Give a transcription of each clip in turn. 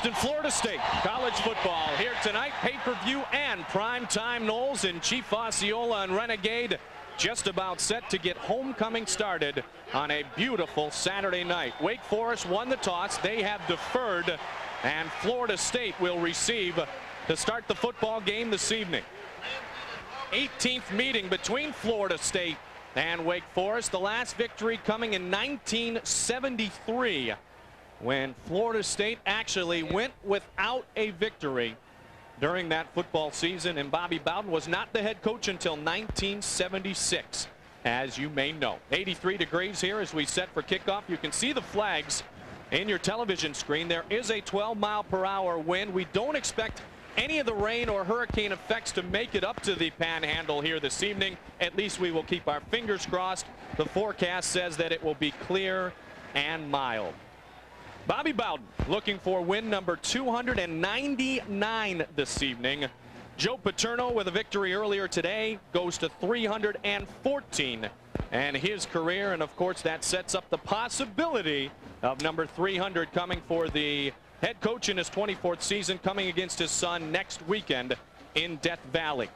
Clemson, Florida State college football here tonight. Pay-per-view and primetime. Knowles and Chief Osceola and Renegade just about set to get homecoming started on a beautiful Saturday night. Wake Forest won the toss. They have deferred, and Florida State will receive to start the football game this evening. 18th meeting between Florida State and Wake Forest. The last victory coming in 1973, when Florida State actually went without a victory during that football season, and Bobby Bowden was not the head coach until 1976, as you may know. 83 degrees here as we set for kickoff. You can see the flags in your television screen. There is a 12-mile-per-hour wind. We don't expect any of the rain or hurricane effects to make it up to the Panhandle here this evening. At least we will keep our fingers crossed. The forecast says that it will be clear and mild. Bobby Bowden looking for win number 299 this evening. Joe Paterno with a victory earlier today goes to 314 and his career, and of course that sets up the possibility of number 300 coming for the head coach in his 24th season, coming against his son next weekend in Death Valley.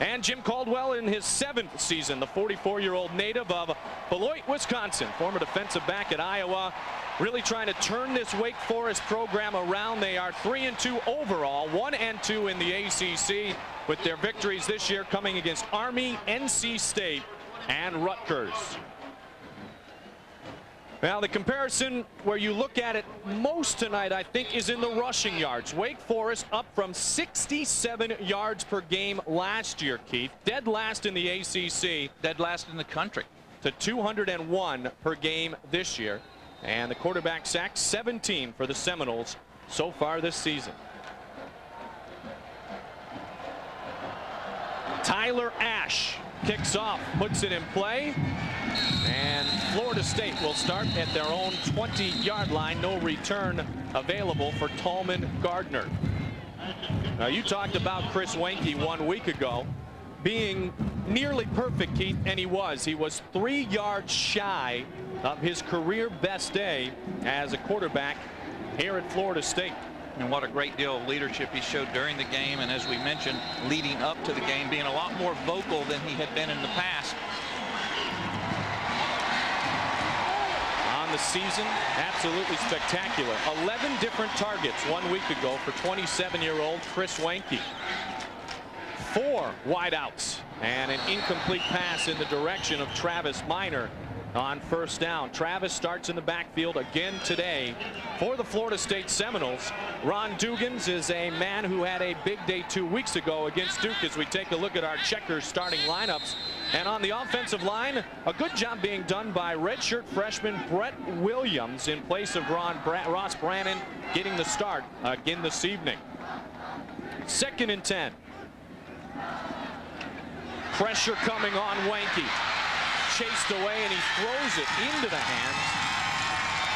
And Jim Caldwell in his 7th season, the 44-year-old native of Beloit, Wisconsin, former defensive back at Iowa, really trying to turn this Wake Forest program around. They are 3-2 overall, 1-2 in the ACC, with their victories this year coming against Army, NC State, and Rutgers. Now, the comparison where you look at it most tonight, I think, is in the rushing yards. Wake Forest up from 67 yards per game last year, Keith. Dead last in the ACC. Dead last in the country. To 201 per game this year. And the quarterback sacked 17 for the Seminoles so far this season. Tyler Ash kicks off, puts it in play, and Florida State will start at their own 20-yard line. No return available for Tallman Gardner. Now, you talked about Chris Weinke 1 week ago being nearly perfect, Keith, and he was. He was 3 yards shy of his career best day as a quarterback here at Florida State. And what a great deal of leadership he showed during the game, and as we mentioned, leading up to the game, being a lot more vocal than he had been in the past. On the season, absolutely spectacular. 11 different targets 1 week ago for 27-year-old Chris Weinke. 4 wideouts and an incomplete pass in the direction of Travis Minor on first down. Travis starts in the backfield again today for the Florida State Seminoles. Ron Dugans is a man who had a big day 2 weeks ago against Duke, as we take a look at our Checkers starting lineups. And on the offensive line, a good job being done by redshirt freshman Brett Williams in place of Ross Brannon, getting the start again this evening. 2nd and 10. Pressure coming on Weinke. Chased away, and he throws it into the hands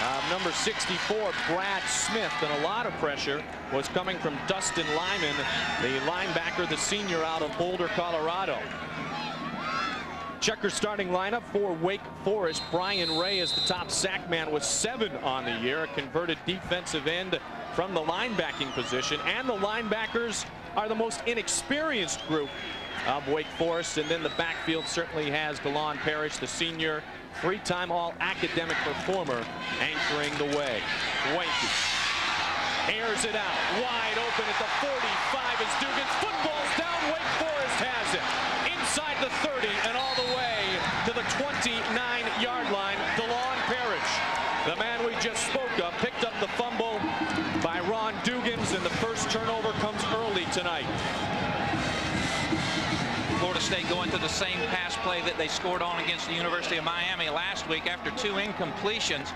of number 64, Brad Smith. And a lot of pressure was coming from Dustin Lyman, the linebacker, the senior out of Boulder, Colorado. Checker starting lineup for Wake Forest. Brian Ray is the top sack man with 7 on the year, a converted defensive end from the linebacking position. And the linebackers are the most inexperienced group of Wake Forest. And then the backfield certainly has DeLon Parrish, the senior, 3-time all-academic performer, anchoring the way. Weinke airs it out wide open at the 45 as Dugans footballs down. Wake Forest has it inside the 30 and all the way to the 29-yard line. DeLon Parrish, the man we just spoke of, picked up the fumble by Ron Dugans, and the first turnover comes early tonight. Florida State going to the same pass play that they scored on against the University of Miami last week. After 2 incompletions,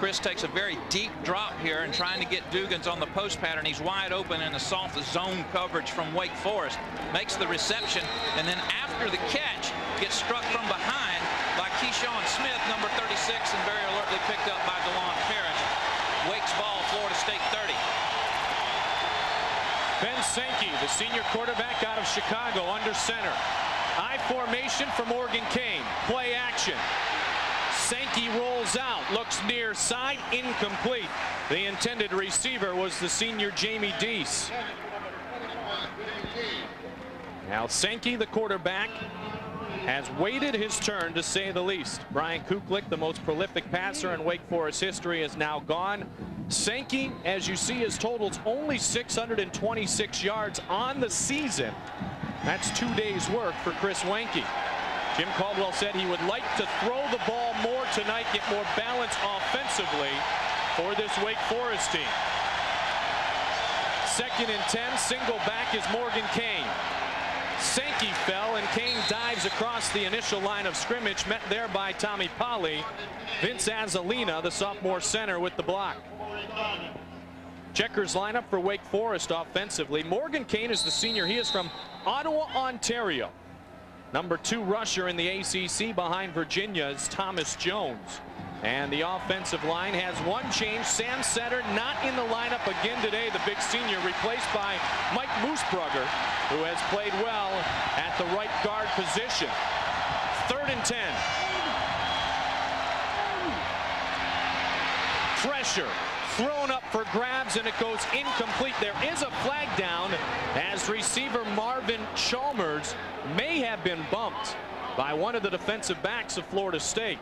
Chris takes a very deep drop here and trying to get Dugans on the post pattern. He's wide open in a soft zone coverage from Wake Forest. Makes the reception, and then after the catch, gets struck from behind by Keyshawn Smith, number 36, and very alertly picked up by DeLon Parrish. Wake's ball, Florida State 30. Ben Sankey, the senior quarterback out of Chicago, under center. I formation for Morgan Kane. Play action. Sankey rolls out, looks near side, incomplete. The intended receiver was the senior Jamie Deese. Now Sankey, the quarterback, has waited his turn, to say the least. Brian Kuklik, the most prolific passer in Wake Forest history, is now gone. Sankey, as you see, his totals only 626 yards on the season. That's 2 days' work for Chris Weinke. Jim Caldwell said he would like to throw the ball more tonight, get more balance offensively for this Wake Forest team. 2nd and 10, single back is Morgan Kane. Sankey fell, and Kane dives across the initial line of scrimmage, met there by Tommy Polly. Vince Azzalina, the sophomore center, with the block. Checkers lineup for Wake Forest offensively. Morgan Kane is the senior. He is from Ottawa, Ontario. Number 2 rusher in the ACC behind Virginia's Thomas Jones. And the offensive line has one change. Sam Setter not in the lineup again today. The big senior replaced by Mike Moosbrugger, who has played well at the right guard position. 3rd and 10. Pressure thrown up for grabs, and it goes incomplete. There is a flag down as receiver Marvin Chalmers may have been bumped by one of the defensive backs of Florida State.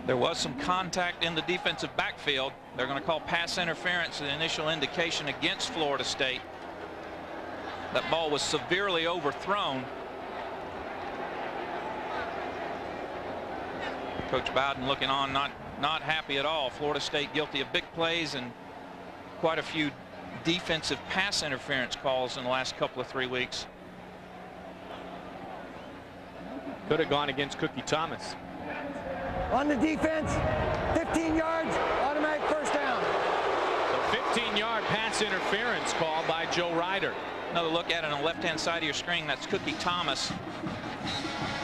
There was some contact in the defensive backfield. They're going to call pass interference, the initial indication against Florida State. That ball was severely overthrown. Coach Bowden looking on, not happy at all. Florida State guilty of big plays and quite a few defensive pass interference calls in the last couple of 3 weeks. Could have gone against Cookie Thomas. On the defense, 15 yards, automatic first down. The 15-yard pass interference call by Joe Ryder. Another look at it on the left-hand side of your screen. That's Cookie Thomas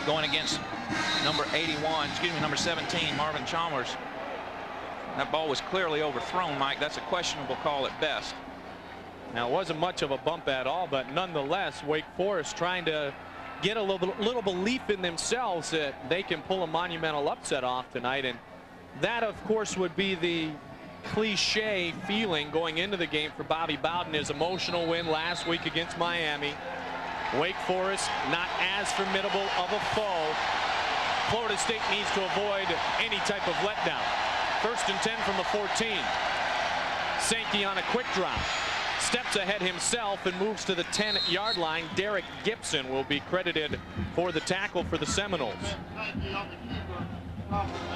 going against number 17, Marvin Chalmers. That ball was clearly overthrown, Mike. That's a questionable call at best. Now, it wasn't much of a bump at all, but nonetheless, Wake Forest trying to get a little belief in themselves that they can pull a monumental upset off tonight. And that, of course, would be the cliche feeling going into the game for Bobby Bowden. His emotional win last week against Miami. Wake Forest not as formidable of a foe. Florida State needs to avoid any type of letdown. 1st and 10 from the 14. Sankey on a quick drop. Steps ahead himself and moves to the 10-yard line. Derek Gibson will be credited for the tackle for the Seminoles.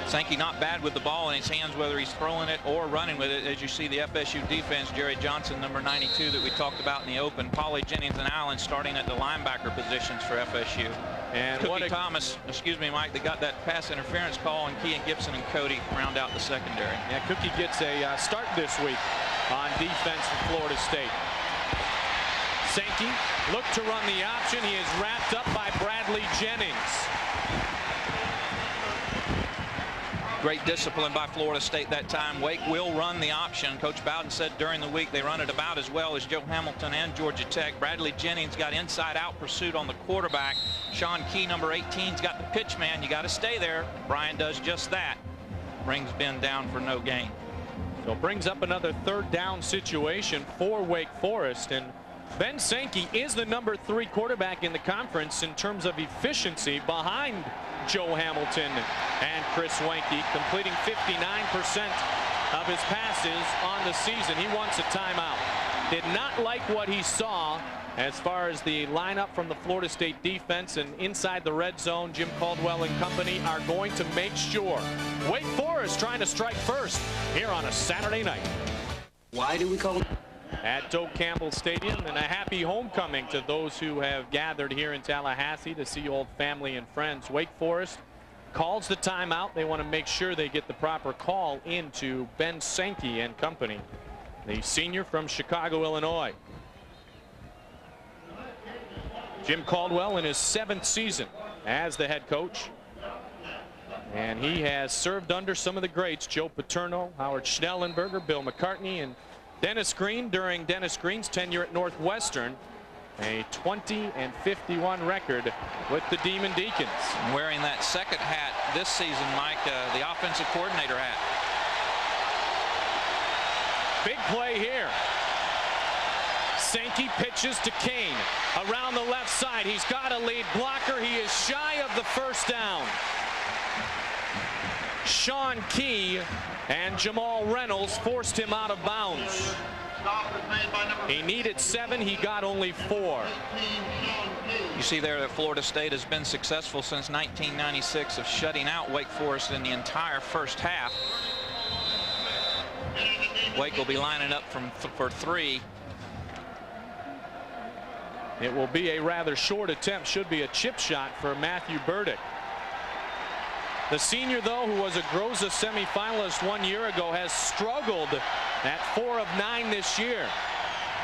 Sankey not bad with the ball in his hands, whether he's throwing it or running with it. As you see, the FSU defense, Jerry Johnson, number 92, that we talked about in the open. Paulie Jennings and Allen starting at the linebacker positions for FSU. And Cookie Thomas, excuse me, Mike, they got that pass interference call, and Kean Gibson and Cody round out the secondary. Yeah, Cookie gets a start this week on defense for Florida State. Sankey looked to run the option. He is wrapped up by Bradley Jennings. Great discipline by Florida State that time. Wake will run the option. Coach Bowden said during the week they run it about as well as Joe Hamilton and Georgia Tech. Bradley Jennings got inside-out pursuit on the quarterback. Sean Key, number 18's got the pitch man. You got to stay there. Brian does just that. Brings Ben down for no gain. So it brings up another 3rd down situation for Wake Forest. And Ben Sankey is the number 3 quarterback in the conference in terms of efficiency, behind Joe Hamilton and Chris Weinke, completing 59% of his passes on the season. He wants a timeout. Did not like what he saw as far as the lineup from the Florida State defense, and inside the red zone, Jim Caldwell and company are going to make sure. Wake Forest trying to strike first here on a Saturday night. Why do we call it? At Doak Campbell Stadium, and a happy homecoming to those who have gathered here in Tallahassee to see old family and friends. Wake Forest calls the timeout. They want to make sure they get the proper call into Ben Sankey and company, the senior from Chicago, Illinois. Jim Caldwell in his 7th season as the head coach, and he has served under some of the greats: Joe Paterno, Howard Schnellenberger, Bill McCartney, and Dennis Green during Dennis Green's tenure at Northwestern. A 20-51 record with the Demon Deacons. Wearing that second hat this season, Mike, the offensive coordinator hat. Big play here. Sankey pitches to Kane around the left side. He's got a lead blocker. He is shy of the first down. Sean Key and Jamal Reynolds forced him out of bounds. He needed 7. He got only 4. You see there that Florida State has been successful since 1996 of shutting out Wake Forest in the entire first half. Wake will be lining up for 3. It will be a rather short attempt. Should be a chip shot for Matthew Burdick. The senior, though, who was a Groza semifinalist 1 year ago, has struggled at 4 of 9 this year.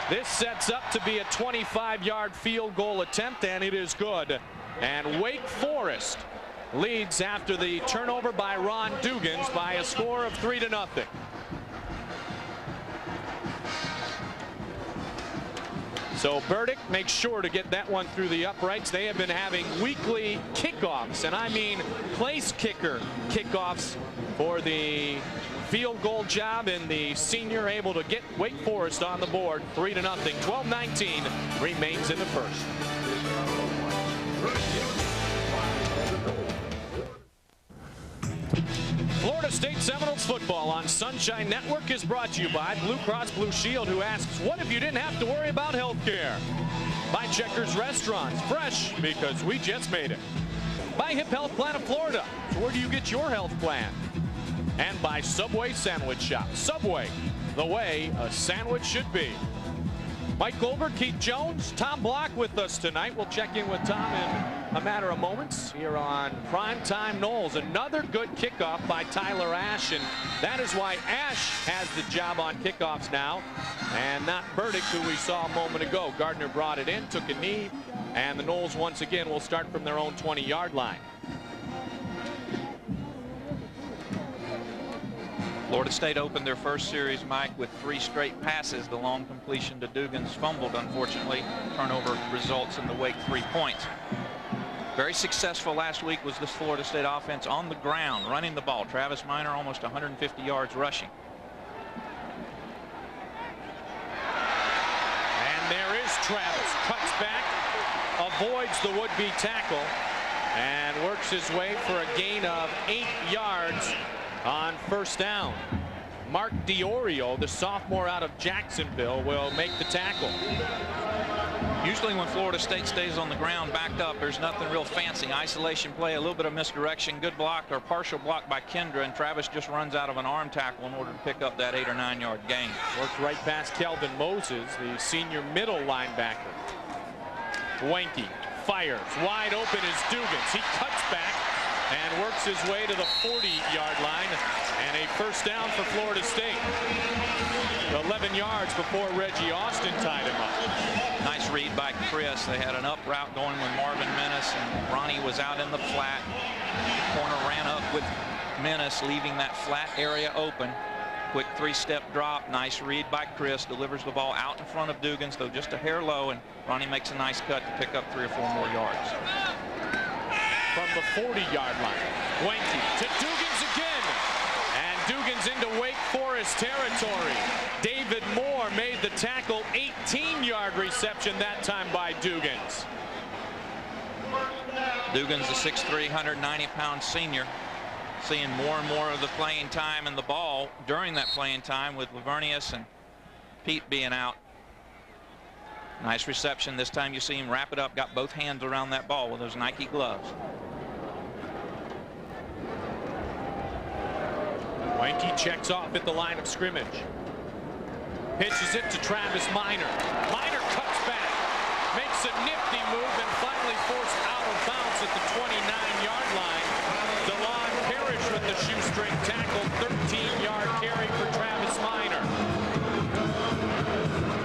This sets up to be a 25-yard field goal attempt, and it is good. And Wake Forest leads after the turnover by Ron Dugans by a score of 3-0. So Burdick makes sure to get that one through the uprights. They have been having weekly kickoffs, and I mean place kicker kickoffs for the field goal job, and the senior able to get Wake Forest on the board. 3-0. 12-19 remains in the first. Florida State Seminoles football on Sunshine Network is brought to you by Blue Cross Blue Shield, who asks, what if you didn't have to worry about health care? By Checkers Restaurants, fresh because we just made it. By Hip Health Plan of Florida, so where do you get your health plan? And by Subway Sandwich Shop. Subway, the way a sandwich should be. Mike Goldberg, Keith Jones, Tom Block with us tonight. We'll check in with Tom in a matter of moments here on Primetime Knowles. Another good kickoff by Tyler Ash, and that is why Ash has the job on kickoffs now, and not Burdick, who we saw a moment ago. Gardner brought it in, took a knee, and the Knowles once again will start from their own 20-yard line. Florida State opened their first series, Mike, with 3 straight passes. The long completion to Dugans fumbled, unfortunately. Turnover results in the Wake 3 points. Very successful last week was this Florida State offense on the ground, running the ball. Travis Minor almost 150 yards rushing. And there is Travis. Cuts back, avoids the would-be tackle, and works his way for a gain of 8 yards on first down. Mark DiOrio, the sophomore out of Jacksonville, will make the tackle. Usually when Florida State stays on the ground backed up, there's nothing real fancy. Isolation play, a little bit of misdirection, good block or partial block by Kendra, and Travis just runs out of an arm tackle in order to pick up that 8 or 9 yard gain. Works right past Kelvin Moses, the senior middle linebacker. Wanky fires. Wide open is Dugans. He cuts back and works his way to the 40-yard line, and a first down for Florida State. 11 yards before Reggie Austin tied him up. Nice read by Chris. They had an up route going with Marvin Menace, and Ronnie was out in the flat. Corner ran up with Menace, leaving that flat area open. Quick 3-step drop. Nice read by Chris. Delivers the ball out in front of Dugans, though just a hair low, and Ronnie makes a nice cut to pick up 3 or 4 more yards. From the 40-yard line, Wanky to Dugans again, and Dugans into Wake Forest territory. David Moore made the tackle. 18-yard reception that time by Dugans. Dugans, the 6'3", 190-pound senior, seeing more and more of the playing time and the ball during that playing time, with Lavernius and Pete being out. Nice reception. This time you see him wrap it up, got both hands around that ball with those Nike gloves. Wanky checks off at the line of scrimmage. Pitches it to Travis Minor. Minor cuts back, makes a nifty move, and finally forced out of bounds at the 29-yard line. DeLon Parrish with the shoestring tackle. 13-yard carry for Travis Minor.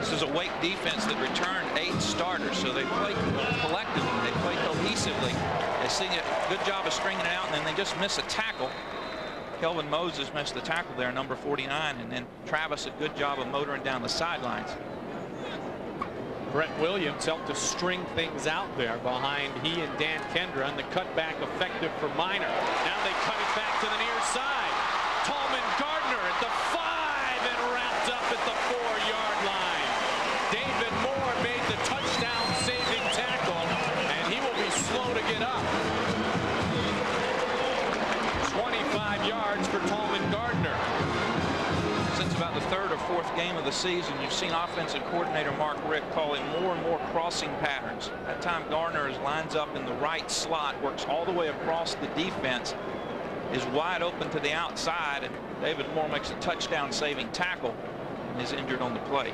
This is a Wake defense that returned 8 starters, so they play collectively, they play cohesively. They see a good job of stringing it out, and then they just miss a tackle. Kelvin Moses missed the tackle there, number 49, and then Travis a good job of motoring down the sidelines. Brett Williams helped to string things out there behind he and Dan Kendra, and the cutback effective for Minor. Now they cut it back to the near side. Tallman Gardner at the 5 and wrapped up at the 4-yard line. David Moore made the touchdown saving tackle, and he will be slow to get up. 25 yards for Tallman Gardner. Since about the 3rd or 4th game of the season, you've seen offensive coordinator Mark Richt calling more and more crossing patterns. That time Gardner lines up in the right slot, works all the way across the defense, is wide open to the outside, and David Moore makes a touchdown saving tackle and is injured on the play.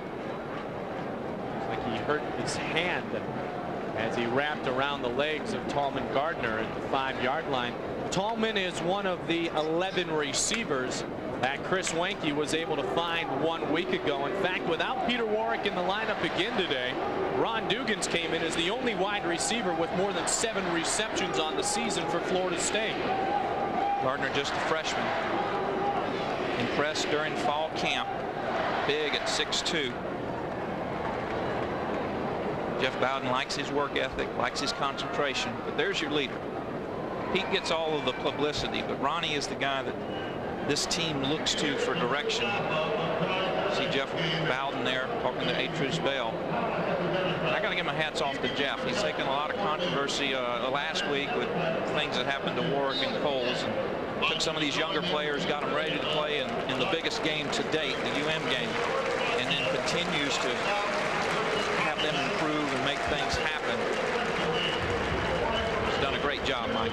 Looks like he hurt his hand as he wrapped around the legs of Tallman Gardner at the 5-yard line. Tallman is one of the 11 receivers that Chris Weinke was able to find 1 week ago. In fact, without Peter Warrick in the lineup again today, Ron Dugans came in as the only wide receiver with more than 7 receptions on the season for Florida State. Gardner, just a freshman, impressed during fall camp, big at 6'2". Jeff Bowden likes his work ethic, likes his concentration, but there's your leader. Pete gets all of the publicity, but Ronnie is the guy that this team looks to for direction. See Jeff Bowden there talking to Atruz Bell. I got to give my hats off to Jeff. He's taken a lot of controversy last week with things that happened to Warrick and Coles, and took some of these younger players, got them ready to play in the biggest game to date, the UM game, and then continues to have them improve and make things happen. He's done a great job, Mike.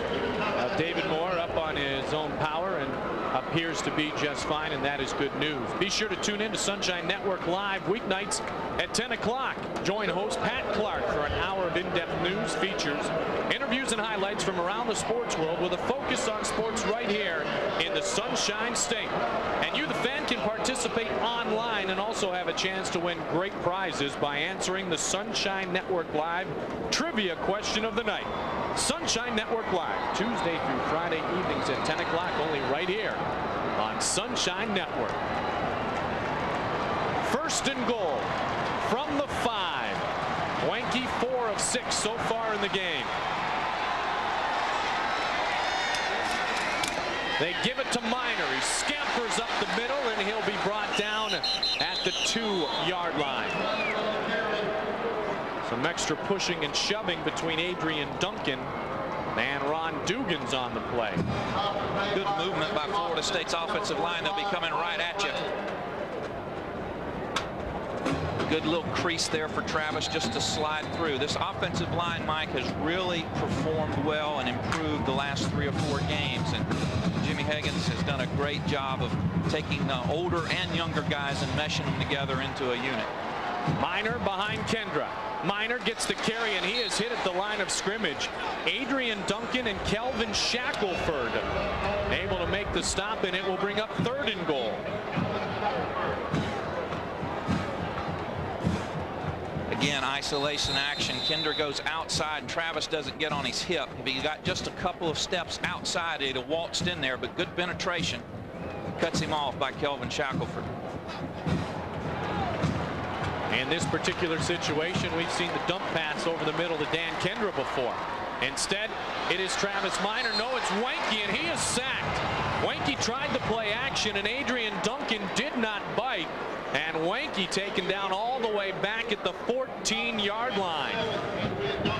David Moore up on his own power and appears to be just fine, and that is good news. Be sure to tune in to Sunshine Network Live weeknights at 10 o'clock. Join host Pat Clark for an hour of in-depth news, features, interviews, and highlights from around the sports world with a focus on sports right here in the Sunshine State. And you, the fan, can participate online and also have a chance to win great prizes by answering the Sunshine Network Live trivia question of the night. Sunshine Network Live, Tuesday through Friday evenings at 10 o'clock, only right here on Sunshine Network. 1st and goal from the 5. Weinke 4 of 6 so far in the game. They give it to Minor. He scampers up the middle, and he'll be brought down at the 2-yard line. Some extra pushing and shoving between Adrian Duncan and Ron Dugans on the play. Good movement by Florida State's offensive line. They'll be coming right at you. Good little crease there for Travis just to slide through. This offensive line, Mike, has really performed well and improved the last 3 or 4 games. And Jimmy Higgins has done a great job of taking the older and younger guys and meshing them together into a unit. Minor behind Kendra. Minor gets the carry, and he is hit at the line of scrimmage. Adrian Duncan and Kelvin Shackelford able to make the stop, and it will bring up 3rd and goal. Again, isolation action. Kendra goes outside, and Travis doesn't get on his hip. If he got just a couple of steps outside, he'd have waltzed in there, but good penetration. Cuts him off by Kelvin Shackelford. In this particular situation, we've seen the dump pass over the middle to Dan Kendra before. Instead, it is Travis Minor. No, it's Weinke, and he is sacked. Weinke tried to play action, and Adrian Duncan did not bite. And Weinke taken down all the way back at the 14-yard line.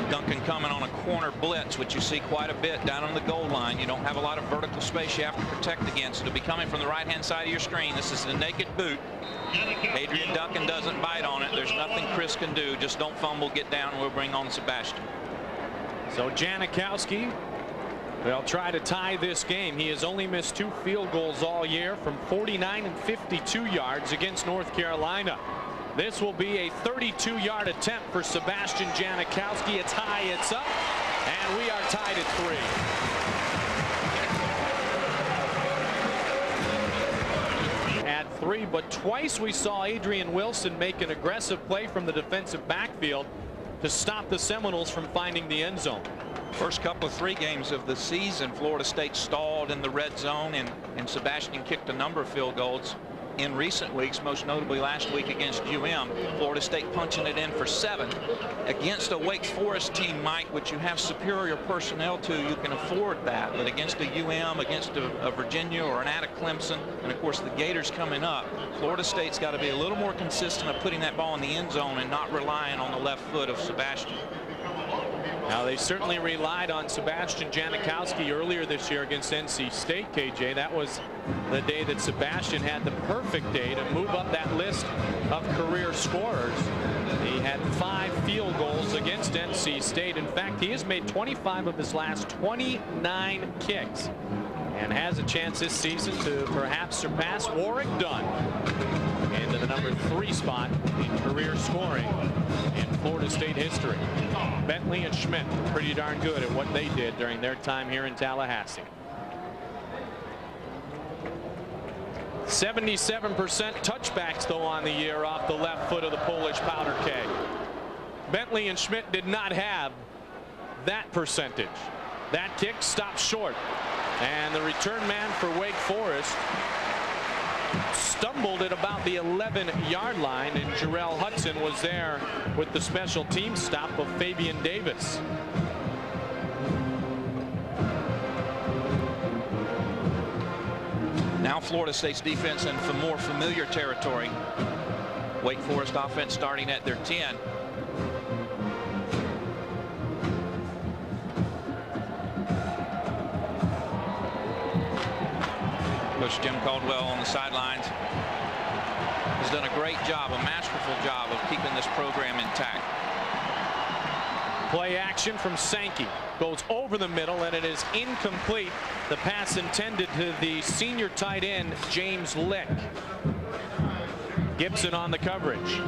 Duncan coming on a corner blitz, which you see quite a bit down on the goal line. You don't have a lot of vertical space you have to protect against. It'll be coming from the right-hand side of your screen. This is the naked boot. Adrian Duncan doesn't bite on it. There's nothing Chris can do. Just don't fumble, get down, we'll bring on Sebastian. So Janikowski will try to tie this game. He has only missed 2 field goals all year from 49 and 52 yards against North Carolina. This will be a 32-yard attempt for Sebastian Janikowski. It's high, it's up, and we are tied at 3. At 3, but twice we saw Adrian Wilson make an aggressive play from the defensive backfield to stop the Seminoles from finding the end zone. First couple of 3 games of the season, Florida State stalled in the red zone, and Sebastian kicked a number of field goals. in recent weeks, most notably last week against UM. Florida State punching it in for 7 against a Wake Forest team, Mike, which you have superior personnel to. You can afford that, but against a UM, against a Virginia or an Atta Clemson, and of course the Gators coming up, Florida State's got to be a little more consistent of putting that ball in the end zone and not relying on the left foot of Sebastian. Now, they certainly relied on Sebastian Janikowski earlier this year against NC State, KJ. That was the day that Sebastian had the perfect day to move up that list of career scorers. He had 5 field goals against NC State. In fact, he has made 25 of his last 29 kicks and has a chance this season to perhaps surpass Warrick Dunn into the number 3 spot in career scoring in Florida State history. Bentley and Schmidt pretty darn good at what they did during their time here in Tallahassee. 77% touchbacks though on the year off the left foot of the Polish powder keg. Bentley and Schmidt did not have that percentage. That kick stopped short, and the return man for Wake Forest stumbled at about the 11-yard line, and Jarrell Hudson was there with the special team stop of Fabian Davis. Now Florida State's defense in more familiar territory. Wake Forest offense starting at their 10. Coach Jim Caldwell on the sidelines has done a great job, a masterful job of keeping this program intact. Play action from Sankey goes over the middle, and it is incomplete. The pass intended to the senior tight end James Lick. Gibson on the coverage.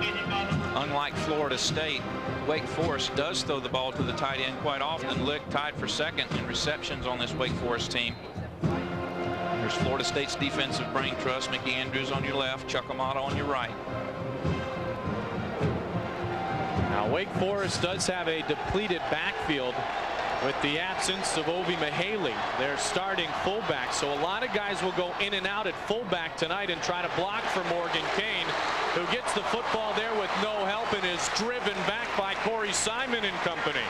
Unlike Florida State, Wake Forest does throw the ball to the tight end quite often. Lick tied for 2nd in receptions on this Wake Forest team. There's Florida State's defensive brain trust. Mickey Andrews on your left, Chuck Amato on your right. Now Wake Forest does have a depleted backfield with the absence of Ovi Mihaly, their starting fullback. So a lot of guys will go in and out at fullback tonight and try to block for Morgan Kane, who gets the football there with no help and is driven back by Corey Simon and company.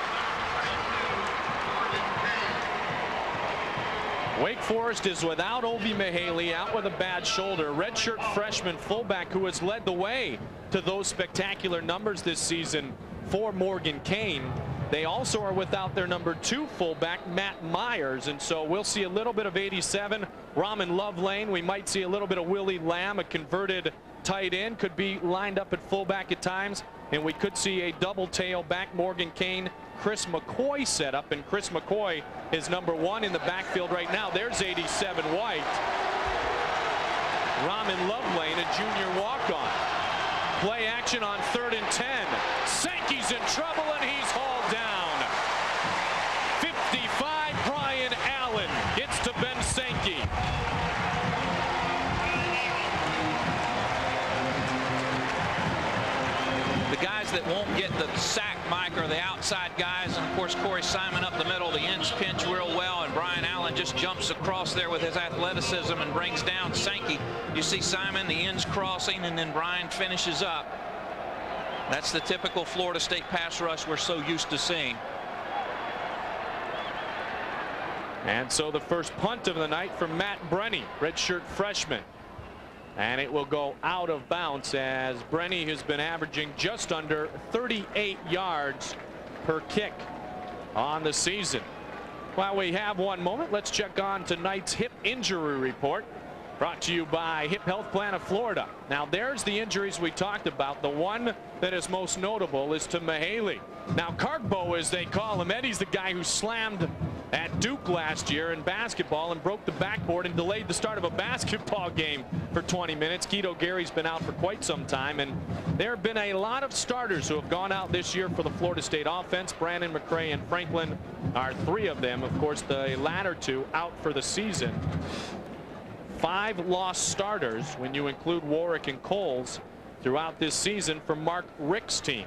Wake Forest is without Ovi Mihaly, out with a bad shoulder. Redshirt freshman fullback who has led the way to those spectacular numbers this season for Morgan Kane. They also are without their number 2 fullback, Matt Myers, and so we'll see a little bit of 87. Raman Lovelane. We might see a little bit of Willie Lamb, a converted tight end, could be lined up at fullback at times, and we could see a double tailback Morgan Kane, Chris McCoy set up, and Chris McCoy is number 1 in the backfield right now. There's 87 White. Raman Lovelane, a junior walk-on. Play action on 3rd and 10. Sankey's in trouble, and he's hauled down. 55, Brian Allen gets to Ben Sankey. The guys that won't get the sack, Mike, are the outside guys, and of course Corey Simon up the middle. The ends pinch real well, and Brian Allen just jumps across there with his athleticism and brings down Sankey. You see Simon, the ends crossing, and then Brian finishes up. That's the typical Florida State pass rush we're so used to seeing. And so the first punt of the night from Matt Brenny, redshirt freshman. And it will go out of bounds, as Brenny has been averaging just under 38 yards per kick on the season. While we have one moment, let's check on tonight's hip injury report, brought to you by Hip Health Plan of Florida. Now there's the injuries we talked about. The one that is most notable is to Mihaly. Now Cargbo, as they call him, Eddie's the guy who slammed at Duke last year in basketball and broke the backboard and delayed the start of a basketball game for 20 minutes. Keto Gary's been out for quite some time, and there have been a lot of starters who have gone out this year for the Florida State offense. Brandon McCray and Franklin are 3 of them. Of course, the latter 2 out for the season. 5 lost starters when you include Warwick and Coles throughout this season for Mark Richt's team.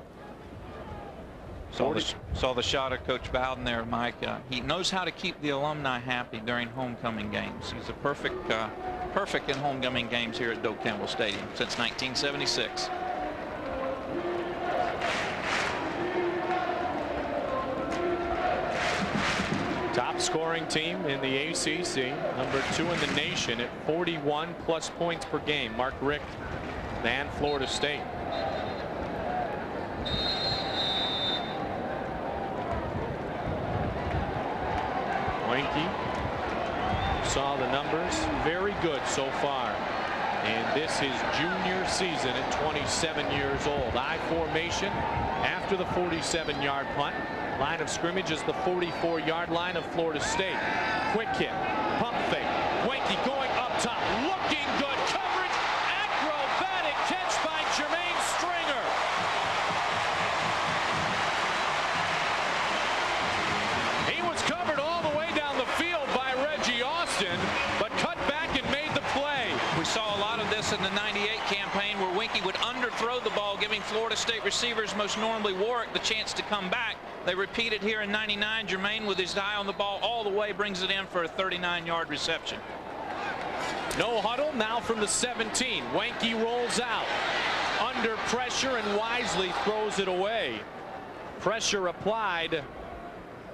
Saw the shot of Coach Bowden there, Mike. He knows how to keep the alumni happy during homecoming games. He's a perfect in homecoming games here at Doak Campbell Stadium since 1976. Top scoring team in the ACC, number 2 in the nation at 41 plus points per game. Mark Richt and Florida State. Weinke saw the numbers, very good so far. And this is junior season at 27 years old. I formation after the 47-yard punt. Line of scrimmage is the 44-yard line of Florida State. Quick hit, pump fake. Weinke going up top, looking good. Coverage, acrobatic catch by Jermaine Stringer. He was covered all the way down the field by Reggie Austin, but cut back and made the play. We saw a lot of this in the '98 campaign where Weinke would underthrow the ball, giving Florida State receivers, most normally Warwick, the chance to come back. They repeat it here in '99. Jermaine, with his eye on the ball all the way, brings it in for a 39-yard reception. No huddle now from the 17. Weinke rolls out under pressure and wisely throws it away. Pressure applied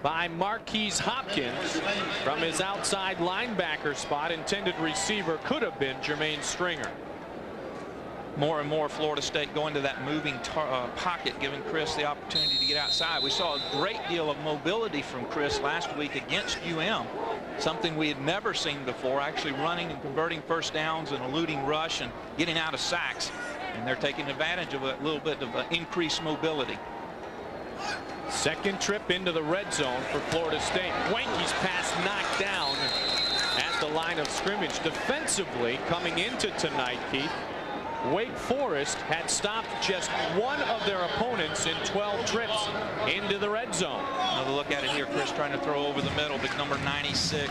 by Marquise Hopkins from his outside linebacker spot. Intended receiver could have been Jermaine Stringer. More and more Florida State going to that moving pocket, giving Chris the opportunity to get outside. We saw a great deal of mobility from Chris last week against UM, something we had never seen before, actually running and converting first downs and eluding rush and getting out of sacks. And they're taking advantage of a little bit of increased mobility. Second trip into the red zone for Florida State. Weinke's pass knocked down at the line of scrimmage. Defensively, coming into tonight, Keith, Wake Forest had stopped just one of their opponents in 12 trips into the red zone. Another look at it here. Chris trying to throw over the middle, but number 96,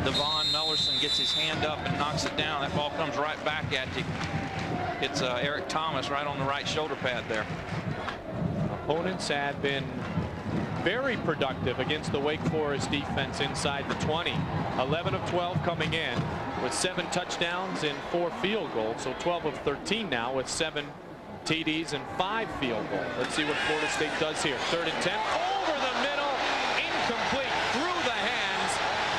Devon Mellerson, gets his hand up and knocks it down. That ball comes right back at you. It's Eric Thomas right on the right shoulder pad there. Opponents had been very productive against the Wake Forest defense inside the 20. 11 of 12 coming in with 7 touchdowns and 4 field goals. So 12 of 13 now with 7 TDs and 5 field goals. Let's see what Florida State does here. 3rd and 10 over the middle, incomplete, through the hands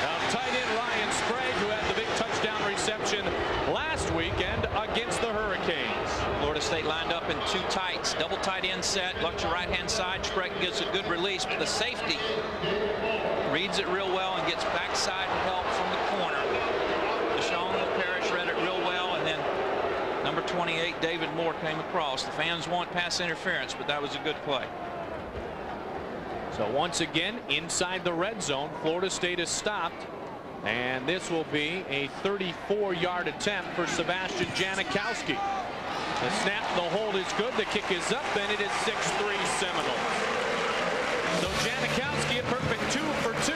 of tight end Ryan Sprague, who had the big touchdown reception last weekend against the Hurricanes. Florida State lined up in 2 tights, double tight end set, look to right hand side. Sprague gets a good release, but the safety reads it real well and gets backside help from the corner. Deshaun Parrish read it real well, and then number 28 David Moore came across. The fans want pass interference, but that was a good play. So once again inside the red zone, Florida State is stopped, and this will be a 34-yard attempt for Sebastian Janikowski. The snap, the hold is good. The kick is up, and it is 6-3 Seminoles. So Janikowski a perfect 2 for 2,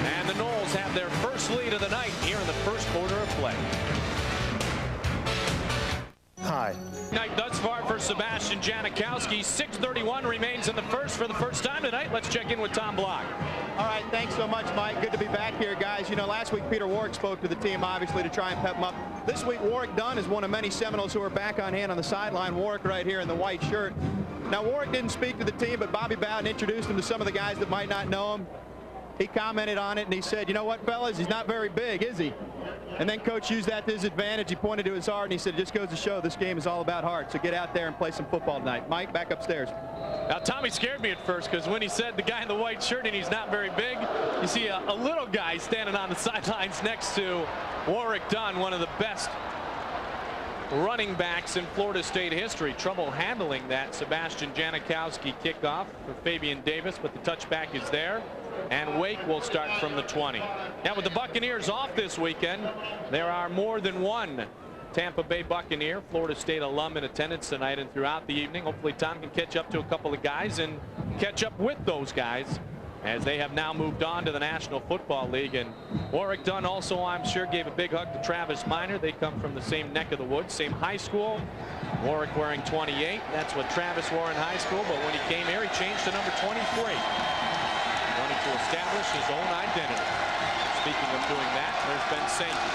and the Noles have their first lead of the night here in the first quarter of play. Hi. Night thus far for Sebastian Janikowski. 6:31 remains in the first for the first time tonight. Let's check in with Tom Block. All right, thanks so much, Mike. Good to be back here, guys. You know, last week Peter Warwick spoke to the team, obviously, to try and pep them up. This week, Warwick Dunn is one of many Seminoles who are back on hand on the sideline. Warwick right here in the white shirt. Now, Warwick didn't speak to the team, but Bobby Bowden introduced him to some of the guys that might not know him. He commented on it, and he said, you know what, fellas, he's not very big, is he? And then Coach used that to his advantage. He pointed to his heart, and he said, it just goes to show this game is all about heart. So get out there and play some football tonight. Mike, back upstairs. Now, Tommy scared me at first, because when he said the guy in the white shirt and he's not very big, you see a little guy standing on the sidelines next to Warwick Dunn, one of the best running backs in Florida State history. Trouble handling that Sebastian Janikowski kickoff for Fabian Davis, but the touchback is there. And Wake will start from the 20. Now, with the Buccaneers off this weekend, there are more than one Tampa Bay Buccaneer, Florida State alum in attendance tonight and throughout the evening. Hopefully Tom can catch up to a couple of guys and catch up with those guys as they have now moved on to the National Football League. And Warwick Dunn also, I'm sure, gave a big hug to Travis Minor. They come from the same neck of the woods, same high school, Warwick wearing 28. That's what Travis wore in high school, but when he came here, he changed to number 23. Wanting to establish his own identity. Speaking of doing that, there's Ben Sankey.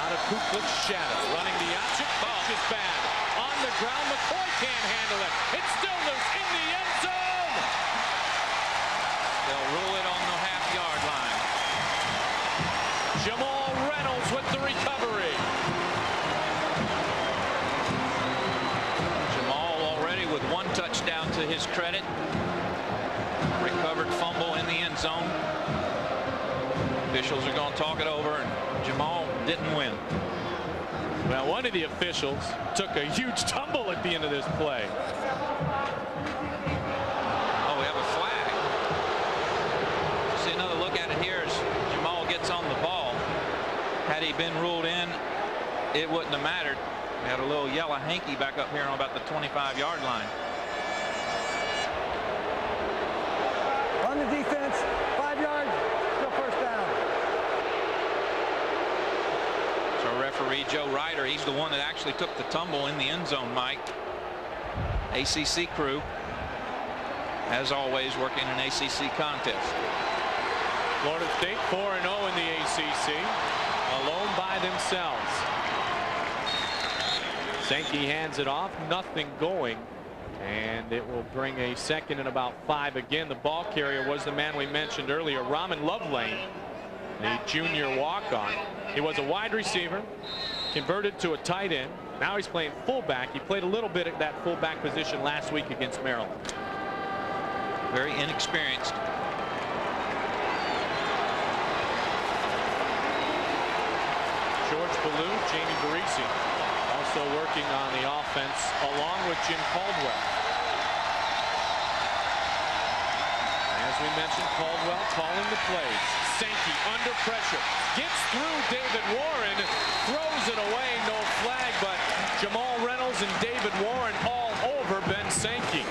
Out of Kuklic's shadow, running the option. Pitch is bad. On the ground, McCoy can't handle it. It's still loose in the end zone. They'll rule it on the half-yard line. Jamal Reynolds with the recovery. Jamal already with 1 touchdown to his credit. Recovered fumble in the end zone. Officials are going to talk it over, and Jamal didn't win. Well, one of the officials took a huge tumble at the end of this play. Oh, we have a flag. See another look at it here as Jamal gets on the ball. Had he been ruled in, it wouldn't have mattered. We had a little yellow hanky back up here on about the 25-yard line. On the defense, 5 yards, still first down. So referee Joe Ryder, he's the one that actually took the tumble in the end zone, Mike. ACC crew, as always, working an ACC contest. Florida State 4-0 in the ACC, alone by themselves. Sankey hands it off, nothing going, and it will bring a second and about 5 again. The ball carrier was the man we mentioned earlier, Raman Lovelane, the junior walk-on. He was a wide receiver, converted to a tight end. Now he's playing fullback. He played a little bit at that fullback position last week against Maryland. Very inexperienced. George Ballou, Jamie Barisi also working on the offense along with Jim Caldwell. As we mentioned, Caldwell calling the plays. Sankey under pressure, gets through David Warren, throws it away, no flag, but Jamal Reynolds and David Warren all over Ben Sankey.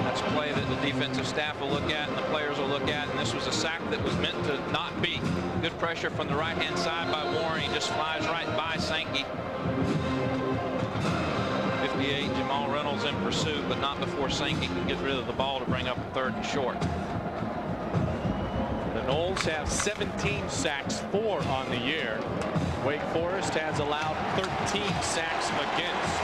That's a play that the defensive staff will look at and the players will look at, and this was a sack that was meant to not be. Good pressure from the right-hand side by Warren. He just flies right by Sankey. 58, Jamal Reynolds in pursuit, but not before Sankey can get rid of the ball to bring up a 3rd and short. The Noles have 17 sacks, 4 on the year. Wake Forest has allowed 13 sacks against.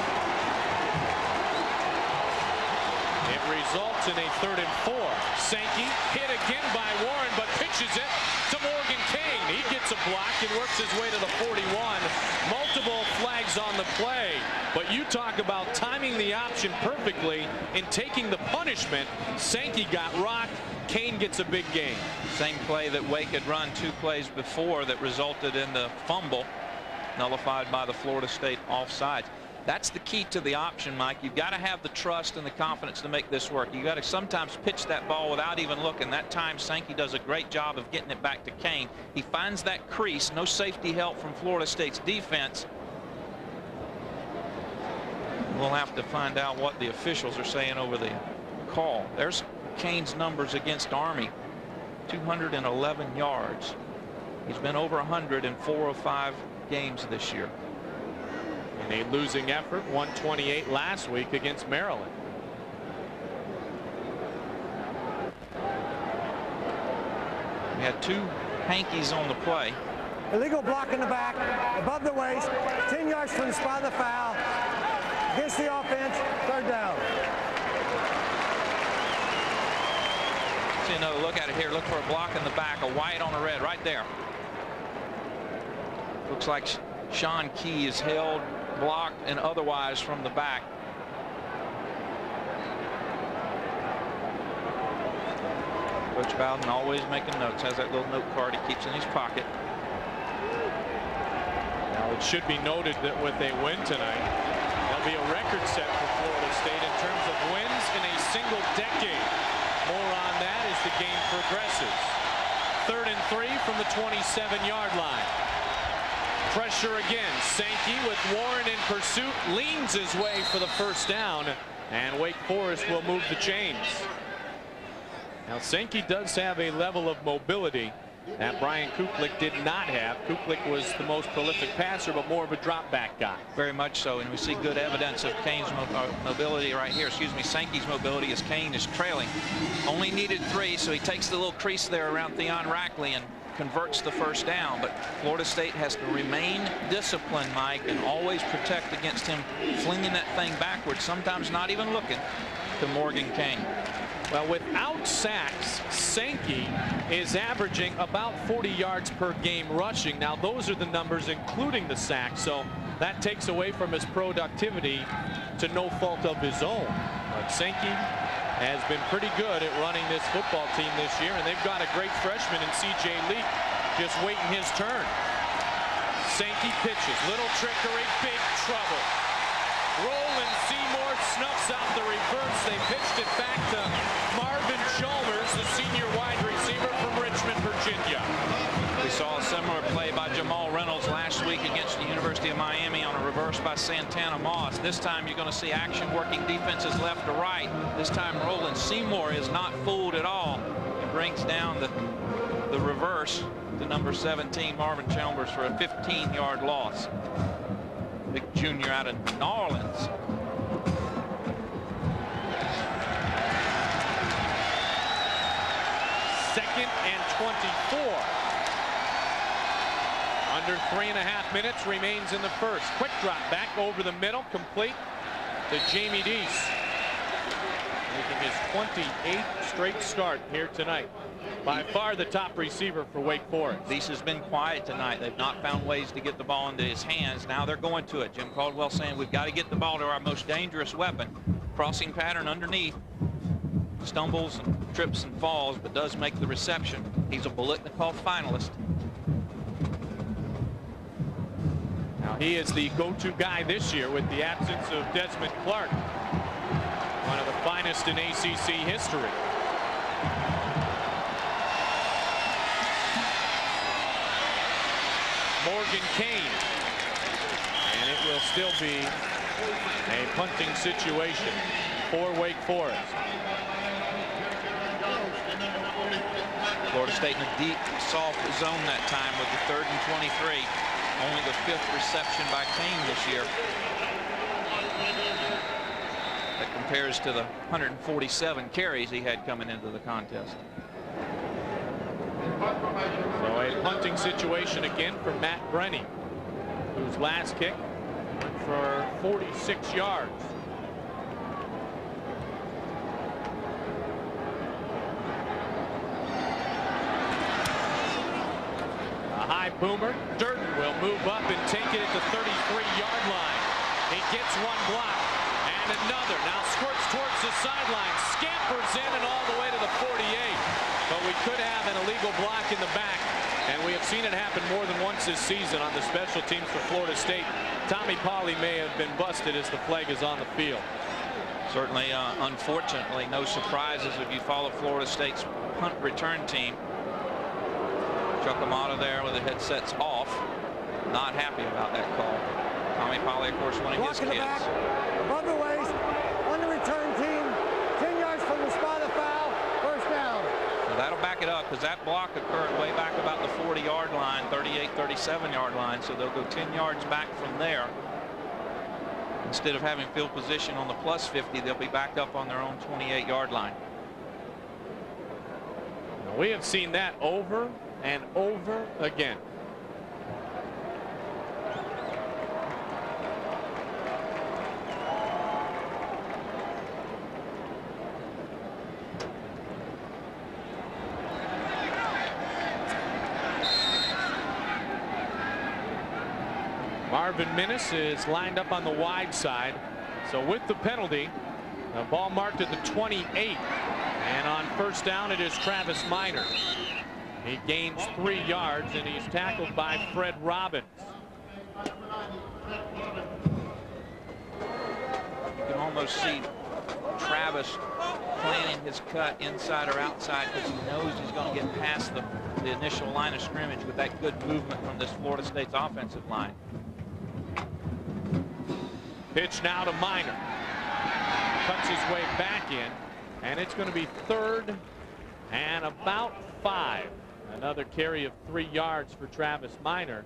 It results in a 3rd and 4. Sankey hit again by Warren, but pitches it to Morgan Kane. He gets a block and works his way to the 41. Multiple flags on the play, but you talk about timing the option perfectly and taking the punishment. Sankey got rocked. Kane gets a big gain. Same play that Wake had run 2 plays before that resulted in the fumble, nullified by the Florida State offside. That's the key to the option, Mike. You've got to have the trust and the confidence to make this work. You got to sometimes pitch that ball without even looking. That time Sankey does a great job of getting it back to Kane. He finds that crease, no safety help from Florida State's defense. We'll have to find out what the officials are saying over the call. There's Kane's numbers against Army. 211 yards. He's been over 100 in 4 of 5 games this year. In a losing effort, 128 last week against Maryland. We had 2 hankies on the play. Illegal block in the back, above the waist, 10 yards from the spot of the foul. Against the offense, 3rd down. See another look at it here. Look for a block in the back, a white on a red right there. Looks like Sean Key is held, blocked, and otherwise from the back. Coach Bowden always making notes, has that little note card he keeps in his pocket. Now it should be noted that with a win tonight, there'll be a record set for Florida State in terms of wins in a single decade. More on that as the game progresses. 3rd and 3 from the 27-yard line. Pressure again. Sankey with Warren in pursuit, leans his way for the 1st down, and Wake Forest will move the chains. Now Sankey does have a level of mobility that Brian Kuklik did not have. Kuklik was the most prolific passer, but more of a drop back guy. Very much so, and we see good evidence of Kane's mobility right here. Excuse me, Sankey's mobility as Kane is trailing. Only needed 3, so he takes the little crease there around Theon Rackley and converts the first down. But Florida State has to remain disciplined, Mike, and always protect against him flinging that thing backwards, sometimes not even looking to Morgan Kane. Well, without sacks, Sankey is averaging about 40 yards per game rushing. Now, those are the numbers including the sacks, so that takes away from his productivity to no fault of his own. But Sankey has been pretty good at running this football team this year, and they've got a great freshman in C.J. Leak just waiting his turn. Sankey pitches, little trickery, big trouble. Roland Seymour snuffs out the reverse. They pitched it back to Marvin Chalmers, the senior wide receiver from Richmond, Virginia. We saw a similar play by Jamal Reynolds last week against the University of Miami on a reverse by Santana Moss. This time you're going to see action working defenses left to right. This time Roland Seymour is not fooled at all. He brings down the reverse to number 17, Marvin Chalmers, for a 15-yard loss. Big junior out of New Orleans. Second and 24. Under 3.5 minutes remains in the first. Quick drop back over the middle, complete to Jamie Deese, making his 28th straight start here tonight. By far the top receiver for Wake Forest. Deese has been quiet tonight. They've not found ways to get the ball into his hands. Now they're going to it. Jim Caldwell saying we've got to get the ball to our most dangerous weapon. Crossing pattern underneath. Stumbles and trips and falls, but does make the reception. He's a Biletnikoff finalist. Now he is the go-to guy this year with the absence of Desmond Clark, one of the finest in ACC history. Morgan Kane, and it will still be a punting situation for Wake Forest. Florida State in a deep, soft zone that time with the 3rd and 23. Only the 5th reception by Kane this year. That compares to the 147 carries he had coming into the contest. So a punting situation again for Matt Brenny, whose last kick went for 46 yards. A high boomer. Durden will move up and take it at the 33-yard line. He gets one block and another. Now squirts towards the sideline, scampers in and all the way to the 48. But we could have an illegal block in the back, and we have seen it happen more than once this season on the special teams for Florida State. Tommy Polley may have been busted as the flag is on the field. Certainly, unfortunately, no surprises if you follow Florida State's punt return team. Chuck Amato there with the headsets off. Not happy about that call. Tommy Polley, of course, one of his kids. Back, above the waist, on the return team, 10 yards from the spot of foul, first down. Well, that'll back it up because that block occurred way back about the 40-yard line, 38, 37-yard line. So they'll go 10 yards back from there. Instead of having field position on the plus 50, they'll be back up on their own 28-yard line. Now, we have seen that over and over again. Marvin Minnis is lined up on the wide side. So with the penalty, the ball marked at the 28. And on first down, it is Travis Minor. He gains 3 yards, and he's tackled by Fred Robbins. You can almost see Travis planning his cut inside or outside because he knows he's going to get past the initial line of scrimmage with that good movement from this Florida State's offensive line. Pitch now to Minor. Cuts his way back in, and it's going to be 3rd and about 5. Another carry of 3 yards for Travis Minor.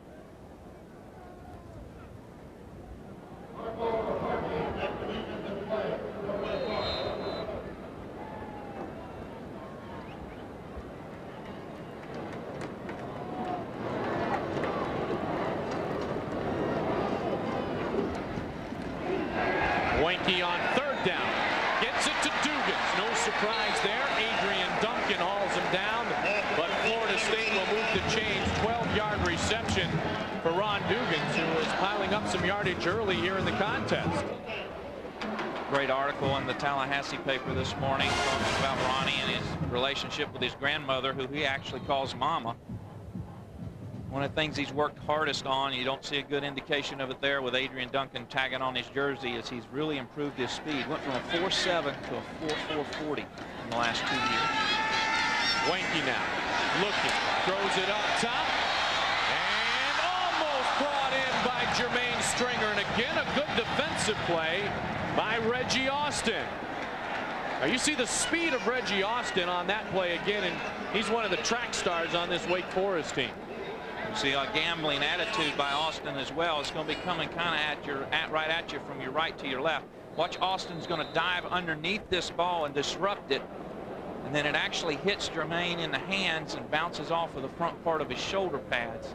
Weinke on 3rd down. Gets it to Dugans. No surprise there. Adrian Duncan hauls him down. But Florida State will move the chains. 12-yard reception for Ron Dugans, who was piling up some yardage early here in the contest. Great article in the Tallahassee paper this morning talking about Ronnie and his relationship with his grandmother, who he actually calls Mama. One of the things he's worked hardest on, you don't see a good indication of it there with Adrian Duncan tagging on his jersey, is he's really improved his speed. Went from a 4.7 to a 4.440 in the last 2 years. Weinke now looking, throws it up top, and almost brought in by Jermaine Stringer. And again, a good defensive play by Reggie Austin. Now you see the speed of Reggie Austin on that play again, and he's one of the track stars on this Wake Forest team. You see a gambling attitude by Austin as well. It's going to be coming kind of right at you from your right to your left. Watch, Austin's going to dive underneath this ball and disrupt it, and then it actually hits Jermaine in the hands and bounces off of the front part of his shoulder pads.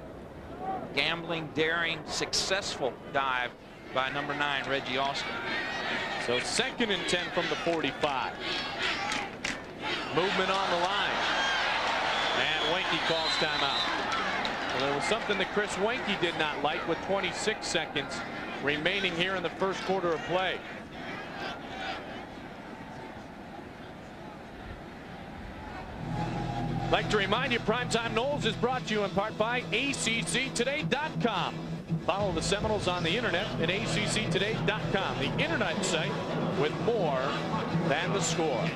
Gambling, daring, successful dive by number 9, Reggie Austin. So 2nd and 10 from the 45. Movement on the line, and Weinke calls timeout. Well, there was something that Chris Weinke did not like with 26 seconds remaining here in the first quarter of play. I'd like to remind you, Primetime Noles is brought to you in part by ACCtoday.com. Follow the Seminoles on the internet at ACCtoday.com, the internet site with more than the score.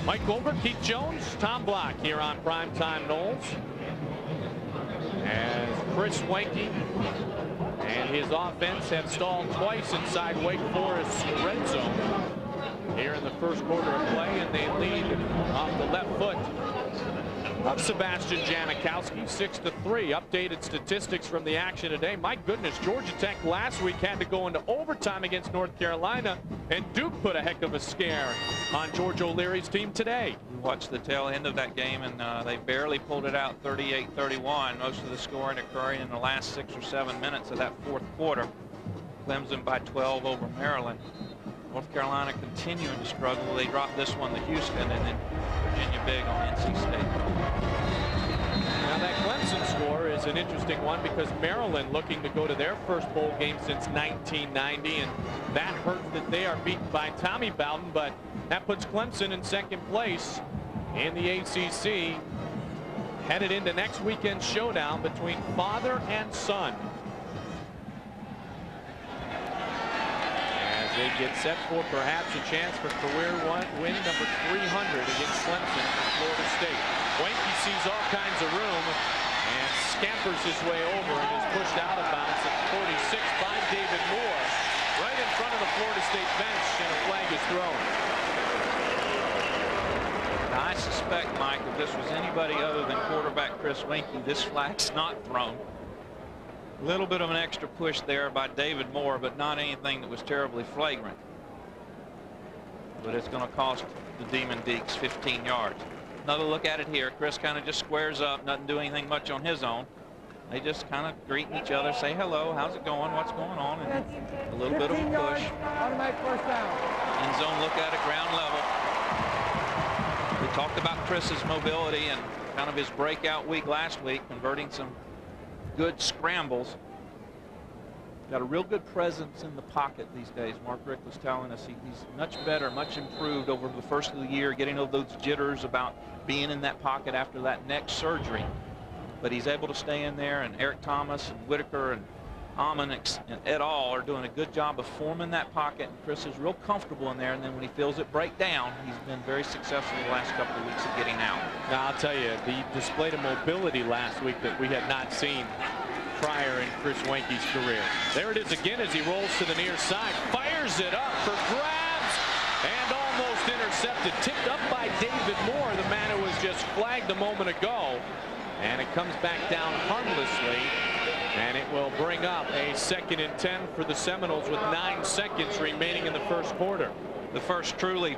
Mike Goldberg, Keith Jones, Tom Block here on Primetime Noles. As Chris Weinke and his offense have stalled twice inside Wake Forest's red zone here in the first quarter of play, and they lead off the left foot of Sebastian Janikowski, 6-3. Updated statistics from the action today. My goodness, Georgia Tech last week had to go into overtime against North Carolina, and Duke put a heck of a scare on George O'Leary's team today. We watched the tail end of that game, and they barely pulled it out, 38-31. Most of the scoring occurring in the last 6 or 7 minutes of that fourth quarter. Clemson by 12 over Maryland. North Carolina continuing to struggle. They dropped this one to Houston, and then Virginia big on NC State. Now that Clemson score is an interesting one because Maryland looking to go to their first bowl game since 1990, and that hurts that they are beaten by Tommy Bowden, but that puts Clemson in 2nd place in the ACC, headed into next weekend's showdown between father and son. They get set for perhaps a chance for career win number 300 against Clemson for Florida State. Weinke sees all kinds of room and scampers his way over and is pushed out of bounds at 46 by David Moore, right in front of the Florida State bench, and a flag is thrown. Now, I suspect, Mike, if this was anybody other than quarterback Chris Weinke, this flag's not thrown. A little bit of an extra push there by David Moore, but not anything that was terribly flagrant. But it's going to cost the Demon Deacs 15 yards. Another look at it here. Chris kind of just squares up, doesn't do anything much on his own. They just kind of greet each other, say hello, how's it going, what's going on, and a little bit of a push. Automatic first down. End zone look at it, ground level. We talked about Chris's mobility and kind of his breakout week last week, converting some good scrambles. Got a real good presence in the pocket these days. Mark Richt was telling us he's much better, much improved over the first of the year, getting over those jitters about being in that pocket after that neck surgery. But he's able to stay in there, and Eric Thomas and Whitaker and Amon and et al. Are doing a good job of forming that pocket, and Chris is real comfortable in there, and then when he feels it break down, he's been very successful the last couple of weeks of getting out. Now, I'll tell you, the display of mobility last week that we had not seen prior in Chris Weinke's career. There it is again as he rolls to the near side, fires it up for grabs, and almost almost intercepted, tipped up by David Moore, the man who was just flagged a moment ago. And it comes back down harmlessly, and it will bring up a 2nd and 10 for the Seminoles with 9 seconds remaining in the first quarter. The first truly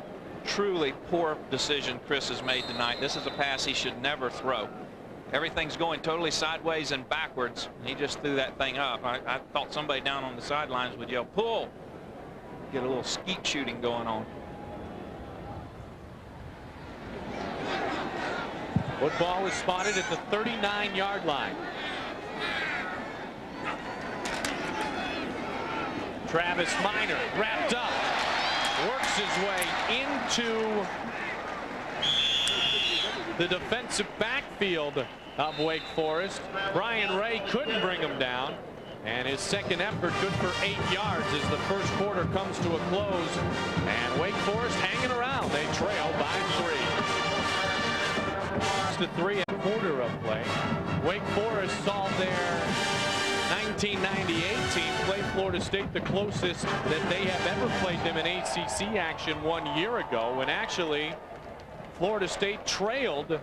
poor decision Chris has made tonight. This is a pass he should never throw. Everything's going totally sideways and backwards. He just threw that thing up. I thought somebody down on the sidelines would yell, pull. Get a little skeet shooting going on. Football is spotted at the 39-yard line. Travis Minor wrapped up, works his way into the defensive backfield of Wake Forest. Brian Ray couldn't bring him down, and his second effort good for 8 yards as the first quarter comes to a close, and Wake Forest hanging around. They trail by 3. To 3 1/4 of play. Wake Forest saw their 1998 team play Florida State the closest that they have ever played them in ACC action 1 year ago, when actually Florida State trailed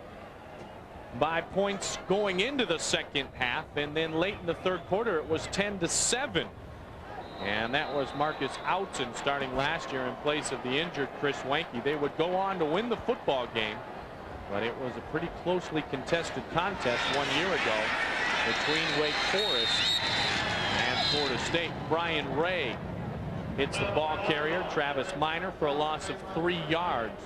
by points going into the second half, and then late in the third quarter it was 10-7, and that was Marcus Outzen starting last year in place of the injured Chris Wanke. They would go on to win the football game, but it was a pretty closely contested contest 1 year ago between Wake Forest and Florida State. Brian Ray hits the ball carrier, Travis Minor, for a loss of 3 yards.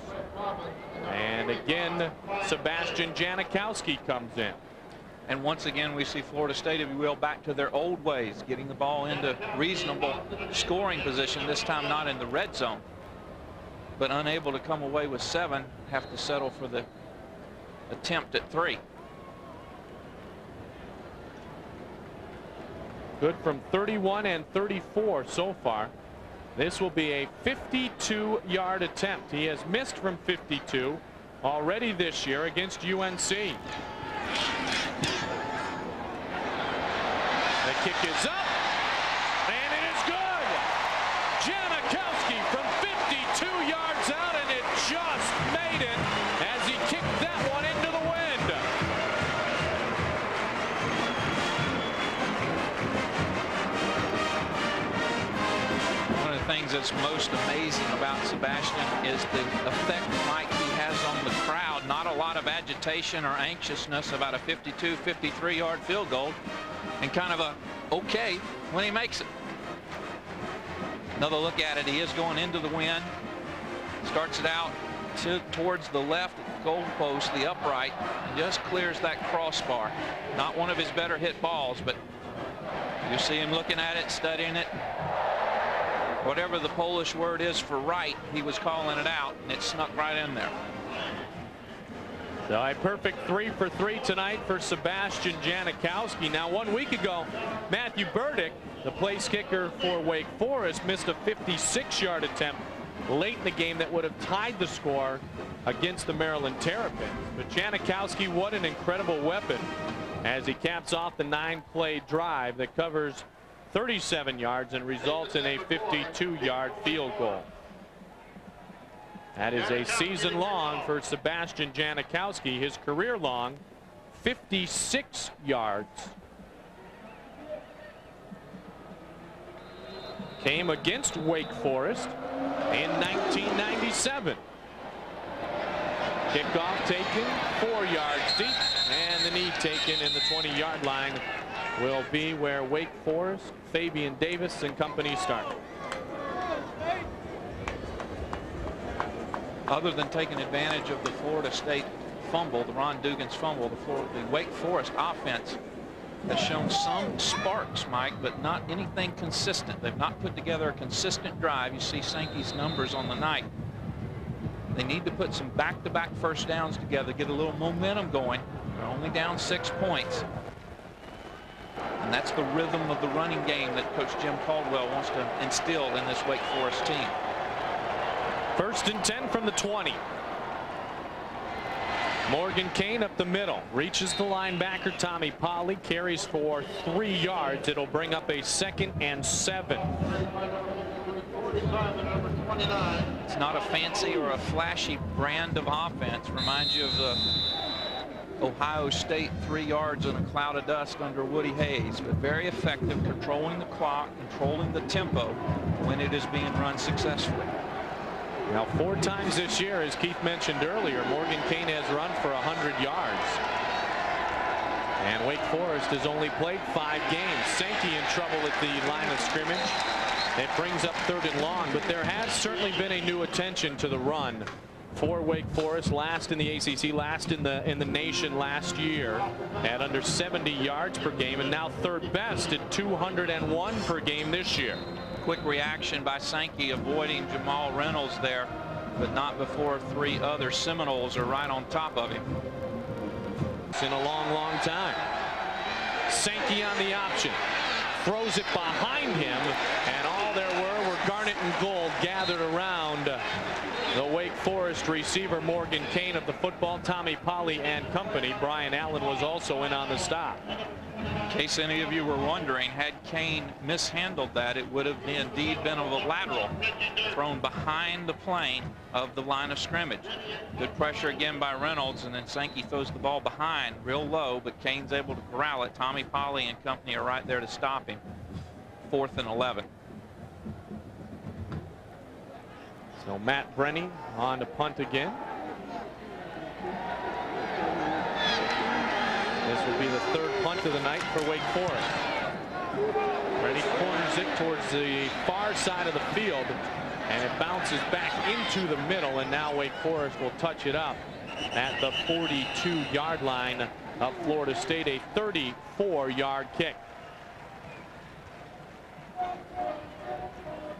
And again, Sebastian Janikowski comes in. And once again, we see Florida State, if you will, back to their old ways, getting the ball into reasonable scoring position, this time not in the red zone, but unable to come away with 7, have to settle for the attempt at 3. Good from 31 and 34 so far. This will be a 52-yard attempt. He has missed from 52 already this year against UNC. The kick is up, and it is good. Janikowski from 52 yards out, and it just made it as he kicked that one into the wind. One of the things that's most amazing about Sebastian is the effect, Mike, he has on the crowd. Not a lot of agitation or anxiousness about a 52, 53-yard field goal, and kind of a okay when he makes it. Another look at it. He is going into the wind. Starts it out towards the left goal post, the upright, and just clears that crossbar. Not one of his better hit balls, but you see him looking at it, studying it. Whatever the Polish word is for right, he was calling it out, and it snuck right in there. So a perfect 3 for 3 tonight for Sebastian Janikowski. Now, 1 week ago, Matthew Burdick, the place kicker for Wake Forest, missed a 56-yard attempt late in the game that would have tied the score against the Maryland Terrapins. But Janikowski, what an incredible weapon as he caps off the 9-play drive that covers 37 yards and results in a 52-yard field goal. That is a season long for Sebastian Janikowski, his career long 56 yards. Came against Wake Forest in 1997. Kickoff taken 4 yards deep, and the knee taken in the 20-yard line will be where Wake Forest, Fabian Davis and company start. Other than taking advantage of the Florida State fumble, the Ron Dugan's fumble, the Wake Forest offense has shown some sparks, Mike, but not anything consistent. They've not put together a consistent drive. You see Sankey's numbers on the night. They need to put some back-to-back first downs together, get a little momentum going. They're only down 6 points. And that's the rhythm of the running game that Coach Jim Caldwell wants to instill in this Wake Forest team. 1st and 10 from the 20. Morgan Kane up the middle, reaches the linebacker Tommy Polley, carries for 3 yards. It'll bring up a 2nd and 7. It's not a fancy or a flashy brand of offense. Reminds you of the Ohio State 3 yards in a cloud of dust under Woody Hayes, but very effective, controlling the clock, controlling the tempo when it is being run successfully. Now 4 times this year, as Keith mentioned earlier, Morgan Kane has run for 100 yards. And Wake Forest has only played 5 games. Sankey in trouble at the line of scrimmage. It brings up 3rd and long, but there has certainly been a new attention to the run for Wake Forest. Last in the ACC, last in the nation last year at under 70 yards per game, and now 3rd best at 201 per game this year. Quick reaction by Sankey, avoiding Jamal Reynolds there, but not before 3 other Seminoles are right on top of him. It's in a long time. Sankey on the option, throws it behind him, and all there were garnet and gold gathered around the Wake Forest receiver Morgan Kane of the football. Tommy Polley and company. Brian Allen was also in on the stop. In case any of you were wondering, had Kane mishandled that, it would have indeed been a lateral thrown behind the plane of the line of scrimmage. Good pressure again by Reynolds, and then Sankey throws the ball behind real low, but Kane's able to corral it. Tommy Polley and company are right there to stop him. 4th and 11. So Matt Brenny on to punt again. This will be the 3rd punt of the night for Wake Forest. Brenny corners it towards the far side of the field, and it bounces back into the middle, and now Wake Forest will touch it up at the 42-yard line of Florida State. A 34-yard kick.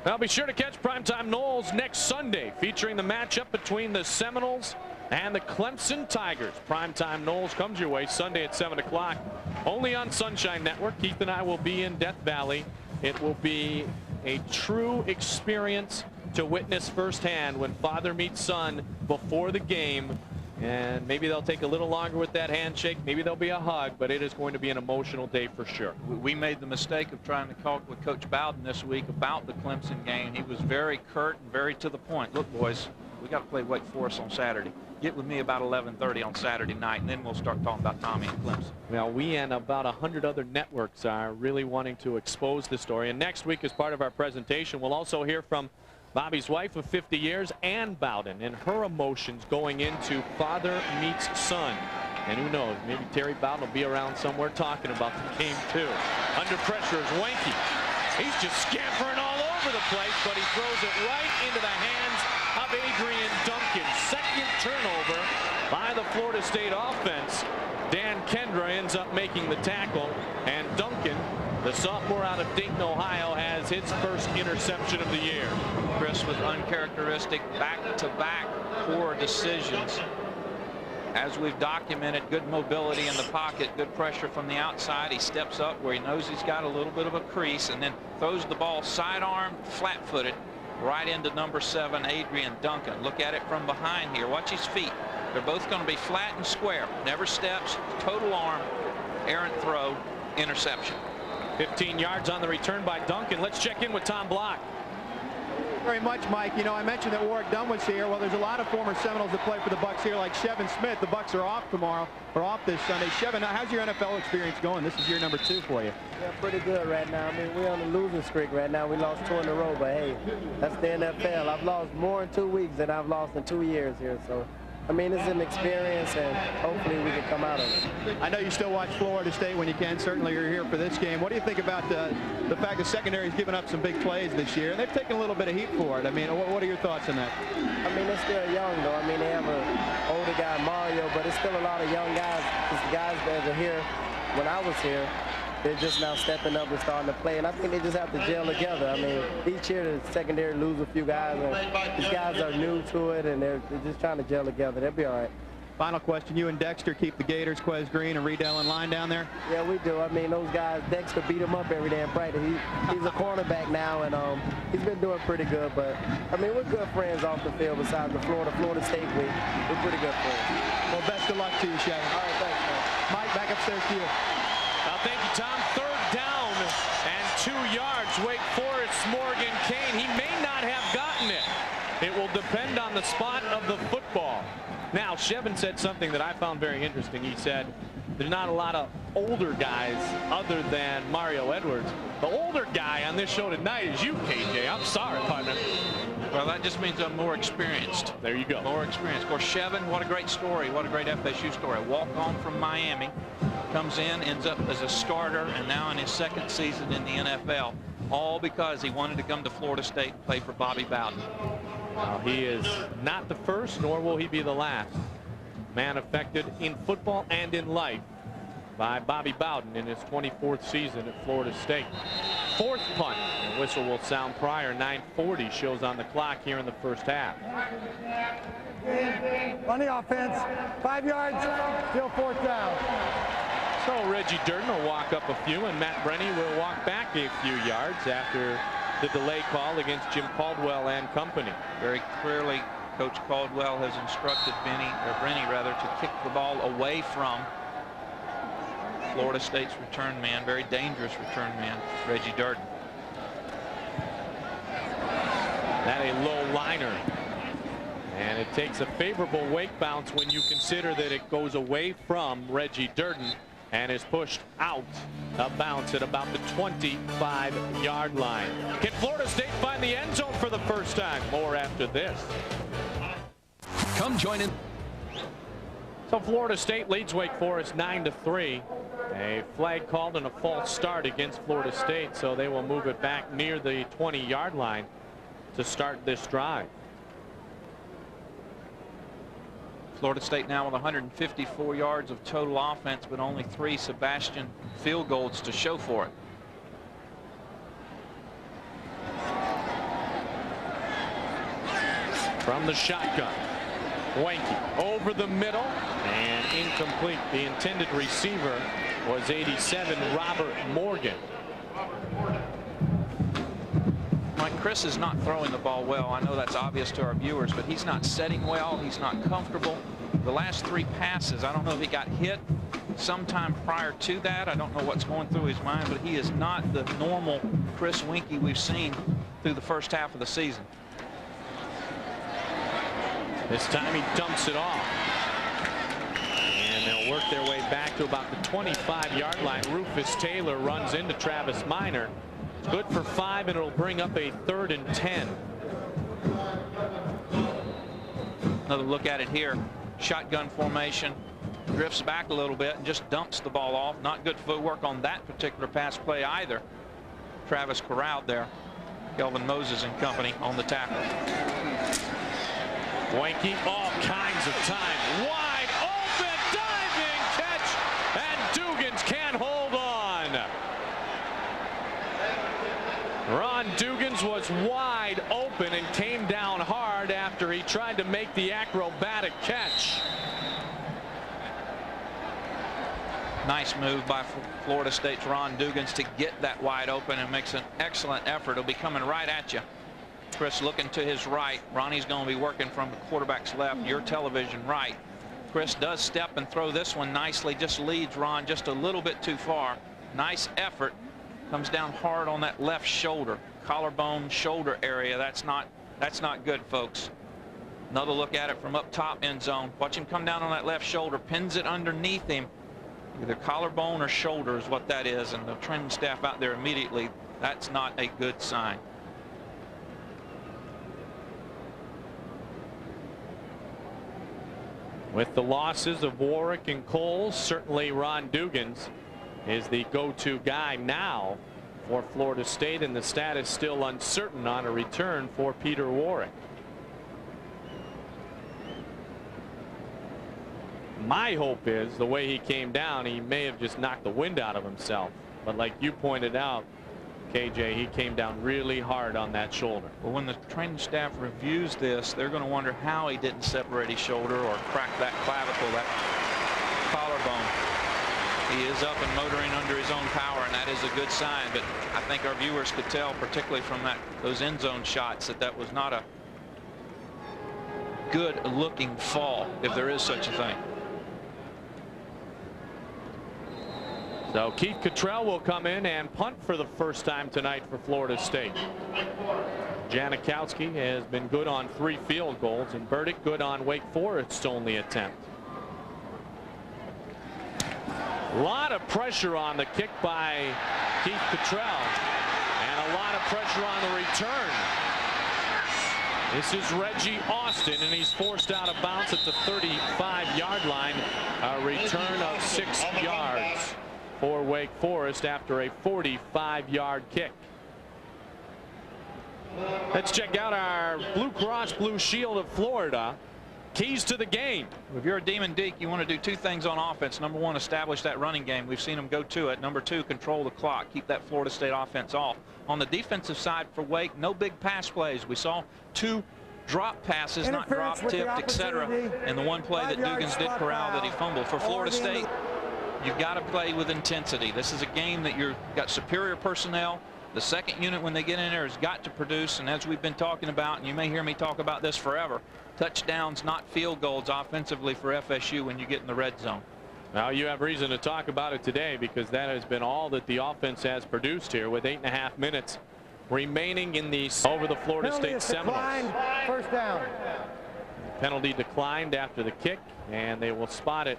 Now be sure to catch Primetime Noles next Sunday, featuring the matchup between the Seminoles and the Clemson Tigers. Primetime Noles comes your way Sunday at 7 o'clock, only on Sunshine Network. Keith and I will be in Death Valley. It will be a true experience to witness firsthand when father meets son before the game. And maybe they'll take a little longer with that handshake. Maybe there'll be a hug, but it is going to be an emotional day for sure. We made the mistake of trying to talk with Coach Bowden this week about the Clemson game. He was very curt and very to the point. Look, boys, we got to play Wake Forest on Saturday. Get with me about 11:30 on Saturday night, and then we'll start talking about Tommy and Clemson. Well, we and about 100 other networks are really wanting to expose the story. And next week, as part of our presentation, we'll also hear from Bobby's wife of 50 years, Ann Bowden, and her emotions going into father meets son. And who knows, maybe Terry Bowden will be around somewhere talking about the game too. Under pressure is Wanky. He's just scampering all over the place, but he throws it right into the hands of Adrian Duncan. 2nd turnover by the Florida State offense. Dan Kendra ends up making the tackle, and Duncan, the sophomore out of Dayton, Ohio, has his 1st interception of the year. Chris with uncharacteristic back-to-back poor decisions. As we've documented, good mobility in the pocket, good pressure from the outside. He steps up where he knows he's got a little bit of a crease, and then throws the ball sidearm, flat-footed, right into number 7, Adrian Duncan. Look at it from behind here. Watch his feet. They're both going to be flat and square. Never steps, total arm, errant throw, interception. 15 yards on the return by Duncan. Let's check in with Tom Block. Very much, Mike. You know, I mentioned that Warwick Dunn was here. Well, there's a lot of former Seminoles that play for the Bucks here, like Chevin Smith. The Bucks are off tomorrow, or off this Sunday. Chevin, how's your NFL experience going? This is year number 2 for you. Yeah, pretty good right now. I mean, we're on a losing streak right now. We lost 2 in a row, but hey, that's the NFL. I've lost more in 2 weeks than I've lost in 2 years here. So, I mean, it's an experience, and hopefully we can come out of it. I know you still watch Florida State when you can. Certainly you're here for this game. What do you think about the fact that secondary's given up some big plays this year? They've taken a little bit of heat for it. I mean, what are your thoughts on that? I mean, they're still young, though. I mean, they have an older guy, Mario, but it's still a lot of young guys. Because the guys that were here when I was here, they're just now stepping up and starting to play, and I think they just have to gel together. I mean, each year the secondary lose a few guys, and these guys are new to it, and they're just trying to gel together. They'll be all right. Final question, you and Dexter keep the Gators, Quez Green, and Riedel in line down there? Yeah, we do. I mean, those guys, Dexter beat him up every day in practice. He's a cornerback now, and he's been doing pretty good. But, I mean, we're good friends off the field besides the Florida State week. We're pretty good friends. Well, best of luck to you, Chevy. All right, thanks, man. Mike, back upstairs to you. Well, thank you, Tom. 3rd down and 2 yards. Wake Forest, Morgan Kane. He may not have gotten it. It will depend on the spot of the football. Now, Shevin said something that I found very interesting. He said there's not a lot of older guys other than Mario Edwards. The older guy on this show tonight is you, KJ. I'm sorry, partner. Well, that just means I'm more experienced. There you go. More experienced. Of course, Shevin, what a great story. What a great FSU story. Walk on from Miami, comes in, ends up as a starter, and now in his 2nd season in the NFL. All because he wanted to come to Florida State and play for Bobby Bowden. Well, he is not the first, nor will he be the last man affected in football and in life by Bobby Bowden in his 24th season at Florida State. 4th punt. The whistle will sound prior. 9:40 shows on the clock here in the first half. On the offense, 5 yards, still 4th down. So Reggie Durden will walk up a few, and Matt Brenny will walk back a few yards after the delay call against Jim Caldwell and company. Very clearly, Coach Caldwell has instructed Brenny to kick the ball away from Florida State's return man, very dangerous return man, Reggie Durden. That a low liner. And it takes a favorable wake bounce when you consider that it goes away from Reggie Durden and is pushed out of bounds at about the 25-yard line. Can Florida State find the end zone for the first time? More after this. Come join in. So Florida State leads Wake Forest 9-3. A flag called and a false start against Florida State, so they will move it back near the 20-yard line to start this drive. Florida State now with 154 yards of total offense, but only 3 Sebastian field goals to show for it. From the shotgun, Wanky over the middle and incomplete. The intended receiver was 87 Robert Morgan. Mike, Chris is not throwing the ball well. I know that's obvious to our viewers, but he's not setting well. He's not comfortable. The last 3 passes, I don't know if he got hit sometime prior to that. I don't know what's going through his mind, but he is not the normal Chris Winkie we've seen through the first half of the season. This time he dumps it off. And they'll work their way back to about the 25-yard line. Rufus Taylor runs into Travis Minor. It's good for 5, and it'll bring up a 3rd and 10. Another look at it here. Shotgun formation. Drifts back a little bit and just dumps the ball off. Not good footwork on that particular pass play either. Travis corralled there. Kelvin Moses and company on the tackle. Wanky all kinds of time. Wide open diving catch, and Dugans can't hold on. Ron Dugans was wide open and came down hard after he tried to make the acrobatic catch. Nice move by Florida State's Ron Dugans to get that wide open, and makes an excellent effort. It'll be coming right at you. Chris looking to his right. Ronnie's going to be working from the quarterback's left, your television right. Chris does step and throw this one nicely, just leads Ron just a little bit too far. Nice effort. Comes down hard on that left shoulder, collarbone shoulder area. That's not good, folks. Another look at it from up top end zone. Watch him come down on that left shoulder, pins it underneath him. Either collarbone or shoulder is what that is, and the training staff out there immediately, that's not a good sign. With the losses of Warwick and Coles, certainly Ron Dugans is the go-to guy now for Florida State, and the status still uncertain on a return for Peter Warwick. My hope is the way he came down, he may have just knocked the wind out of himself. But like you pointed out, KJ, he came down really hard on that shoulder. Well, when the training staff reviews this, they're going to wonder how he didn't separate his shoulder or crack that clavicle, that collarbone. He is up and motoring under his own power, and that is a good sign. But I think our viewers could tell, particularly from those end zone shots, that was not a good looking fall, if there is such a thing. So Keith Cottrell will come in and punt for the first time tonight for Florida State. Janikowski has been good on 3 field goals, and Burdick good on Wake Forest's only attempt. A lot of pressure on the kick by Keith Cottrell, and a lot of pressure on the return. This is Reggie Austin, and he's forced out of bounds at the 35-yard line. A return of 6 yards for Wake Forest after a 45-yard kick. Let's check out our Blue Cross Blue Shield of Florida. Keys to the game. If you're a Demon Deac, you want to do 2 things on offense. Number 1, establish that running game. We've seen them go to it. Number 2, control the clock. Keep that Florida State offense off. On the defensive side for Wake, no big pass plays. We saw 2 drop passes, not drop tipped, etc. And the one play that Dugans did corral that he fumbled. For Florida State, you've got to play with intensity. This is a game that you've got superior personnel. The second unit, when they get in there, has got to produce. And as we've been talking about, and you may hear me talk about this forever, touchdowns, not field goals offensively for FSU when you get in the red zone. Now you have reason to talk about it today, because that has been all that the offense has produced here, with 8.5 minutes remaining in the over the Florida State Seminoles. First down. Penalty declined after the kick, and they will spot it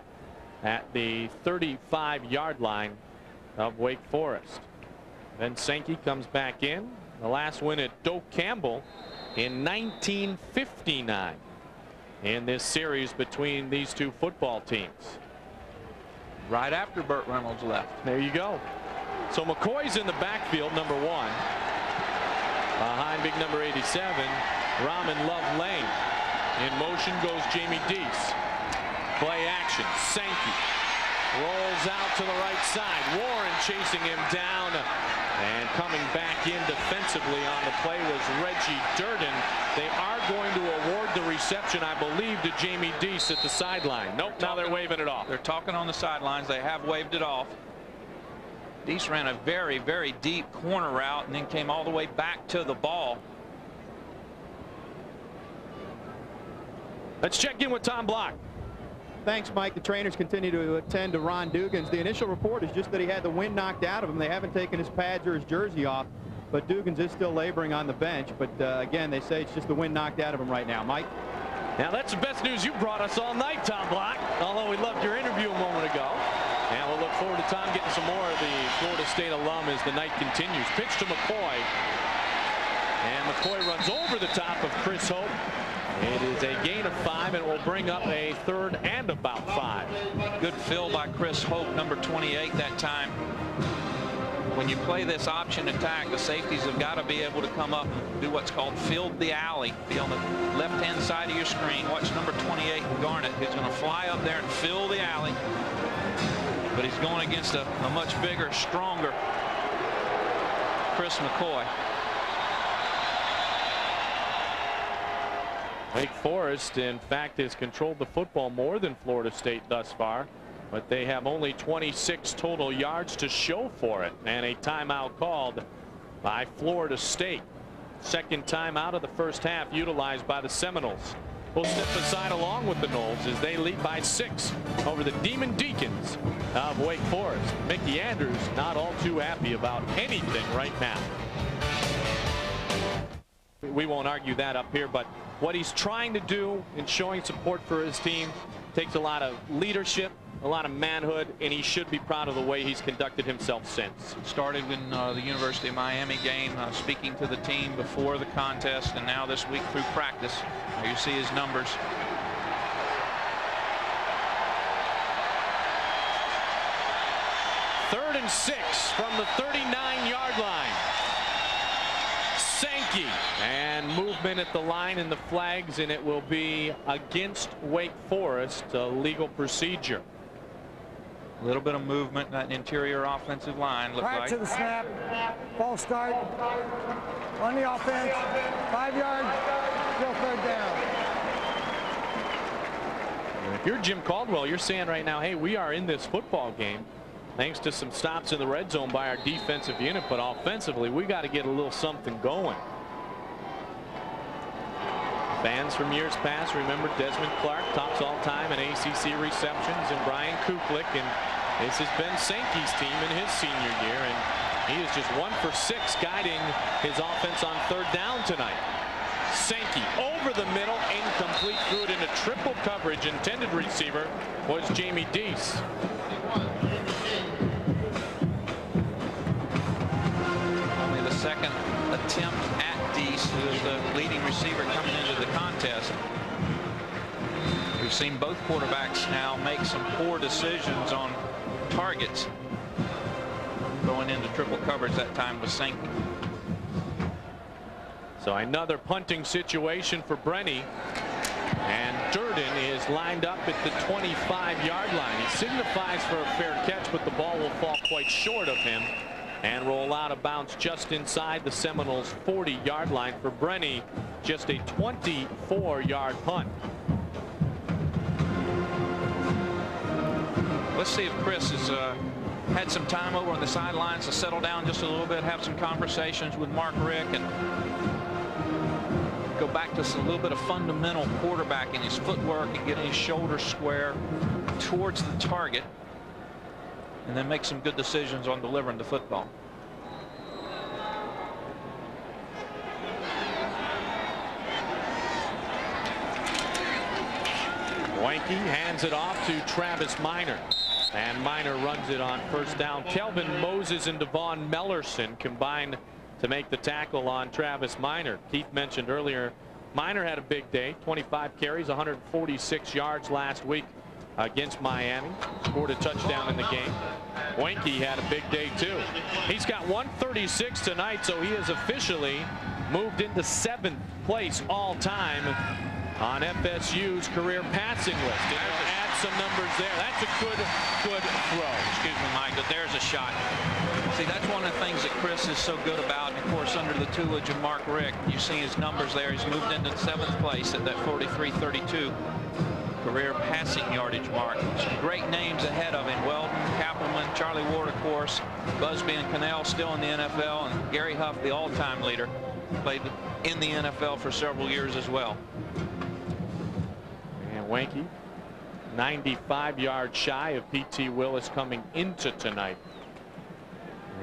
at the 35-yard line of Wake Forest. Then Sankey comes back in. The last win at Doak Campbell in 1959 in this series between these 2 football teams. Right after Burt Reynolds left. There you go. So McCoy's in the backfield, number 1. Behind big number 87, Ramen Love Lane. In motion goes Jamie Deese. Play action. Sankey rolls out to the right side. Warren chasing him down, and coming back in defensively on the play was Reggie Durden. They are going to award the reception, I believe, to Jamie Deese at the sideline. Nope, now they're waving it off. They're talking on the sidelines. They have waved it off. Deese ran a very, very deep corner route and then came all the way back to the ball. Let's check in with Tom Block. Thanks, Mike. The trainers continue to attend to Ron Dugans. The initial report is just that he had the wind knocked out of him. They haven't taken his pads or his jersey off, but Dugans is still laboring on the bench. But again, they say it's just the wind knocked out of him right now. Mike? Now that's the best news you brought us all night, Tom Block, although we loved your interview a moment ago. And we'll look forward to Tom getting some more of the Florida State alum as the night continues. Pitch to McCoy. And McCoy runs over the top of Chris Hope. It is a gain of 5, and it will bring up a 3rd and about 5. Good fill by Chris Hope, number 28 that time. When you play this option attack, the safeties have got to be able to come up and do what's called field the alley. Be on the left-hand side of your screen. Watch number 28, Garnett, who's going to fly up there and fill the alley. But he's going against a much bigger, stronger Chris McCoy. Wake Forest, in fact, has controlled the football more than Florida State thus far, but they have only 26 total yards to show for it, and a timeout called by Florida State. Second timeout of the first half utilized by the Seminoles. We'll step aside along with the Noles as they lead by 6 over the Demon Deacons of Wake Forest. Mickey Andrews not all too happy about anything right now. We won't argue that up here, but what he's trying to do in showing support for his team takes a lot of leadership, a lot of manhood, and he should be proud of the way he's conducted himself since. Started in the University of Miami game, speaking to the team before the contest, and now this week through practice. There you see his numbers. Third and 6 from the 39-yard line. Sankey, and movement at the line and the flags, and it will be against Wake Forest, a legal procedure. A little bit of movement in that interior offensive line, looked Prior like. to the snap, false start on the offense, 5 yards, still third down. If you're Jim Caldwell, you're saying right now, hey, we are in this football game thanks to some stops in the red zone by our defensive unit, but offensively, we got to get a little something going. Fans from years past remember Desmond Clark tops all time in ACC receptions, and Brian Kuklik, and this has been Sankey's team in his senior year, and he is just 1 for 6 guiding his offense on third down tonight. Sankey over the middle, incomplete, threw it into triple coverage. Intended receiver was Jamie Deese. Only the second attempt at Deese, who is the leading receiver coming into the contest. We've seen both quarterbacks now make some poor decisions on targets. Going into triple coverage that time was Sankey. So another punting situation for Brenny, and Durden is lined up at the 25-yard line. He signifies for a fair catch, but the ball will fall quite short of him and roll out of bounds just inside the Seminoles' 40-yard line. For Brenny, just a 24-yard punt. Let's see if Chris has had some time over on the sidelines to settle down just a little bit, have some conversations with Mark Richt, and go back to a little bit of fundamental quarterbacking, his footwork and getting his shoulders square towards the target, and then make some good decisions on delivering the football. Weinke hands it off to Travis Minor, and Minor runs it on first down. Kelvin Moses and Devon Mellerson combined to make the tackle on Travis Minor. Keith mentioned earlier, Minor had a big day, 25 carries, 146 yards last week against Miami. Scored a touchdown in the game. Weinke had a big day too. He's got 136 tonight, so he has officially moved into 7th place all time on FSU's career passing list. And he'll add some numbers there. That's a good throw. Excuse me, Mike, but there's a shot. See, that's one of the things that Chris is so good about. And of course, under the tutelage of Mark Richt, you see his numbers there. He's moved into 7th place at that 43-32 career passing yardage mark. Some great names ahead of him: Weldon, Kappelman, Charlie Ward, of course, Busby and Cannell still in the NFL, and Gary Huff, the all-time leader, played in the NFL for several years as well. And Weinke, 95 yards shy of P.T. Willis coming into tonight.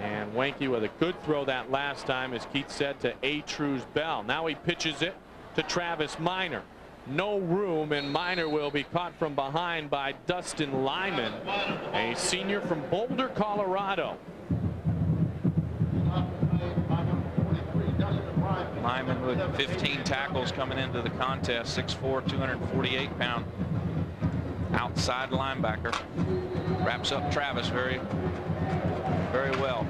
And Weinke with a good throw that last time, as Keith said, to Atruz Bell. Now he pitches it to Travis Minor. No room, and Minor will be caught from behind by Dustin Lyman, a senior from Boulder, Colorado. Lyman with 15 tackles coming into the contest, 6'4", 248-pound outside linebacker. Wraps up Travis very well.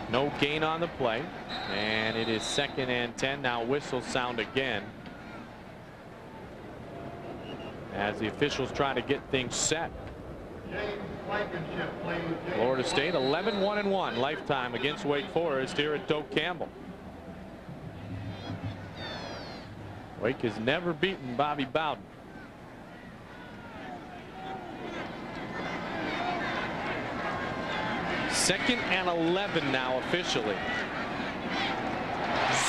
No gain on the play, and it is 2nd and 10. Now whistles sound again as the officials try to get things set. Florida State 11-1-1 lifetime against Wake Forest here at Doak Campbell. Wake has never beaten Bobby Bowden. Second and 11 now officially.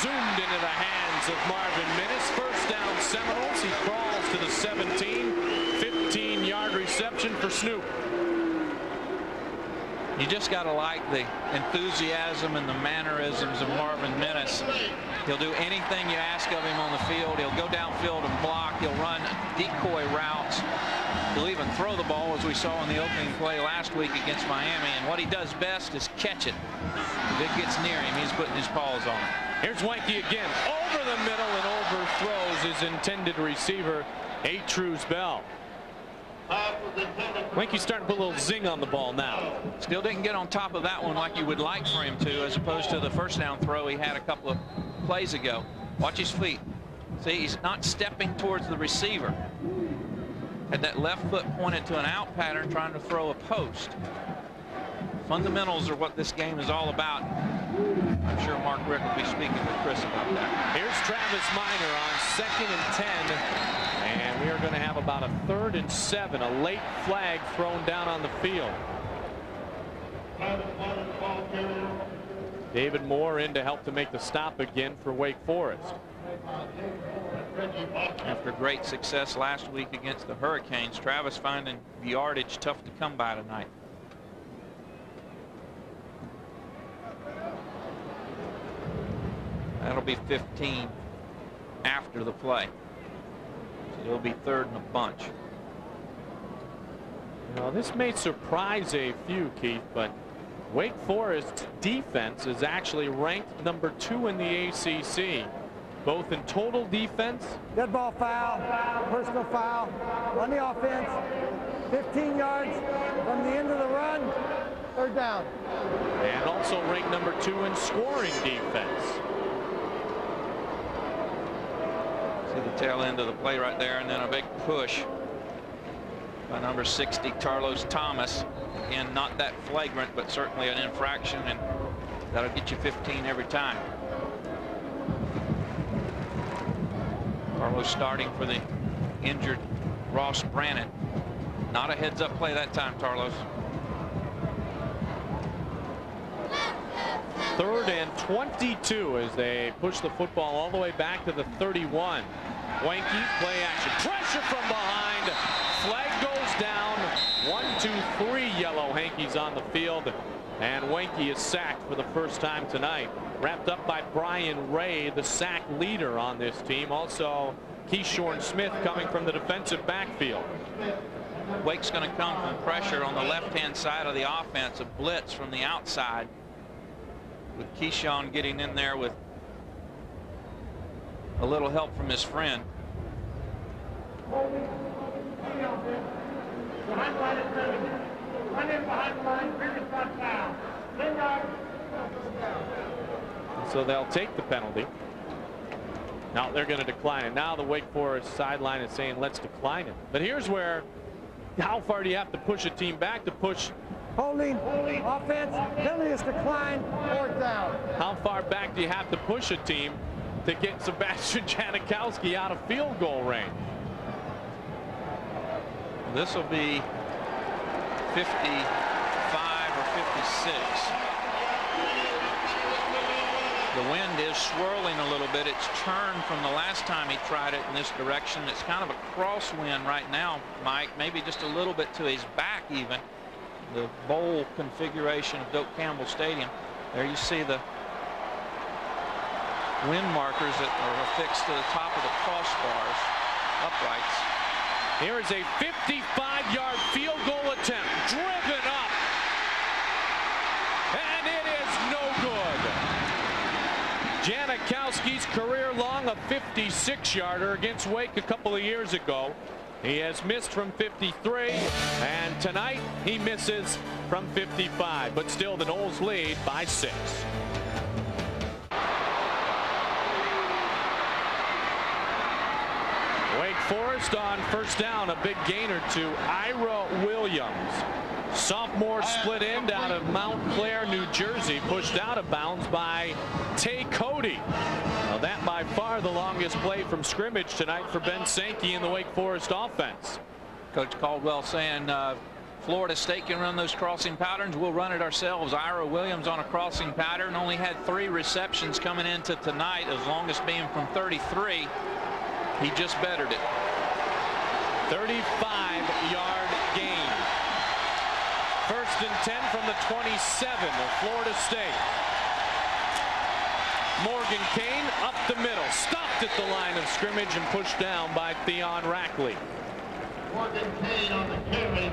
Zoomed into the hands of Marvin Minnis. First down Seminoles. He crawls to the 17. 15-yard reception for Snoop. You just got to like the enthusiasm and the mannerisms of Marvin Minnis. He'll do anything you ask of him on the field. He'll go downfield and block. He'll run decoy routes. He'll even throw the ball, as we saw in the opening play last week against Miami. And what he does best is catch it. If it gets near him, he's putting his paws on it. Here's Weinke again, over the middle and overthrows his intended receiver, Atruz Bell. Weinke's starting to put a little zing on the ball now. Still didn't get on top of that one like you would like for him to, as opposed to the first down throw he had a couple of plays ago. Watch his feet. See, he's not stepping towards the receiver. Had that left foot pointed to an out pattern trying to throw a post. Fundamentals are what this game is all about. I'm sure Mark Richt will be speaking with Chris about that. Here's Travis Minor on 2nd and 10. And we are going to have about a 3rd and 7. A late flag thrown down on the field. David Moore in to help to make the stop again for Wake Forest. After great success last week against the Hurricanes, Travis finding the yardage tough to come by tonight. That'll be 15 after the play. So it'll be 3rd and a bunch. Now, this may surprise a few, Keith, but Wake Forest's defense is actually ranked number 2 in the ACC, both in total defense. Dead ball foul, personal foul on the offense. 15 yards from the end of the run, 3rd down. And also ranked number 2 in scoring defense. See the tail end of the play right there, and then a big push by number 60, Carlos Thomas. Again, not that flagrant, but certainly an infraction, and that'll get you 15 every time. Carlos starting for the injured Ross Brannon. Not a heads-up play that time, Carlos. 3rd and 22 as they push the football all the way back to the 31. Wanky, play action, pressure from behind. Flag goes down. 1, 2, 3 yellow hankies on the field, and Wanky is sacked for the first time tonight. Wrapped up by Brian Ray, the sack leader on this team. Also Keyshawn Smith coming from the defensive backfield. Wake's going to come from pressure on the left-hand side of the offense, a blitz from the outside, with Keyshawn getting in there with a little help from his friend. So they'll take the penalty. Now they're going to decline it. Now the Wake Forest sideline is saying let's decline it. But here's where, how far do you have to push a team back to push? Holding, offense, penalty is declined, 4th down. How far back do you have to push a team to get Sebastian Janikowski out of field goal range? This will be 55 or 56. The wind is swirling a little bit. It's turned from the last time he tried it in this direction. It's kind of a crosswind right now, Mike, maybe just a little bit to his back even. The bowl configuration of Doak Campbell Stadium. There you see the wind markers that are affixed to the top of the crossbars, uprights. Here is a 55-yard field goal attempt, driven up, and it is no good. Janikowski's career-long, a 56-yarder against Wake a couple of years ago. He has missed from 53, and tonight he misses from 55, but still the Noles lead by 6. Wake Forest on first down, a big gainer to Ira Williams. Sophomore split end out of Montclair, New Jersey, pushed out of bounds by Tay Cody. Now that by far the longest play from scrimmage tonight for Ben Sankey in the Wake Forest offense. Coach Caldwell saying Florida State can run those crossing patterns. We'll run it ourselves. Ira Williams on a crossing pattern only had 3 receptions coming into tonight, as longest being from 33. He just bettered it. 35-yard gain. 1st and 10 from the 27 of Florida State. Morgan Kane up the middle, stopped at the line of scrimmage and pushed down by Theon Rackley. Morgan Kane on the carry.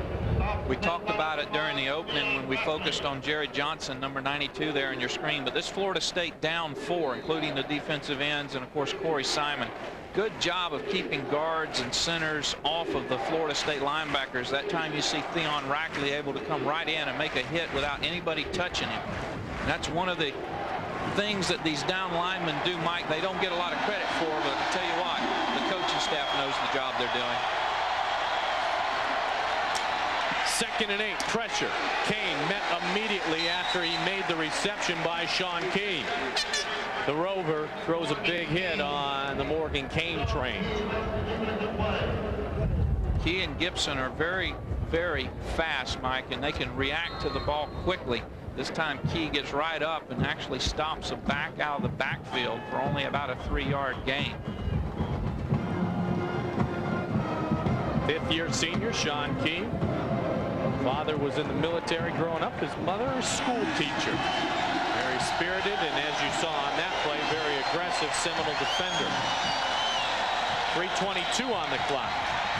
We talked about it during the opening when we focused on Jerry Johnson, number 92 there on your screen. But this Florida State down 4, including the defensive ends and, of course, Corey Simon. Good job of keeping guards and centers off of the Florida State linebackers. That time you see Theon Rackley able to come right in and make a hit without anybody touching him. And that's one of the things that these down linemen do, Mike, they don't get a lot of credit for, but I tell you what, the coaching staff knows the job they're doing. 2nd and 8, pressure. Kane met immediately after he made the reception by Sean Key. The Rover throws a big hit on the Morgan Kane train. Key and Gibson are very, very fast, Mike, and they can react to the ball quickly. This time Key gets right up and actually stops a back out of the backfield for only about a 3-yard gain. 5th-year senior Sean Key. Father was in the military growing up. His mother, a school teacher. Very spirited, and as you saw on that play, very aggressive Seminole defender. 3:22 on the clock.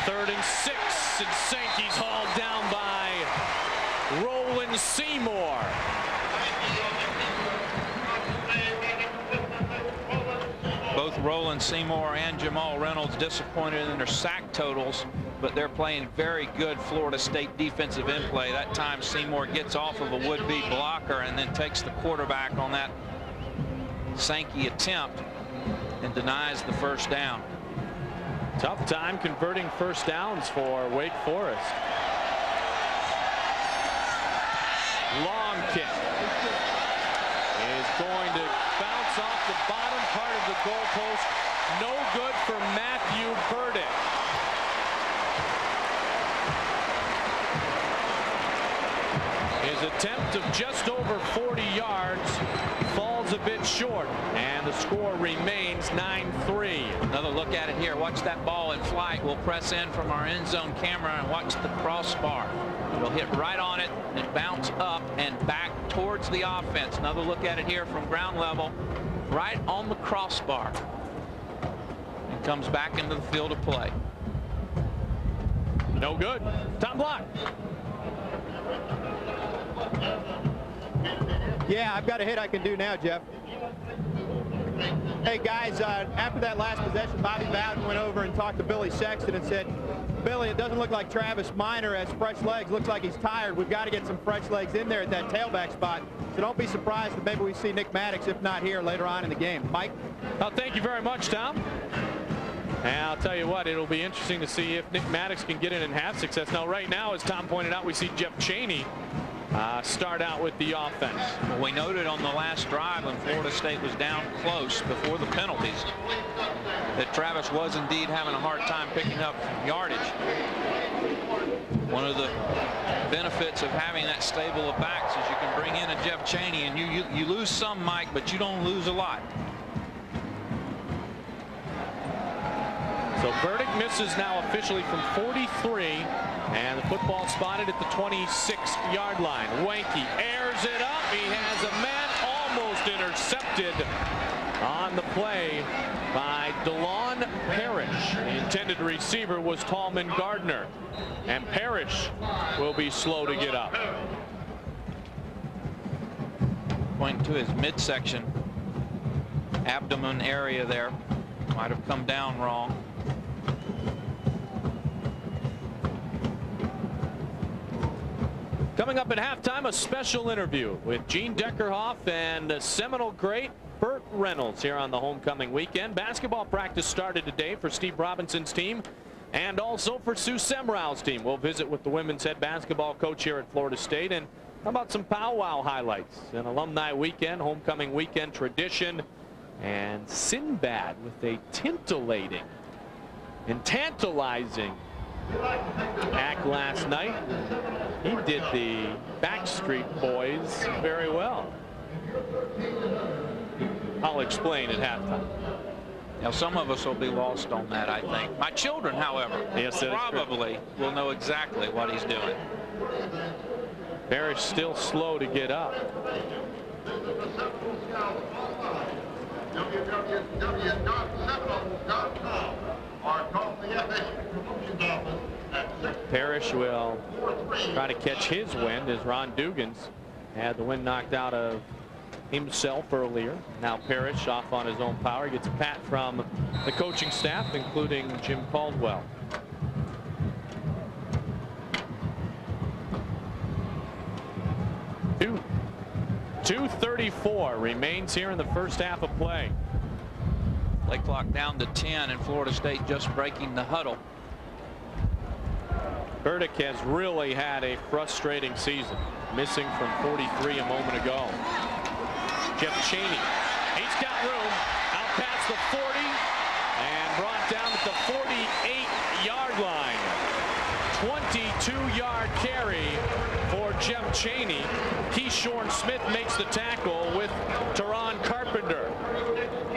3rd and 6, and Sankey's hauled down by Roland Seymour. Both Roland Seymour and Jamal Reynolds disappointed in their sack totals, but they're playing very good Florida State defensive in play. That time Seymour gets off of a would-be blocker and then takes the quarterback on that Sankey attempt and denies the 1st down. Tough time converting 1st downs for Wake Forest. Long kick is going to bounce off the bottom part of the goalpost. No good for Matthew Burdick. His attempt of just over 40 yards falls a bit short, and the score remains 9-3. Another look at it here. Watch that ball in flight. We'll press in from our end zone camera and watch the crossbar. It'll hit right on it and bounce up and back towards the offense. Another look at it here from ground level, right on the crossbar, and comes back into the field of play. No good. Top block. Yeah, I've got a hit I can do now, Jeff. Hey, guys, after that last possession, Bobby Bowden went over and talked to Billy Sexton and said, Billy, it doesn't look like Travis Minor has fresh legs. Looks like he's tired. We've got to get some fresh legs in there at that tailback spot. So don't be surprised if maybe we see Nick Maddox, if not here, later on in the game. Mike? Well, thank you very much, Tom. And I'll tell you what, it'll be interesting to see if Nick Maddox can get in and have success. Now, right now, as Tom pointed out, we see Jeff Chaney start out with the offense. Well, we noted on the last drive when Florida State was down close before the penalties that Travis was indeed having a hard time picking up yardage. One of the benefits of having that stable of backs is you can bring in a Jeff Chaney, and you lose some, Mike, but you don't lose a lot. So Burdick misses now officially from 43, and the football spotted at the 26-yard line. Wanke airs it up. He has a man almost intercepted on the play by DeLon Parrish. The intended receiver was Tallman Gardner, and Parrish will be slow to get up. Pointing to his midsection abdomen area there. Might have come down wrong. Coming up at halftime, a special interview with Gene Deckerhoff and Seminole great Burt Reynolds here on the homecoming weekend. Basketball practice started today for Steve Robinson's team and also for Sue Semrau's team. We'll visit with the women's head basketball coach here at Florida State. And how about some powwow highlights? An alumni weekend, homecoming weekend tradition, and Sinbad with a titillating and tantalizing act last night. He did the Backstreet Boys very well. I'll explain at halftime. Now, some of us will be lost on that, I think. My children, however, yes, probably will know exactly what he's doing. Parrish still slow to get up. www.seminole.com or call the FSU Promotions Office at 6. Parrish will try to catch his wind as Ron Dugans had the wind knocked out of himself earlier. Now Parrish off on his own power. He gets a pat from the coaching staff, including Jim Caldwell. 2:34 remains here in the first half of play. Play clock down to 10, and Florida State just breaking the huddle. Burdick has really had a frustrating season, missing from 43 a moment ago. Jeff Chaney, he's got room out past the 40 and brought down at the 48-yard line. 22-yard carry for Jeff Chaney. Keyshawn Smith makes the tackle with Teron Carpenter.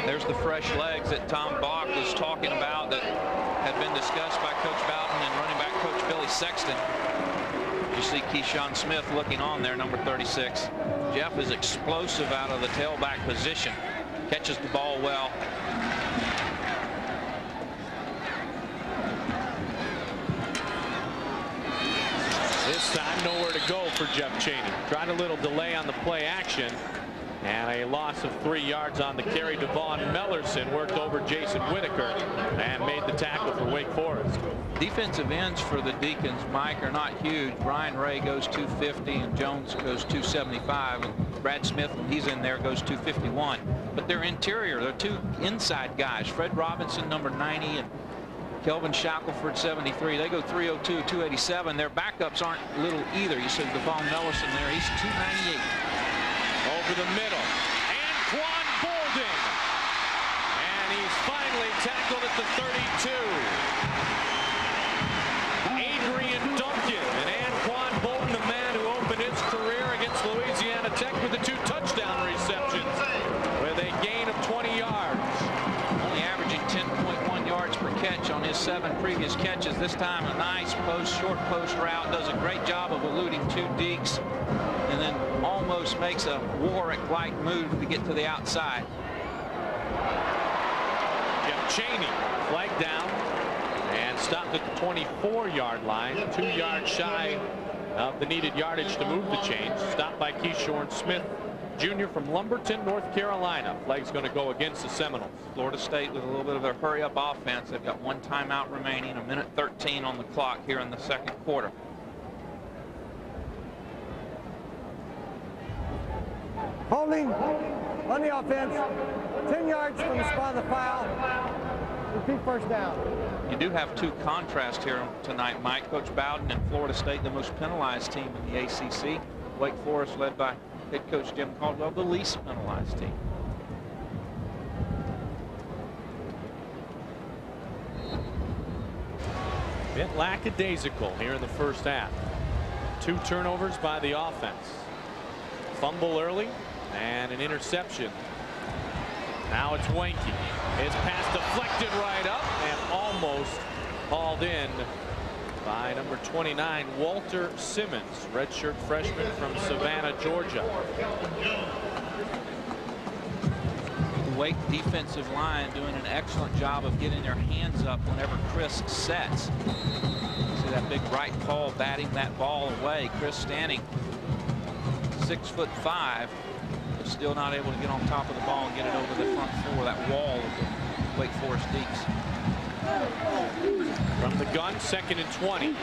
There's the fresh legs that Tom Bach was talking about that had been discussed by Coach Bowden and running back Coach Billy Sexton. You see Keyshawn Smith looking on there, number 36. Jeff is explosive out of the tailback position. Catches the ball well. This time nowhere to go for Jeff Chaney. Tried a little delay on the play action. And a loss of 3 yards on the carry. Devon Mellerson worked over Jason Whitaker and made the tackle for Wake Forest. Defensive ends for the Deacons, Mike, are not huge. Brian Ray goes 250 and Jones goes 275. And Brad Smith, when he's in there, goes 251. But they're interior. They're two inside guys. Fred Robinson, number 90, and Kelvin Shackelford, 73. They go 302, 287. Their backups aren't little either. You see Devon Mellerson there. He's 298. Over the middle, Anquan Bolden, and he's finally tackled at the 32. Adrian Duncan, and Anquan Bolden, the man who opened his career against Louisiana Tech with the 2 touchdown receptions with a gain of 20 yards. Only averaging 10.1 yards per catch on his 7 previous catches. This time a nice short post route. Does a great job of eluding 2 Deeks, and then almost makes a Warwick-like move to get to the outside. Jeff Chaney flagged down and stopped at the 24-yard line, 2 yards shy of the needed yardage to move the chains. Stopped by Keyshawn Smith Jr. from Lumberton, North Carolina. Flag's going to go against the Seminoles. Florida State with a little bit of a hurry-up offense. They've got 1 timeout remaining, 1:13 on the clock here in the second quarter. Holding on the offense, 10 yards from the spot of the foul. Repeat first down. You do have 2 contrasts here tonight, Mike. Coach Bowden and Florida State, the most penalized team in the ACC. Wake Forest, led by head coach Jim Caldwell, the least penalized team. Bit lackadaisical here in the first half. 2 turnovers by the offense. Fumble early and an interception. Now it's Wanke. His pass deflected right up and almost hauled in by number 29, Walter Simmons, redshirt freshman from Savannah, Georgia. The Wake defensive line doing an excellent job of getting their hands up whenever Chris sets. See that big right paw batting that ball away. Chris standing 6'5", but still not able to get on top of the ball and get it over the front 4, that wall of the Wake Forest Deeks. From the gun, 2nd and 20.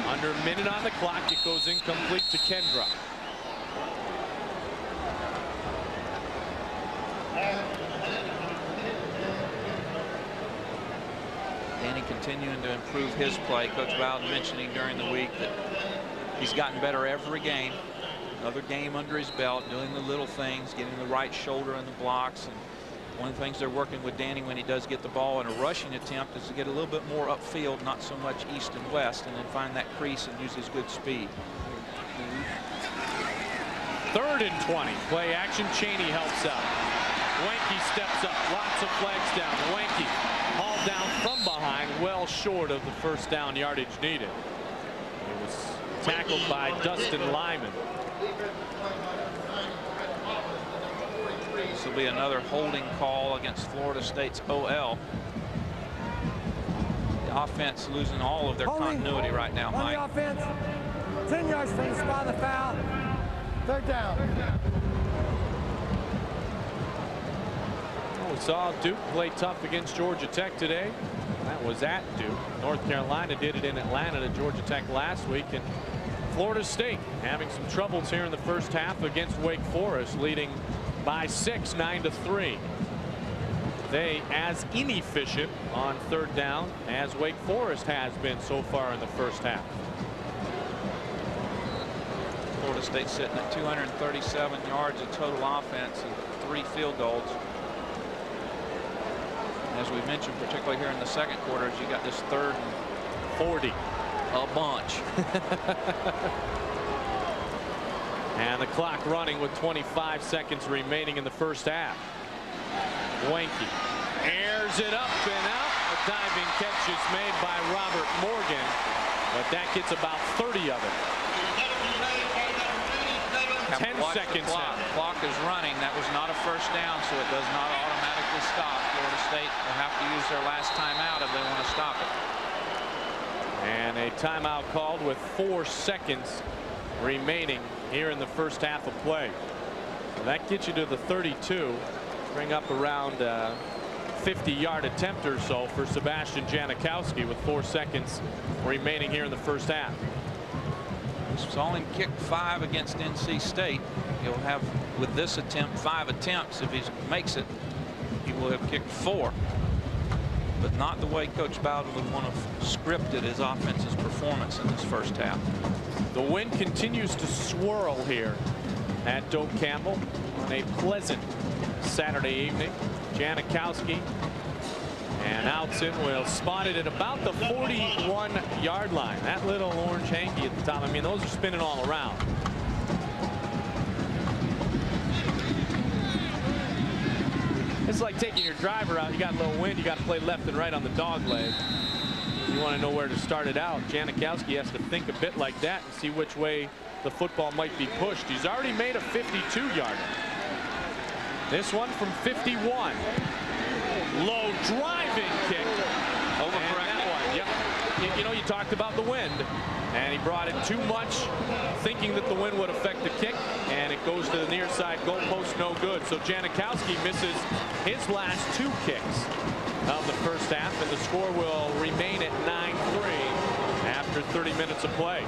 Under a minute on the clock, it goes incomplete to Kendra. Danny continuing to improve his play. Coach Bowden mentioning during the week that he's gotten better every game. Another game under his belt, doing the little things, getting the right shoulder in the blocks. And one of the things they're working with Danny when he does get the ball in a rushing attempt is to get a little bit more upfield, not so much east and west, and then find that crease and use his good speed. 3rd and 20. Play action. Chaney helps out. Wanke steps up. Lots of flags down. Wanke hauled down from behind, well short of the first down yardage needed. He was tackled by Dustin Lyman. This will be another holding call against Florida State's OL. The offense losing all of their continuity right now, Mike. On the offense, 10 yards from the spot of the foul. 3rd down. We saw Duke play tough against Georgia Tech today. That was at Duke. North Carolina did it in Atlanta to Georgia Tech last week, and Florida State having some troubles here in the first half against Wake Forest, leading by 6, 9-3. They as inefficient on third down as Wake Forest has been so far in the first half. Florida State sitting at 237 yards of total offense and 3 field goals. As we mentioned, particularly here in the second quarter, as you got this 3rd and 40. A bunch. And the clock running with 25 seconds remaining in the first half. Wanky airs it up and out. A diving catch is made by Robert Morgan, but that gets about 30 of it. 10 seconds now. Clock is running. That was not a first down, so it does not automatically stop. Florida State will have to use their last timeout if they want to stop it. And a timeout called with 4 seconds remaining here in the first half of play. So that gets you to the 32. Bring up around 50-yard attempt or so for Sebastian Janikowski with 4 seconds remaining here in the first half. Saw him kick 5 against NC State. He'll have, with this attempt, 5 attempts. If he makes it, he will have kicked 4. But not the way Coach Bowden would want to have scripted his offense's performance in this first half. The wind continues to swirl here at Doak Campbell on a pleasant Saturday evening. Janikowski and Outson will spot it at about the 41-yard line. That little orange hanky at the top. I mean, those are spinning all around. It's like taking your driver out. You got a little wind. You got to play left and right on the dog leg. You want to know where to start it out. Janikowski has to think a bit like that and see which way the football might be pushed. He's already made a 52-yarder. This one from 51. Low driving kick. Overcorrect one. Yep. You know, you talked about the wind, and he brought it too much, thinking that the wind would affect the kick, and it goes to the near side goalpost, no good. So Janikowski misses his last 2 kicks of the first half, and the score will remain at 9-3 after 30 minutes of play.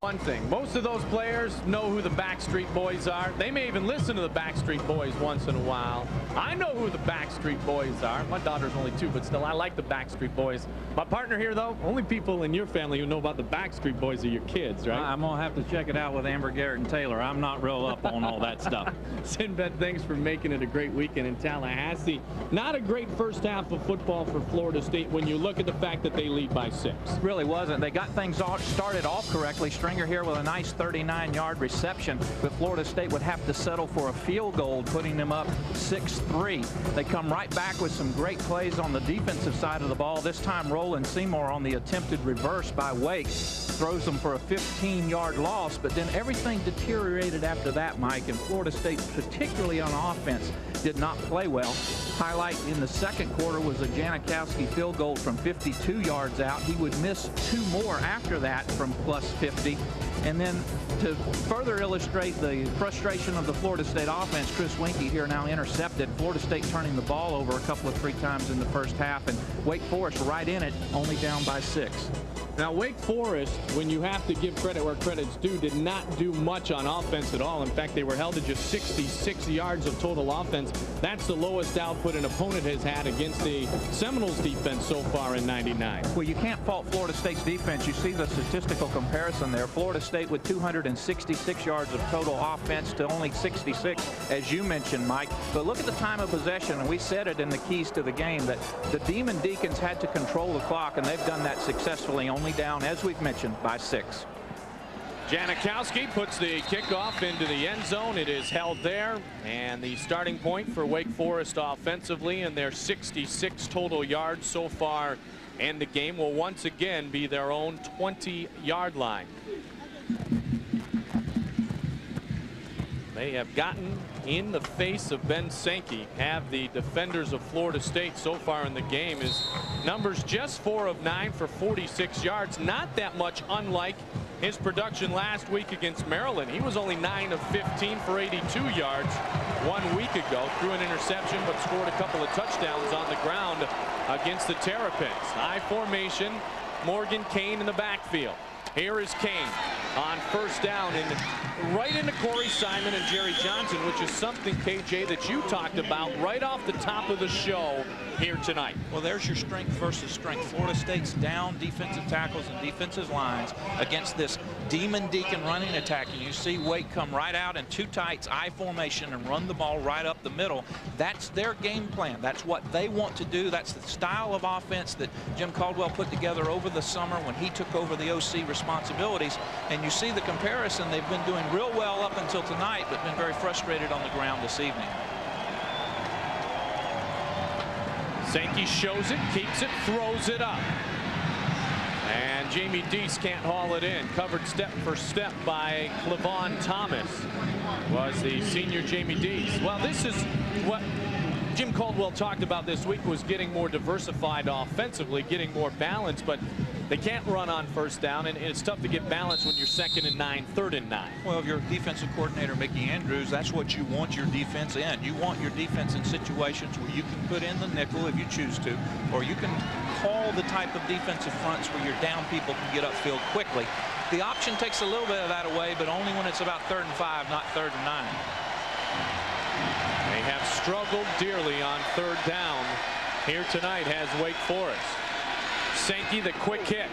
One thing, most of those players know who the Backstreet Boys are. They may even listen to the Backstreet Boys once in a while. I know who the Backstreet Boys are. My daughter's only 2, but still, I like the Backstreet Boys. My partner here, though, only people in your family who know about the Backstreet Boys are your kids, right? I'm going to have to check it out with Amber, Garrett, and Taylor. I'm not real up on all that stuff. Sinbad, thanks for making it a great weekend in Tallahassee. Not a great first half of football for Florida State when you look at the fact that they lead by 6. Really wasn't. They got things started off correctly. Stringer here with a nice 39-yard reception, but Florida State would have to settle for a field goal, putting them up 6-3. They come right back with some great plays on the defensive side of the ball. This time Roland Seymour on the attempted reverse by Wake throws them for a 15-yard loss, but then everything deteriorated after that, Mike, and Florida State, particularly on offense, did not play well. Highlight in the second quarter was a Janikowski field goal from 52 yards out. He would miss 2 more after that from plus 50. And then to further illustrate the frustration of the Florida State offense, Chris Winkie here now intercepted. Florida State turning the ball over a couple of 3 times in the first half, and Wake Forest right in it, only down by 6. Now, Wake Forest, when you have to give credit where credit's due, did not do much on offense at all. In fact, they were held to just 66 yards of total offense. That's the lowest output an opponent has had against the Seminoles defense so far in 99. Well, you can't fault Florida State's defense. You see the statistical comparison there. Florida State with 266 yards of total offense to only 66, as you mentioned, Mike. But look at the time of possession, and we said it in the keys to the game that the Demon Deacons had to control the clock, and they've done that successfully, only down, as we've mentioned, by 6. Janikowski puts the kickoff into the end zone. It is held there, and the starting point for Wake Forest offensively and their 66 total yards so far in the game will once again be their own 20-yard line. They have gotten in the face of Ben Sankey, have the defenders of Florida State so far in the game. His numbers just 4 of 9 for 46 yards. Not that much unlike his production last week against Maryland. He was only 9 of 15 for 82 yards 1 week ago. Threw an interception but scored a couple of touchdowns on the ground against the Terrapins. High formation, Morgan, Kane in the backfield. Here is Kane. on first down and right into Corey Simon and Jerry Johnson, which is something, KJ, that you talked about right off the top of the show here tonight. Well, there's your strength versus strength. Florida State's down defensive tackles and defensive lines against this Demon Deacon running attack. And you see Wake come right out in two tights, I formation, and run the ball right up the middle. That's their game plan. That's what they want to do. That's the style of offense that Jim Caldwell put together over the summer when he took over the OC responsibilities. And you see the comparison. They've been doing real well up until tonight, but been very frustrated on the ground this evening. Sankey shows it, keeps it, throws it up. And Jamie Deese can't haul it in. Covered step for step by Clevon Thomas was the senior Jamie Deese. Well, this is what Jim Caldwell talked about this week, was getting more diversified offensively, getting more balance, but they can't run on first down, and it's tough to get balance when you're 2nd and 9, 3rd and 9. Well, if you're defensive coordinator Mickey Andrews, that's what you want your defense in. You want your defense in situations where you can put in the nickel if you choose to, or you can call the type of defensive fronts where your down people can get upfield quickly. The option takes a little bit of that away, but only when it's about 3rd and 5, not 3rd and 9. They have struggled dearly on 3rd down here tonight, has Wake Forest. Sankey, the quick hit,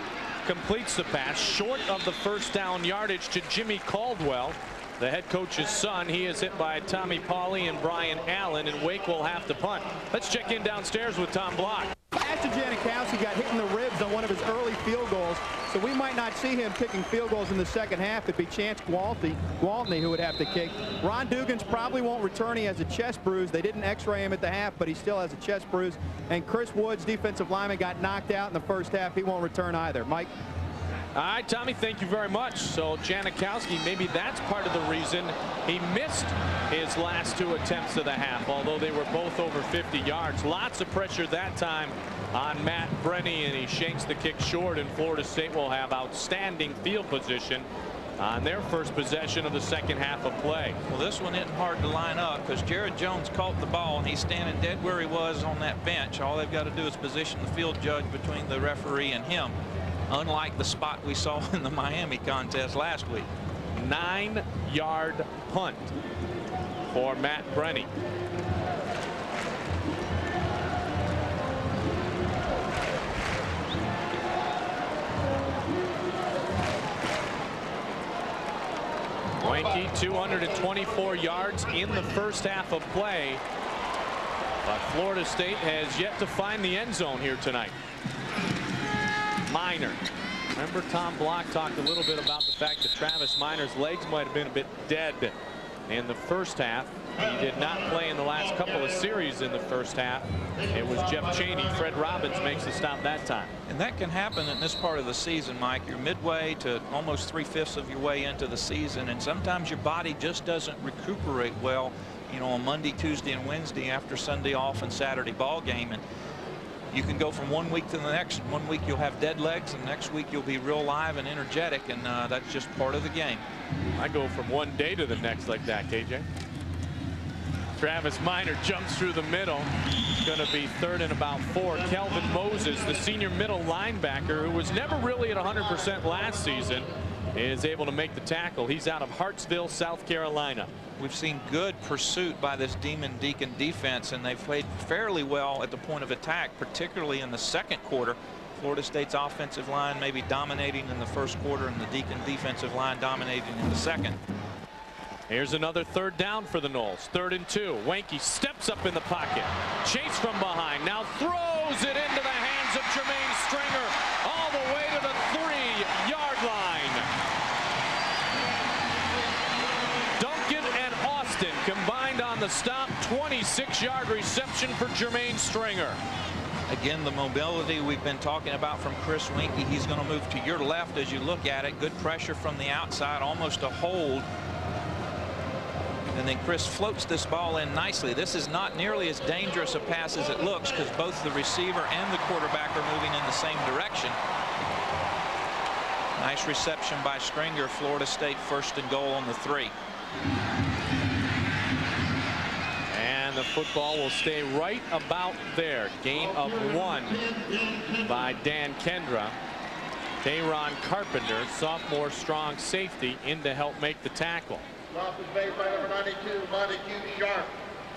completes the pass short of the first down yardage to Jimmy Caldwell, the head coach's son. He is hit by Tommy Pauly and Brian Allen, and Wake will have to punt. Let's check in downstairs with Tom Block. Ashton Janikowski got hit in the ribs on one of his early field goals, so we might not see him kicking field goals in the second half. It'd be Chance Gwaltney who would have to kick. Ron Dugans probably won't return. He has a chest bruise. They didn't x-ray him at the half, but he still has a chest bruise. And Chris Woods, defensive lineman, got knocked out in the first half. He won't return either. Mike? All right, Tommy, thank you very much. So Janikowski, maybe that's part of the reason he missed his last 2 attempts of the half, although they were both over 50 yards. Lots of pressure that time on Matt Brenny, and he shanks the kick short, and Florida State will have outstanding field position on their first possession of the second half of play. Well, this one isn't hard to line up because Jared Jones caught the ball and he's standing dead where he was on that bench. All they've got to do is position the field judge between the referee and him, unlike the spot we saw in the Miami contest last week. 9-yard punt for Matt Brenny. Wanky, 224 yards in the first half of play, but Florida State has yet to find the end zone here tonight. Minor. Remember, Tom Block talked a little bit about the fact that Travis Minor's legs might have been a bit dead in the first half. He did not play in the last couple of series in the first half. It was Jeff Cheney. Fred Robbins makes the stop that time. And that can happen in this part of the season, Mike. You're midway to almost 3/5 of your way into the season, and sometimes your body just doesn't recuperate well, you know, on Monday, Tuesday, and Wednesday after Sunday off and Saturday ball game. And you can go from one week to the next. One week you'll have dead legs, and next week you'll be real live and energetic, and that's just part of the game. I go from one day to the next like that, KJ. Travis Minor jumps through the middle. It's going to be 3rd and about 4. Kelvin Moses, the senior middle linebacker, who was never really at 100% last season, is able to make the tackle. He's out of Hartsville, South Carolina. We've seen good pursuit by this Demon Deacon defense, and they've played fairly well at the point of attack, particularly in the second quarter. Florida State's offensive line maybe dominating in the first quarter, and the Deacon defensive line dominating in the second. Here's another 3rd down for the Noles. 3rd and 2. Wanky steps up in the pocket. Chase from behind. Now throws it into the hands of Jermaine Stringer all the way to the 3-yard line. Duncan and Austin combined on the stop. 26-yard reception for Jermaine Stringer. Again, the mobility we've been talking about from Chris Weinke. He's going to move to your left as you look at it. Good pressure from the outside, almost a hold. And then Chris floats this ball in nicely. This is not nearly as dangerous a pass as it looks because both the receiver and the quarterback are moving in the same direction. Nice reception by Stringer. Florida State 1st and goal on the 3. And the football will stay right about there. Gain of 1 by Dan Kendra. Aaron Carpenter, sophomore strong safety, in to help make the tackle. Off the base by number 92, Montague Sharp.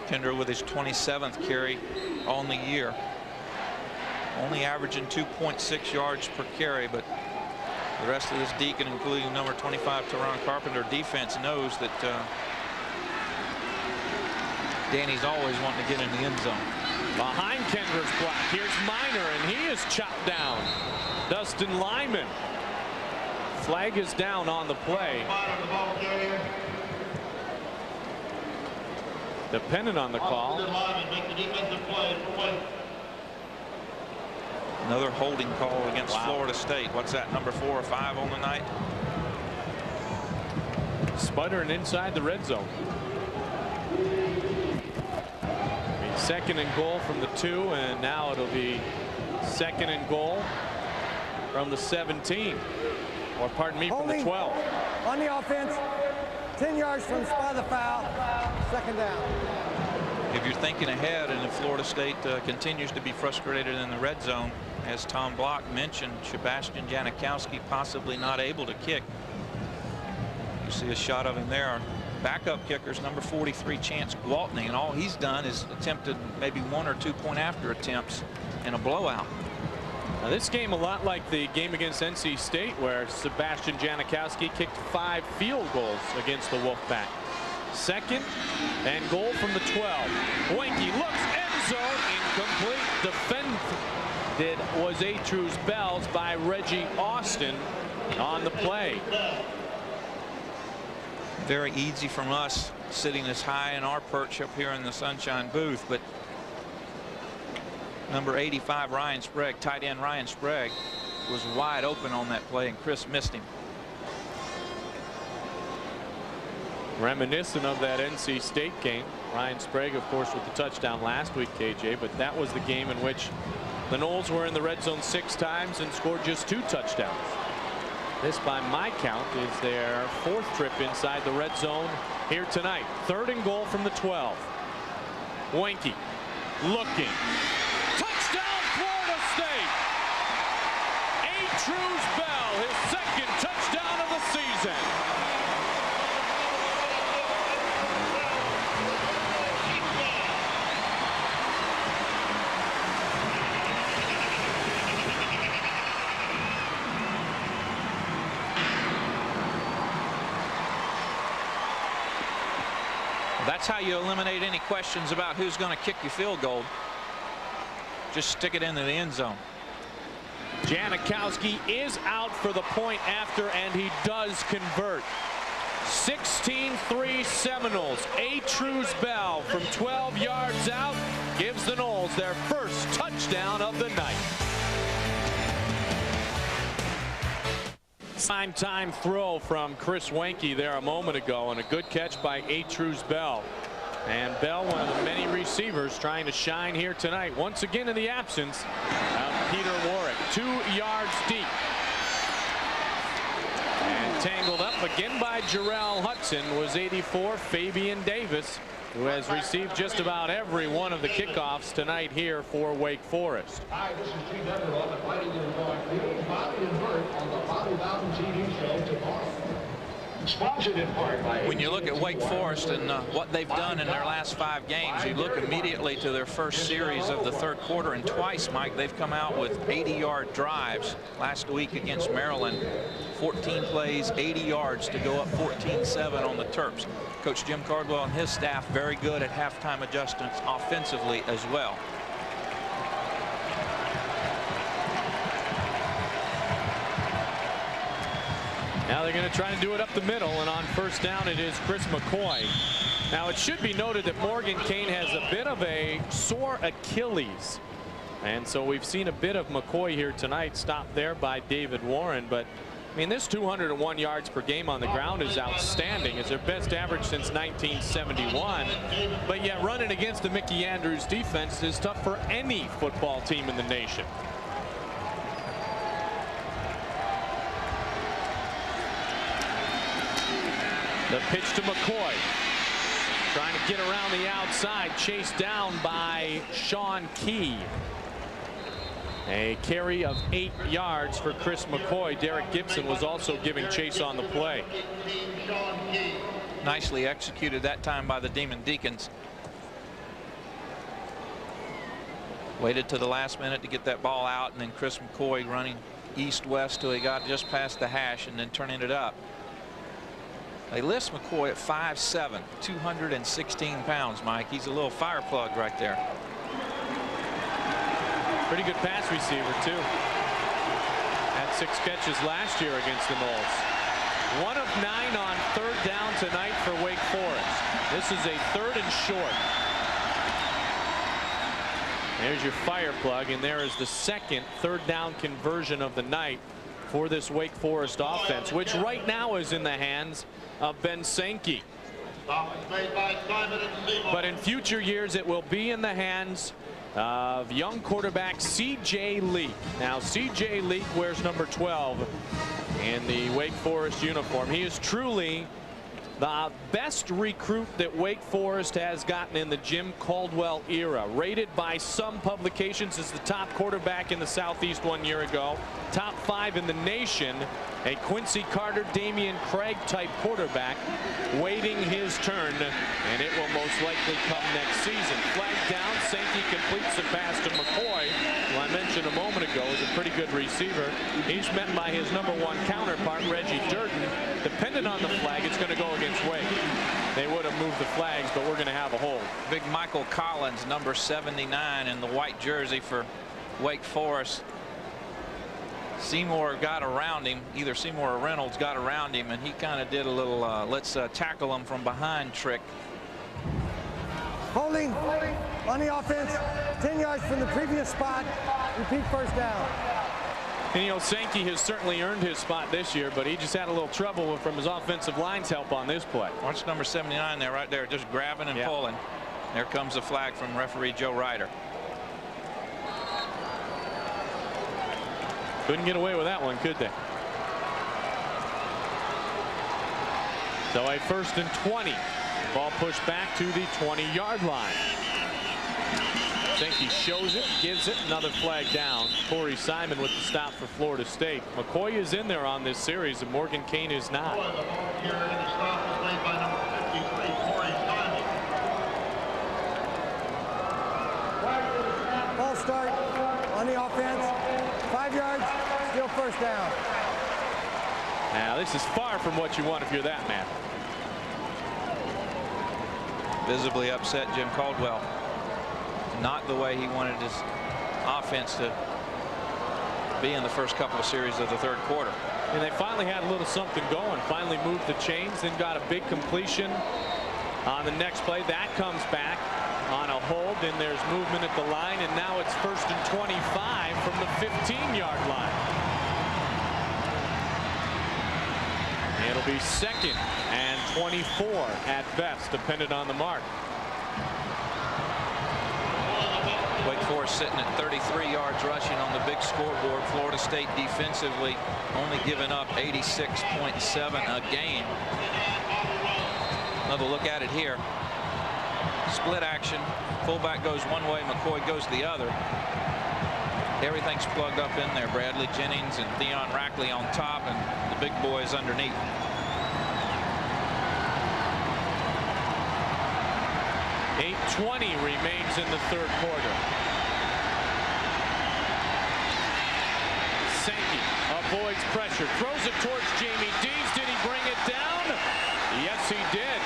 Kinder with his 27th carry on the year. Only averaging 2.6 yards per carry, but the rest of this Deacon, including number 25 Teron Carpenter defense, knows that Danny's always wanting to get in the end zone. Behind Kenver's block, here's Miner, and he is chopped down. Dustin Lyman. Flag is down on the play. Dependent on the call. Another holding call against Florida State. What's that, number 4 or 5 on the night? Sputtering inside the red zone. Second and goal from the 2, and now it'll be second and goal from the 17, or pardon me, from the 12. On the offense, 10 yards from the spot of the foul, second down. If you're thinking ahead, and if Florida State continues to be frustrated in the red zone, as Tom Block mentioned, Sebastian Janikowski possibly not able to kick. You see a shot of him there. Backup kickers, number 43, Chance Gwaltney, and all he's done is attempted maybe 1 or 2 point after attempts in a blowout. Now this game a lot like the game against NC State, where Sebastian Janikowski kicked 5 field goals against the Wolfpack. Second and goal from the 12. Wenke looks, end zone, incomplete. Defended was Atruz Bells by Reggie Austin on the play. Very easy from us sitting as high in our perch up here in the Sunshine booth, but number 85 Ryan Sprague, tight end Ryan Sprague, was wide open on that play, and Chris missed him. Reminiscent of that NC State game. Ryan Sprague, of course, with the touchdown last week, KJ, but that was the game in which the Noles were in the red zone 6 times and scored just 2 touchdowns. This, by my count, is their 4th trip inside the red zone here tonight. Third and goal from the 12. Wenke looking. Touchdown, Florida State! Atruz Bell, his 2nd touchdown of the season. That's how you eliminate any questions about who's going to kick your field goal. Just stick it into the end zone. Janikowski is out for the point after, and he does convert. 16-3 Seminoles. Atruz Bell from 12 yards out gives the Noles their first touchdown of the night. Time throw from Chris Wenke there a moment ago, and a good catch by Atruz Bell. And Bell, one of the many receivers trying to shine here tonight, once again in the absence of Peter Warrick. 2 yards deep. And tangled up again by Jarrell Hudson was 84 Fabian Davis, who has received just about every one of the kickoffs tonight here for Wake Forest. Hi, this is Gene Edgar on the Fighting Illinois. Bobby and Bert on the Bobby Bowden TV show tomorrow. Sponsored in part by... When you look at Wake Forest and what they've done in their last 5 games, you look immediately to their first series of the 3rd quarter, and twice, Mike, they've come out with 80-yard drives. Last week against Maryland, 14 plays, 80 yards to go up 14-7 on the Terps. Coach Jim Cardwell and his staff very good at halftime adjustments offensively as well. Now they're going to try to do it up the middle, and on first down it is Chris McCoy. Now it should be noted that Morgan Kane has a bit of a sore Achilles, and so we've seen a bit of McCoy here tonight, stopped there by David Warren. But I mean, this 201 yards per game on the ground is outstanding. It's their best average since 1971, but yet running against the Mickey Andrews defense is tough for any football team in the nation. The pitch to McCoy, trying to get around the outside, chased down by Sean Key. A carry of 8 yards for Chris McCoy. Derek Gibson was also giving chase on the play. Nicely executed that time by the Demon Deacons. Waited to the last minute to get that ball out, and then Chris McCoy running east-west till he got just past the hash and then turning it up. They list McCoy at 5'7", 216 pounds, Mike. He's a little fire plug right there. Pretty good pass receiver, too. Had 6 catches last year against the Noles. 1 of 9 on 3rd down tonight for Wake Forest. This is a 3rd and short. There's your fire plug, and there is the second 3rd down conversion of the night for this Wake Forest offense, which right now is in the hands of Ben Sankey. But in future years, it will be in the hands of young quarterback C.J. Leak. Now, C.J. Leak wears number 12 in the Wake Forest uniform. He is truly the best recruit that Wake Forest has gotten in the Jim Caldwell era. Rated by some publications as the top quarterback in the Southeast 1 year ago. Top 5 in the nation. A Quincy Carter, Damian Craig type quarterback waiting his turn, and it will most likely come next season. Flag down. Sankey completes the pass to McCoy, who I mentioned a moment ago is a pretty good receiver. He's met by his number 1 counterpart, Reggie Durden. Dependent on the flag, it's going to go against Wake. They would have moved the flags, but we're going to have a hold. Big Michael Collins, number 79 in the white jersey for Wake Forest. Seymour got around him. Either Seymour or Reynolds got around him, and he kind of did a little let's tackle him from behind trick. Holding on the offense, 10 yards from the previous spot. Repeat 1st down. And, you know, Sankey has certainly earned his spot this year, but he just had a little trouble from his offensive line's help on this play. Watch number 79 there, right there, just grabbing and pulling. There comes the flag from referee Joe Ryder. Couldn't get away with that one, could they? So a 1st and 20. Ball pushed back to the 20-yard line. Sankey shows it, gives it, another flag down. Corey Simon with the stop for Florida State. McCoy is in there on this series, and Morgan Kane is not. Ball start on the offense. 5 yards, still 1st down. Now, this is far from what you want if you're that man. Visibly upset Jim Caldwell. Not the way he wanted his offense to be in the first couple of series of the 3rd quarter. And they finally had a little something going. Finally moved the chains, then got a big completion on the next play. That comes back on a hold, and there's movement at the line, and now it's 1st and 25 from the 15-yard line. It'll be 2nd and 24 at best, dependent on the mark. Wake Forest sitting at 33 yards rushing on the big scoreboard. Florida State defensively only giving up 86.7 a game. Another look at it here. Split action. Fullback goes one way, McCoy goes the other. Everything's plugged up in there. Bradley Jennings and Theon Rackley on top, and the big boys underneath. .820 remains in the 3rd quarter. Sankey avoids pressure, throws it towards Jamie Dees. Did he bring it down? Yes, he did.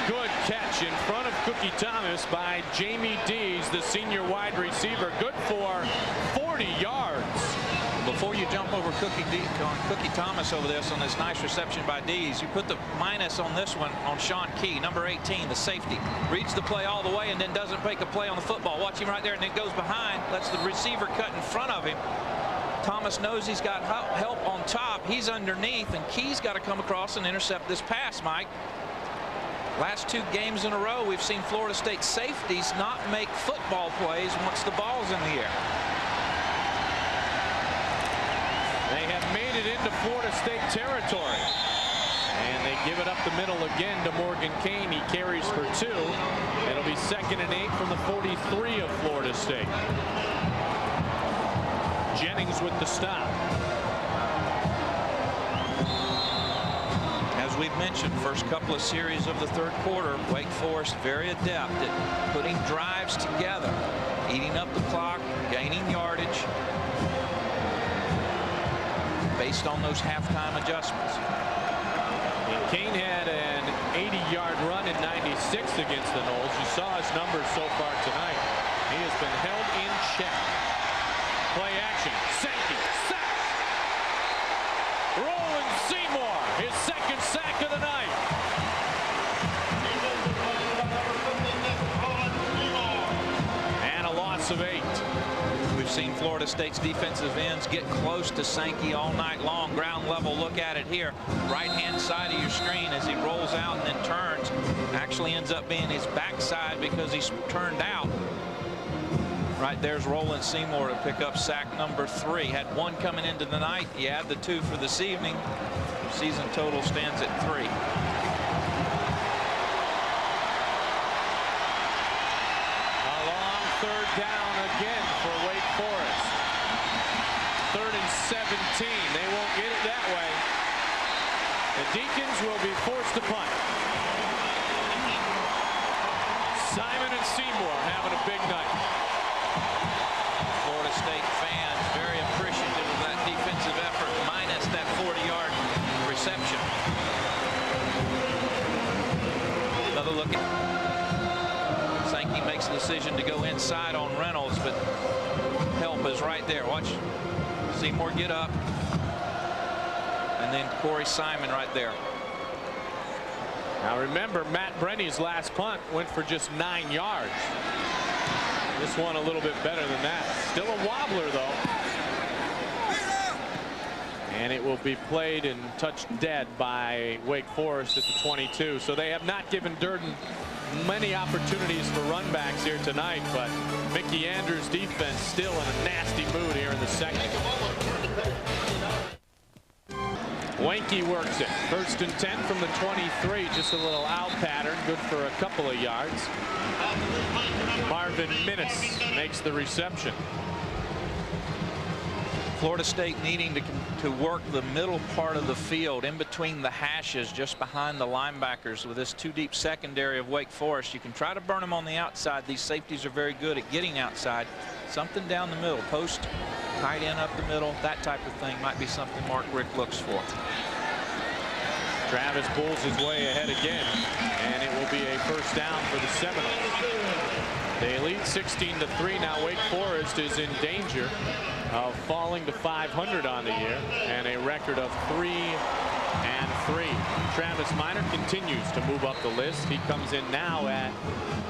Good catch in front of Cookie Thomas by Jamie Dees, the senior wide receiver. Good for 40 yards. Before you jump over Cookie Thomas over this on this nice reception by Dees, you put the minus on this one on Sean Key, number 18, the safety. Reads the play all the way and then doesn't make a play on the football. Watch him right there, and then goes behind, lets the receiver cut in front of him. Thomas knows he's got help on top. He's underneath, and Key's got to come across and intercept this pass, Mike. Last 2 games in a row, we've seen Florida State safeties not make football plays once the ball's in the air. They have made it into Florida State territory. And they give it up the middle again to Morgan Kane. He carries for 2. It'll be 2nd and 8 from the 43 of Florida State. Jennings with the stop. As we've mentioned, first couple of series of the third quarter, Wake Forest very adept at putting drives together, eating up the clock, gaining yardage based on those halftime adjustments. And Kane had an 80-yard run in '96 against the Noles. You saw his numbers so far tonight. He has been held in check. Play action. Sankey. Sack. Roland Seymour. His second sack of the night. And a loss of 8. We've seen Florida State's defensive ends get close to Sankey all night long. Ground level look at it here. Right-hand side of your screen as he rolls out and then turns. Actually ends up being his backside because he's turned out. Right there's Roland Seymour to pick up sack number 3. Had 1 coming into the night. You add the 2 for this evening. Season total stands at 3. A long third down again for Wake Forest. 3rd and 17. They won't get it that way. The Deacons will be forced to punt. Simon and Seymour having a big night. Florida State fans very appreciative of that defensive effort minus that 40-yard reception. Another look at Sankey makes the decision to go inside on Reynolds, but help is right there. Watch Seymour get up, and then Corey Simon right there. Now remember, Matt Brenny's last punt went for just 9 yards. This one a little bit better than that. Still a wobbler though. And it will be played and touched dead by Wake Forest at the 22. So they have not given Durden many opportunities for run backs here tonight, but Mickey Andrews' defense still in a nasty mood here in the second. Wanke works it. 1st and 10 from the 23. Just a little out pattern. Good for a couple of yards. Marvin Minnis makes the reception. Florida State needing to work the middle part of the field in between the hashes just behind the linebackers with this 2-deep secondary of Wake Forest. You can try to burn them on the outside. These safeties are very good at getting outside. Something down the middle, post, tight end up the middle, that type of thing might be something Mark Richt looks for. Travis pulls his way ahead again, and it will be a first down for the Seminoles. They lead 16-3. Now Wake Forest is in danger of falling to 500 on the year and a record of 3-3. Travis Minor continues to move up the list. He comes in now at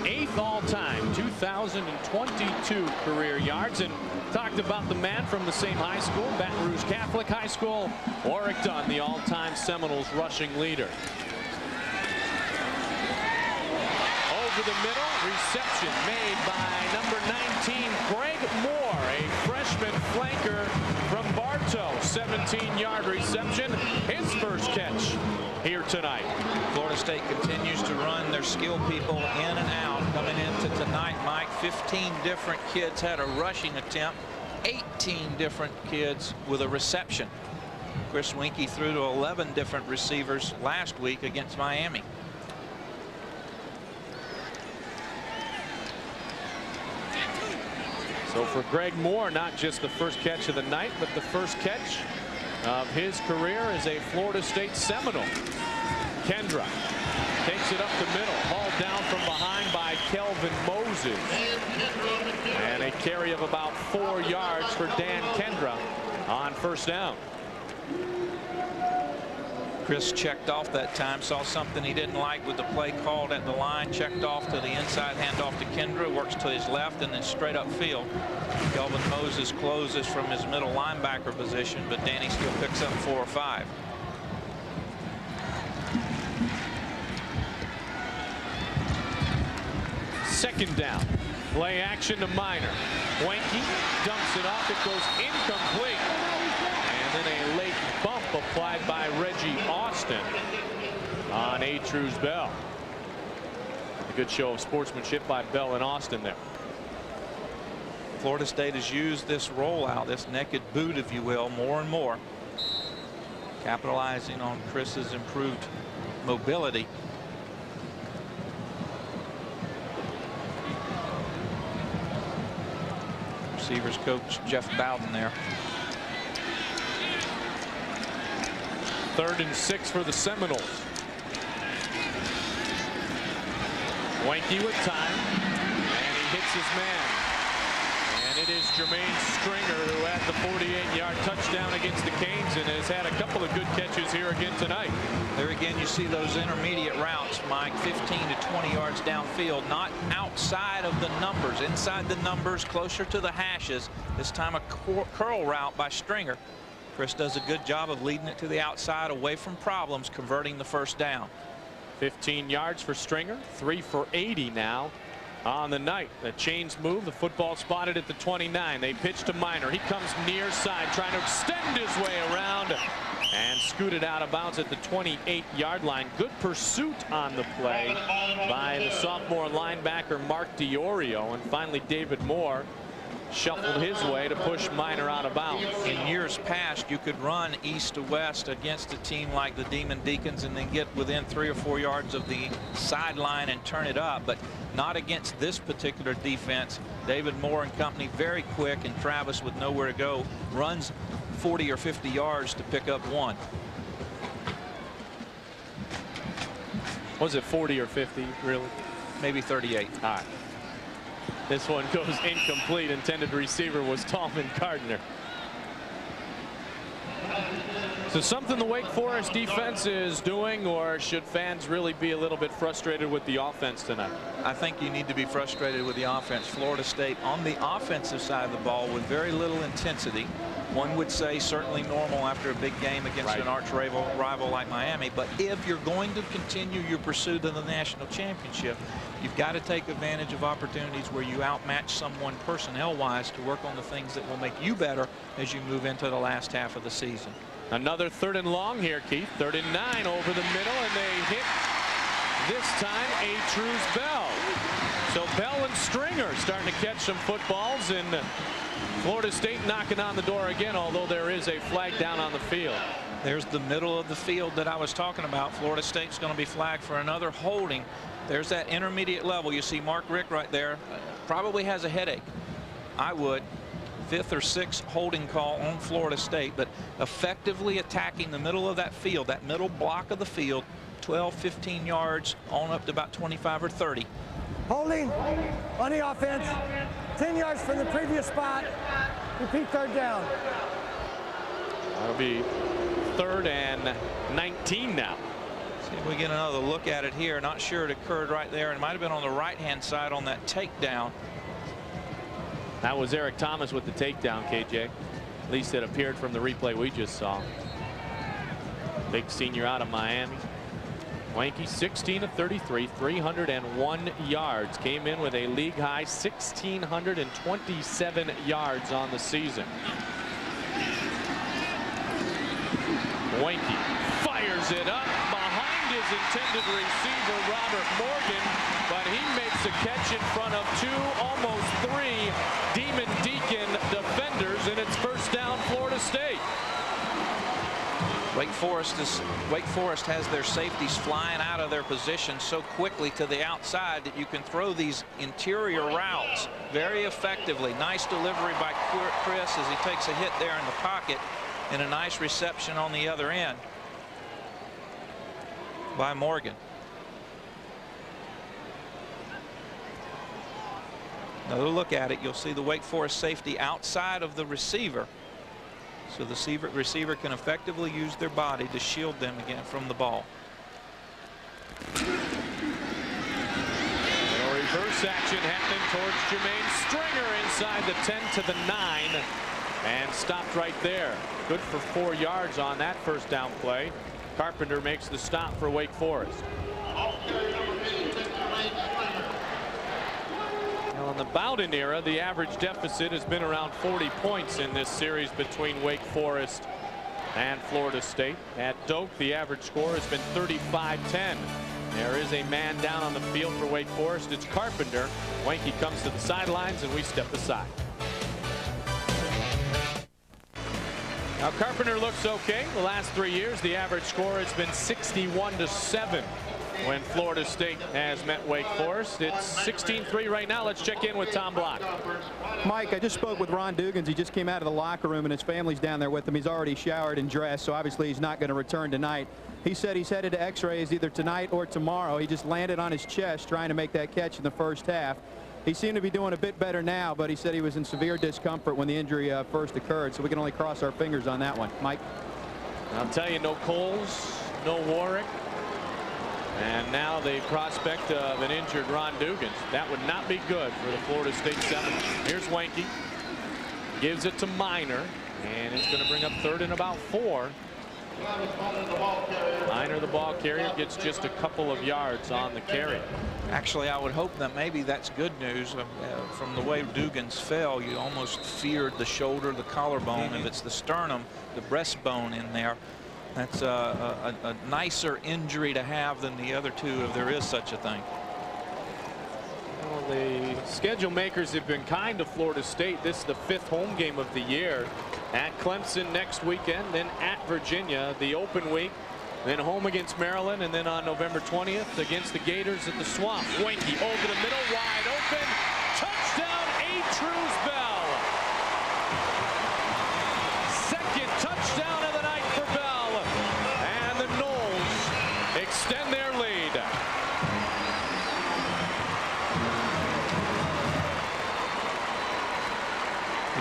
8th all-time, 2,022 career yards. And talked about the man from the same high school, Baton Rouge Catholic High School, Warrick Dunn, the all-time Seminoles rushing leader. Over the middle, reception made by number 19, Greg Moore, a freshman flanker from Bartow. 17-yard reception, his first catch here tonight. Florida State continues to run their skill people in and out. Coming into tonight, Mike, 15 different kids had a rushing attempt, 18 different kids with a reception. Chris Winkie threw to 11 different receivers last week against Miami. So for Greg Moore, not just the first catch of the night, but the first catch of his career as a Florida State Seminole. Kendra takes it up the middle, hauled down from behind by Kelvin Moses. And a carry of about 4 yards for Dan Kendra on first down. Chris checked off that time, saw something he didn't like with the play called at the line, checked off to the inside, handoff to Kendra, works to his left, and then straight up field. Kelvin Moses closes from his middle linebacker position, but Danny still picks up 4 or 5. Second down. Play action to Minor. Wanke dumps it off. It goes incomplete. And then a late bump applied by Reggie Austin on Atruz Bell. A good show of sportsmanship by Bell and Austin there. Florida State has used this rollout, this naked boot, if you will, more and more, capitalizing on Chris's improved mobility. Receivers coach Jeff Bowden there. 3rd and 6 for the Seminoles. Weinke with time, and he hits his man. And it is Jermaine Stringer who had the 48-yard touchdown against the Canes and has had a couple of good catches here again tonight. There again, you see those intermediate routes, Mike, 15 to 20 yards downfield, not outside of the numbers, inside the numbers, closer to the hashes. This time a curl route by Stringer. Chris does a good job of leading it to the outside, away from problems, converting the first down. 15 yards for Stringer, 3 for 80 now on the night. The chains move, the football spotted at the 29. They pitch to Minor. He comes near side, trying to extend his way around and scooted out of bounds at the 28-yard line. Good pursuit on the play by the sophomore linebacker Mark DiOrio, and finally David Moore shuffled his way to push Minor out of bounds. In years past, you could run east to west against a team like the Demon Deacons and then get within 3 or 4 yards of the sideline and turn it up, but not against this particular defense. David Moore and company very quick, and Travis with nowhere to go runs 40 or 50 yards to pick up 1. Was it 40 or 50 really? Maybe 38. All right. This one goes incomplete. Intended receiver was Tallman Gardner. So something the Wake Forest defense is doing, or should fans really be a little bit frustrated with the offense tonight? I think you need to be frustrated with the offense. Florida State on the offensive side of the ball with very little intensity. One would say certainly normal after a big game against an arch rival like Miami. But if you're going to continue your pursuit of the national championship, you've got to take advantage of opportunities where you outmatch someone personnel-wise to work on the things that will make you better as you move into the last half of the season. Another 3rd and long here, Keith. 3rd and 9 over the middle, and they hit this time Atruz Bell. So Bell and Stringer starting to catch some footballs, and Florida State knocking on the door again, although there is a flag down on the field. There's the middle of the field that I was talking about. Florida State's going to be flagged for another holding. There's that intermediate level. You see Mark Richt right there. Probably has a headache. I would. 5th or 6th holding call on Florida State, but effectively attacking the middle of that field, that middle block of the field, 12, 15 yards on up to about 25 or 30. Holding on the offense, 10 yards from the previous spot. Repeat 3rd down. That'll be 3rd and 19 now. See if we get another look at it here. Not sure it occurred right there. It might have been on the right-hand side on that takedown. That was Eric Thomas with the takedown, KJ. At least it appeared from the replay we just saw. Big senior out of Miami. Weinke 16 of 33, 301 yards. Came in with a league high 1,627 yards on the season. Weinke fires it up behind his intended receiver, Robert Morgan, but he makes a catch in front of 2, almost 3 Demon Deacon defenders, and it's first down Florida State. Wake Forest has their safeties flying out of their position so quickly to the outside that you can throw these interior routes very effectively. Nice delivery by Chris as he takes a hit there in the pocket, and a nice reception on the other end by Morgan. Another look at it, you'll see the Wake Forest safety outside of the receiver. So the receiver can effectively use their body to shield them again from the ball. A reverse action happening towards Jermaine Stringer inside the 10 to the 9, and stopped right there. Good for 4 yards on that first down play. Carpenter makes the stop for Wake Forest. Now in the Bowden era, the average deficit has been around 40 points in this series between Wake Forest and Florida State. At Doak, the average score has been 35-10. There is a man down on the field for Wake Forest. It's Carpenter. Weinke comes to the sidelines, and we step aside. Now Carpenter looks okay. The last 3 years, the average score has been 61-7 when Florida State has met Wake Forest. It's 16-3 right now. Let's check in with Tom Block. Mike, I just spoke with Ron Dugans. He just came out of the locker room, and his family's down there with him. He's already showered and dressed, so obviously he's not going to return tonight. He said he's headed to x-rays either tonight or tomorrow. He just landed on his chest trying to make that catch in the first half. He seemed to be doing a bit better now, but he said he was in severe discomfort when the injury first occurred, so we can only cross our fingers on that one. Mike? I'll tell you, no Coles, no Warwick, and now the prospect of an injured Ron Dugans. That would not be good for the Florida State Seminoles. Here's Wanke. Gives it to Minor, and it's going to bring up 3rd and about 4. Minor, the ball carrier, gets just a couple of yards on the carry. Actually, I would hope that maybe that's good news. From the way Dugans fell, you almost feared the shoulder, the collarbone. If it's the sternum, the breastbone in there, that's a nicer injury to have than the other two, if there is such a thing. Well, the schedule makers have been kind to Florida State. This is the 5th home game of the year. At Clemson next weekend, then at Virginia the open week, then home against Maryland, and then on November 20th against the Gators at the Swamp. Wanke over the middle, wide open, touchdown, Atruz Bell. Second touchdown of the night for Bell, and the Noles extend their lead.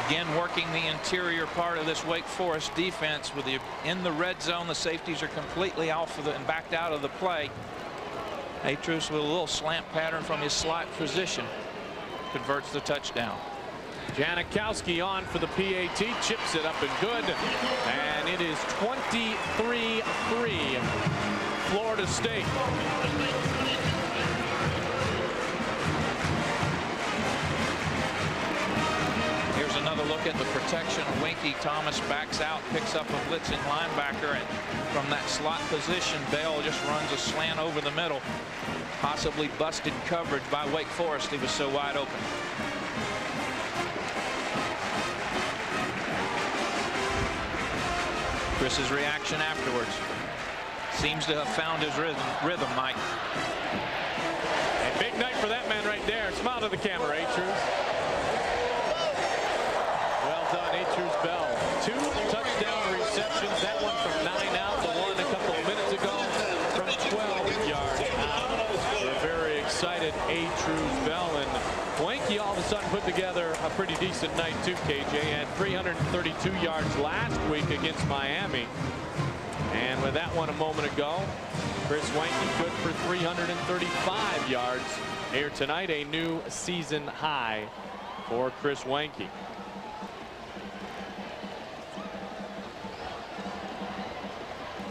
Again, working the interior part of this Wake Forest defense with in the red zone. The safeties are completely off of and backed out of the play. Atruz with a little slant pattern from his slot position converts the touchdown. Janikowski on for the PAT, chips it up and good, and it is 23-3 Florida State. Another look at the protection. Wanke Thomas backs out, picks up a blitzing linebacker, and from that slot position, Bell just runs a slant over the middle. Possibly busted coverage by Wake Forest. He was so wide open. Chris's reaction afterwards seems to have found his rhythm, Mike. A big night for that man right there. Smile to the camera, Atruz. Atruz Bell, 2 touchdown receptions. That one from 9 out, the one a couple of minutes ago from 12 yards out. We're very excited, Atruz Bell, and Wanke all of a sudden put together a pretty decent night too. KJ had 332 yards last week against Miami, and with that one a moment ago, Chris Wanke good for 335 yards here tonight, a new season high for Chris Wanke.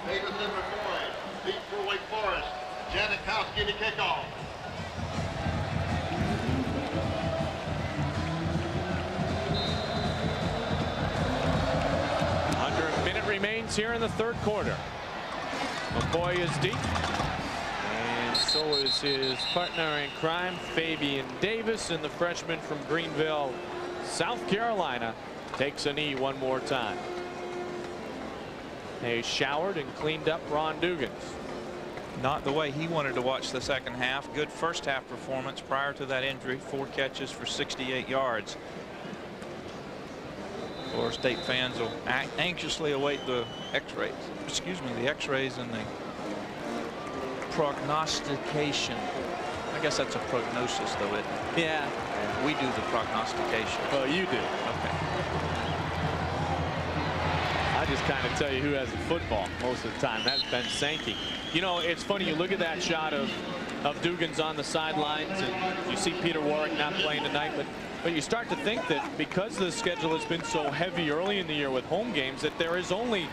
Davis in McCoy, deep for Wake Forest. Janikowski to kick off. Under a minute remains here in the 3rd quarter. McCoy is deep, and so is his partner in crime, Fabian Davis, and the freshman from Greenville, South Carolina, takes a knee one more time. They showered and cleaned up Ron Dugans. Not the way he wanted to watch the second half. Good first half performance prior to that injury. 4 catches for 68 yards. Florida State fans will anxiously await the x-rays. Excuse me, the x-rays and the prognostication. I guess that's a prognosis, though, isn't it? Yeah. We do the prognostication. Oh, you do. Okay. I just kind of tell you who has the football most of the time. That's Ben Sankey. You know, it's funny, you look at that shot of Dugans on the sidelines, and you see Peter Warwick not playing tonight, but you start to think that because the schedule has been so heavy early in the year with home games, that there is only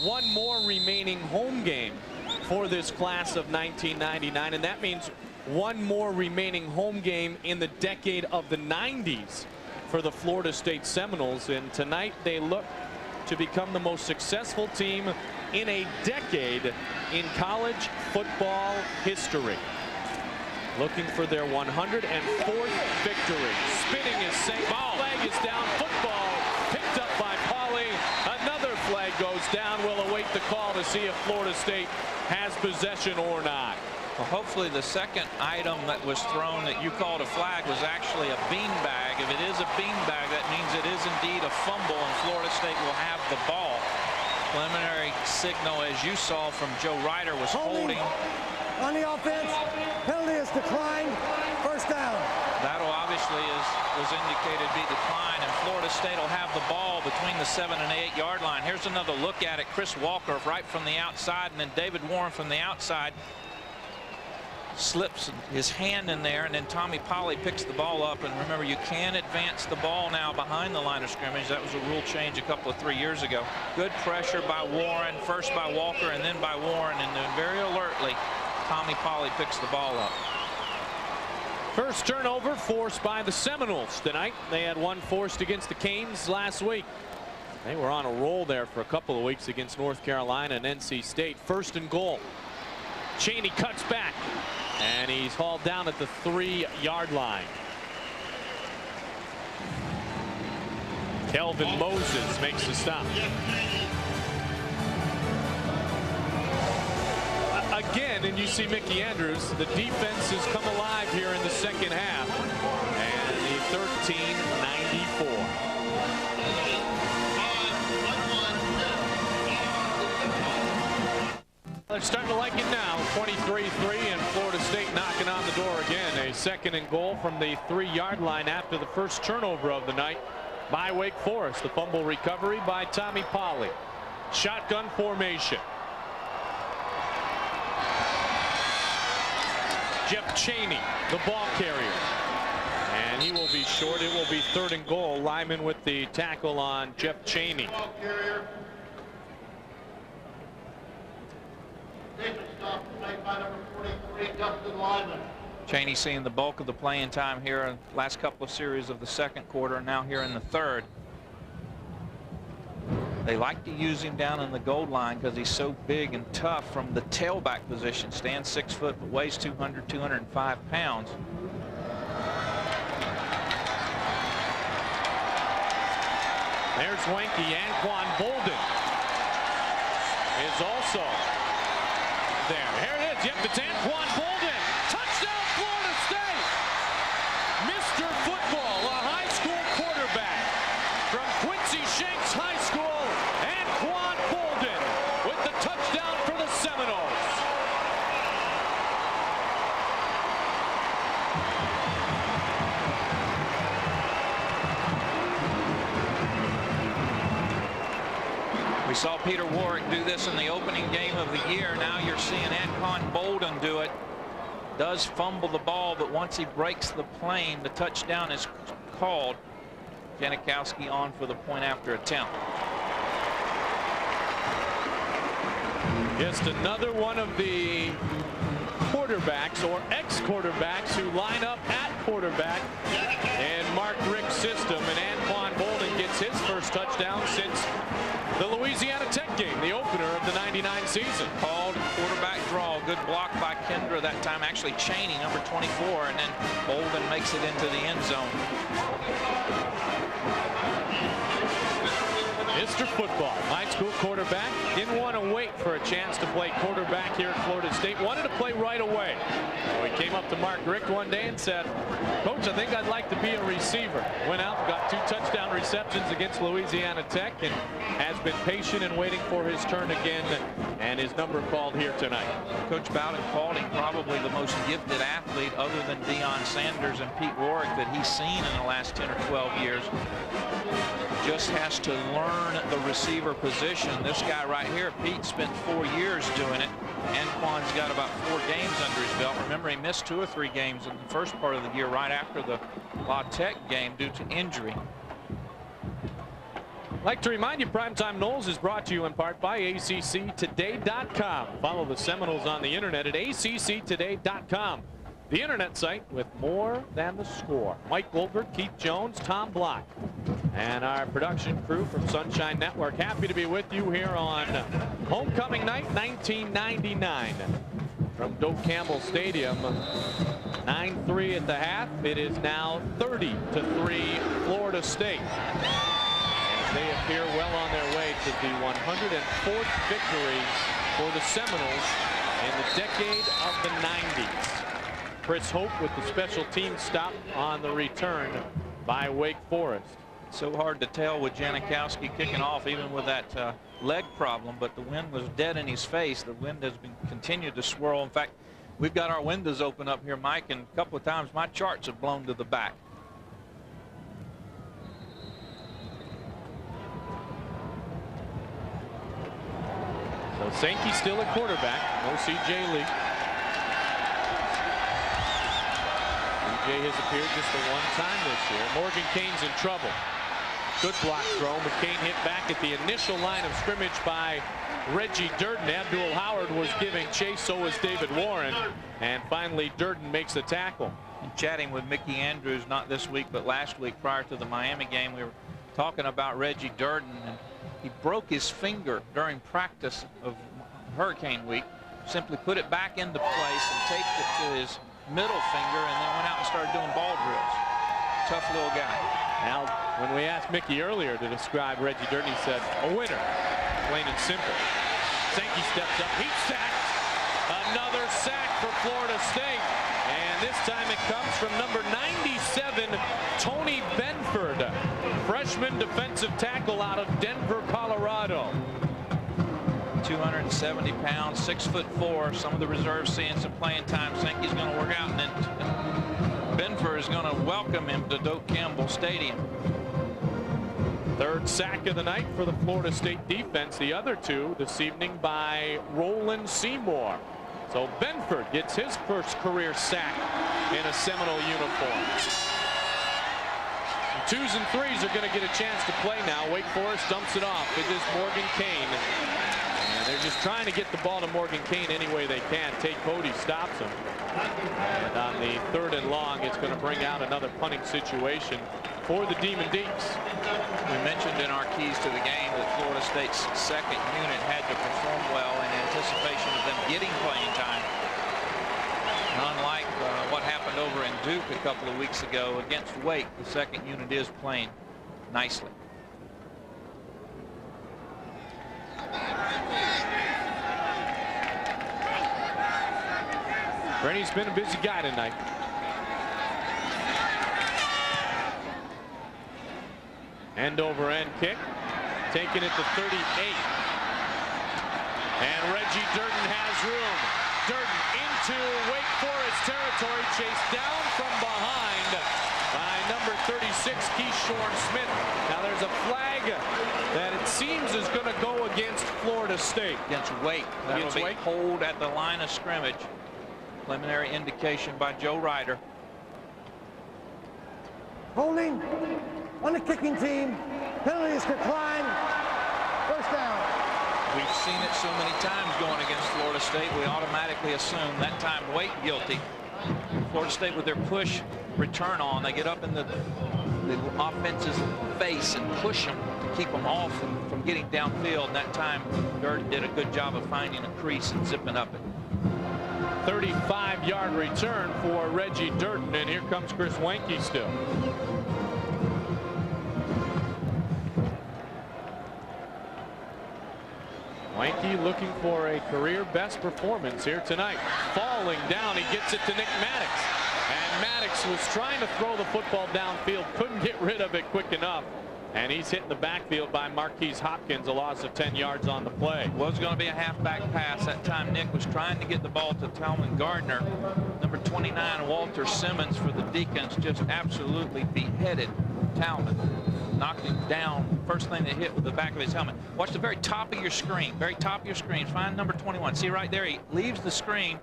one more remaining home game for this class of 1999, and that means one more remaining home game in the decade of the 90s for the Florida State Seminoles, and tonight they look to become the most successful team in a decade in college football history. Looking for their 104th victory. Spinning is safe. Flag is down. Football picked up by Pauly. Another flag goes down. We'll await the call to see if Florida State has possession or not. Well, hopefully the second item that was thrown that you called a flag was actually a beanbag. If it is a beanbag, that means it is indeed a fumble, and Florida State will have the ball. Preliminary signal, as you saw from Joe Ryder, was holding. On the offense, penalty is declined. First down. That'll obviously was indicated to be declined, and Florida State will have the ball between the 7 and 8 yard line. Here's another look at it. Chris Walker right from the outside, and then David Warren from the outside slips his hand in there, and then Tommy Polley picks the ball up. And remember, you can advance the ball now behind the line of scrimmage. That was a rule change a couple of 3 years ago. Good pressure by Warren, first by Walker and then by Warren, and then very alertly Tommy Polley picks the ball up. First turnover forced by the Seminoles tonight. They had one forced against the Canes last week. They were on a roll there for a couple of weeks against North Carolina and NC State. First and goal. Chaney cuts back, and he's hauled down at the 3 yard line. Kelvin Moses makes the stop. Again, and you see Mickey Andrews, the defense has come alive here in the second half, and the 13-94. They're starting to like it now. 23-3, and Florida State knocking on the door again. A second and goal from the 3 yard line after the first turnover of the night by Wake Forest. The fumble recovery by Tommy Polley. Shotgun formation. Jeff Chaney, the ball carrier. And he will be short. It will be 3rd and goal. Lyman with the tackle on Jeff Chaney. Chaney seeing the bulk of the playing time here in the last couple of series of the second quarter, and now here in the third. They like to use him down in the goal line because he's so big and tough from the tailback position. Stands 6 foot but weighs 205 pounds. There's Wanky. Anquan Bolden is also there. Here it is. Yep, it's Anquan Bolden. Touchdown, Florida State. Mr. Football, a high school quarterback from Quincy Shanks High School. Anquan Bolden with the touchdown for the Seminoles. We saw Peter Warrick do this in the opening game of the year. Now you're seeing Anquan Bolden do it. Does fumble the ball, but once he breaks the plane, the touchdown is called. Janikowski on for the point after attempt. Just another one of the quarterbacks or ex-quarterbacks who line up at quarterback in Mark Richt's system, and Anquan Bolden gets his first touchdown since the Louisiana Tech game, the opener of the '99 season. Called quarterback draw. Good block by Kendra that time. Actually Chaney, number 24, and then Bolden makes it into the end zone. Mr. Football, high school quarterback, didn't want to wait for a chance to play quarterback here at Florida State. Wanted to play right away. So he came up to Mark Richt one day and said, "Coach, I think I'd like to be a receiver." Went out, got 2 touchdown receptions against Louisiana Tech, and has been patient and waiting for his turn again, and his number called here tonight. Coach Bowden called him probably the most gifted athlete other than Deion Sanders and Pete Warrick that he's seen in the last 10 or 12 years. Just has to learn the receiver position. This guy right here, Pete, spent 4 years doing it. Anquan's got about 4 games under his belt. Remember, he missed 2 or 3 games in the first part of the year right after the La Tech game due to injury. I'd like to remind you, Primetime Noles is brought to you in part by ACCtoday.com. Follow the Seminoles on the internet at ACCtoday.com. The internet site with more than the score. Mike Goldberg, Keith Jones, Tom Block, and our production crew from Sunshine Network. Happy to be with you here on homecoming night 1999 from Doak Campbell Stadium. 9-3 at the half. It is now 30-3 Florida State. they appear well on their way to the 104th victory for the Seminoles in the decade of the 90s. Chris Hope with the special team stop on the return by Wake Forest. So hard to tell with Janikowski kicking off, even with that leg problem, but the wind was dead in his face. The wind has been continued to swirl. In fact, we've got our windows open up here, Mike, and a couple of times my charts have blown to the back. So Sankey still at quarterback. No C.J. Lee. C.J. has appeared just the one time this year. Morgan Cain's in trouble. Good block throw. McCain hit back at the initial line of scrimmage by Reggie Durden. Abdul Howard was giving chase, so was David Warren. And finally, Durden makes the tackle. And chatting with Mickey Andrews, not this week, but last week prior to the Miami game, we were talking about Reggie Durden. And he broke his finger during practice of Hurricane Week, simply put it back into place and taped it to his middle finger, and then went out and started doing ball drills. Tough little guy. Now, when we asked Mickey earlier to describe Reggie Durden, he said, a winner, plain and simple. Sankey steps up, he's sacked. Another sack for Florida State. And this time it comes from number 97, Tony Benford, freshman defensive tackle out of Denver, Colorado. 270 pounds, 6'4". Some of the reserves seeing some playing time. Sankey's going to work out, and then Benford is going to welcome him to Doak Campbell Stadium. Third sack of the night for the Florida State defense. The other two this evening by Roland Seymour. So Benford gets his first career sack in a Seminole uniform. The 2s and 3s are going to get a chance to play now. Wake Forest dumps it off. It is Morgan Cain. And they're just trying to get the ball to Morgan Cain any way they can. Tate Cody stops him. And on the 3rd and long, it's going to bring out another punting situation for the Demon Deeps. We mentioned in our keys to the game that Florida State's second unit had to perform well in anticipation of them getting playing time. And unlike what happened over in Duke a couple of weeks ago against Wake, the second unit is playing nicely. Rennie's been a busy guy tonight. End over end kick, taking it to 38. And Reggie Durden has room. Durden into Wake Forest territory, chased down from behind by number 36, Keyshawn Smith. Now there's a flag that it seems is going to go against Florida State. Against Wake. That'll be Wake. Hold at the line of scrimmage. Preliminary indication by Joe Ryder. Holding on the kicking team. Penalty is declined. First down. We've seen it so many times going against Florida State, we automatically assume that time Wake guilty. Florida State with their push return on, they get up in the offense's face and push them to keep them off from getting downfield. And that time Durden did a good job of finding a crease and zipping up it. 35-yard return for Reggie Durden, and here comes Chris Wanke still. Wanke looking for a career best performance here tonight. Falling down, he gets it to Nick Maddox. And Maddox was trying to throw the football downfield, couldn't get rid of it quick enough. And he's hit in the backfield by Marquise Hopkins, a loss of 10 yards on the play. Was going to be a halfback pass. That time Nick was trying to get the ball to Talman Gardner. Number 29, Walter Simmons for the Deacons, just absolutely beheaded Talman. Knocked him down. First thing that hit with the back of his helmet. Watch the very top of your screen. Very top of your screen. Find number 21. See right there, he leaves the screen,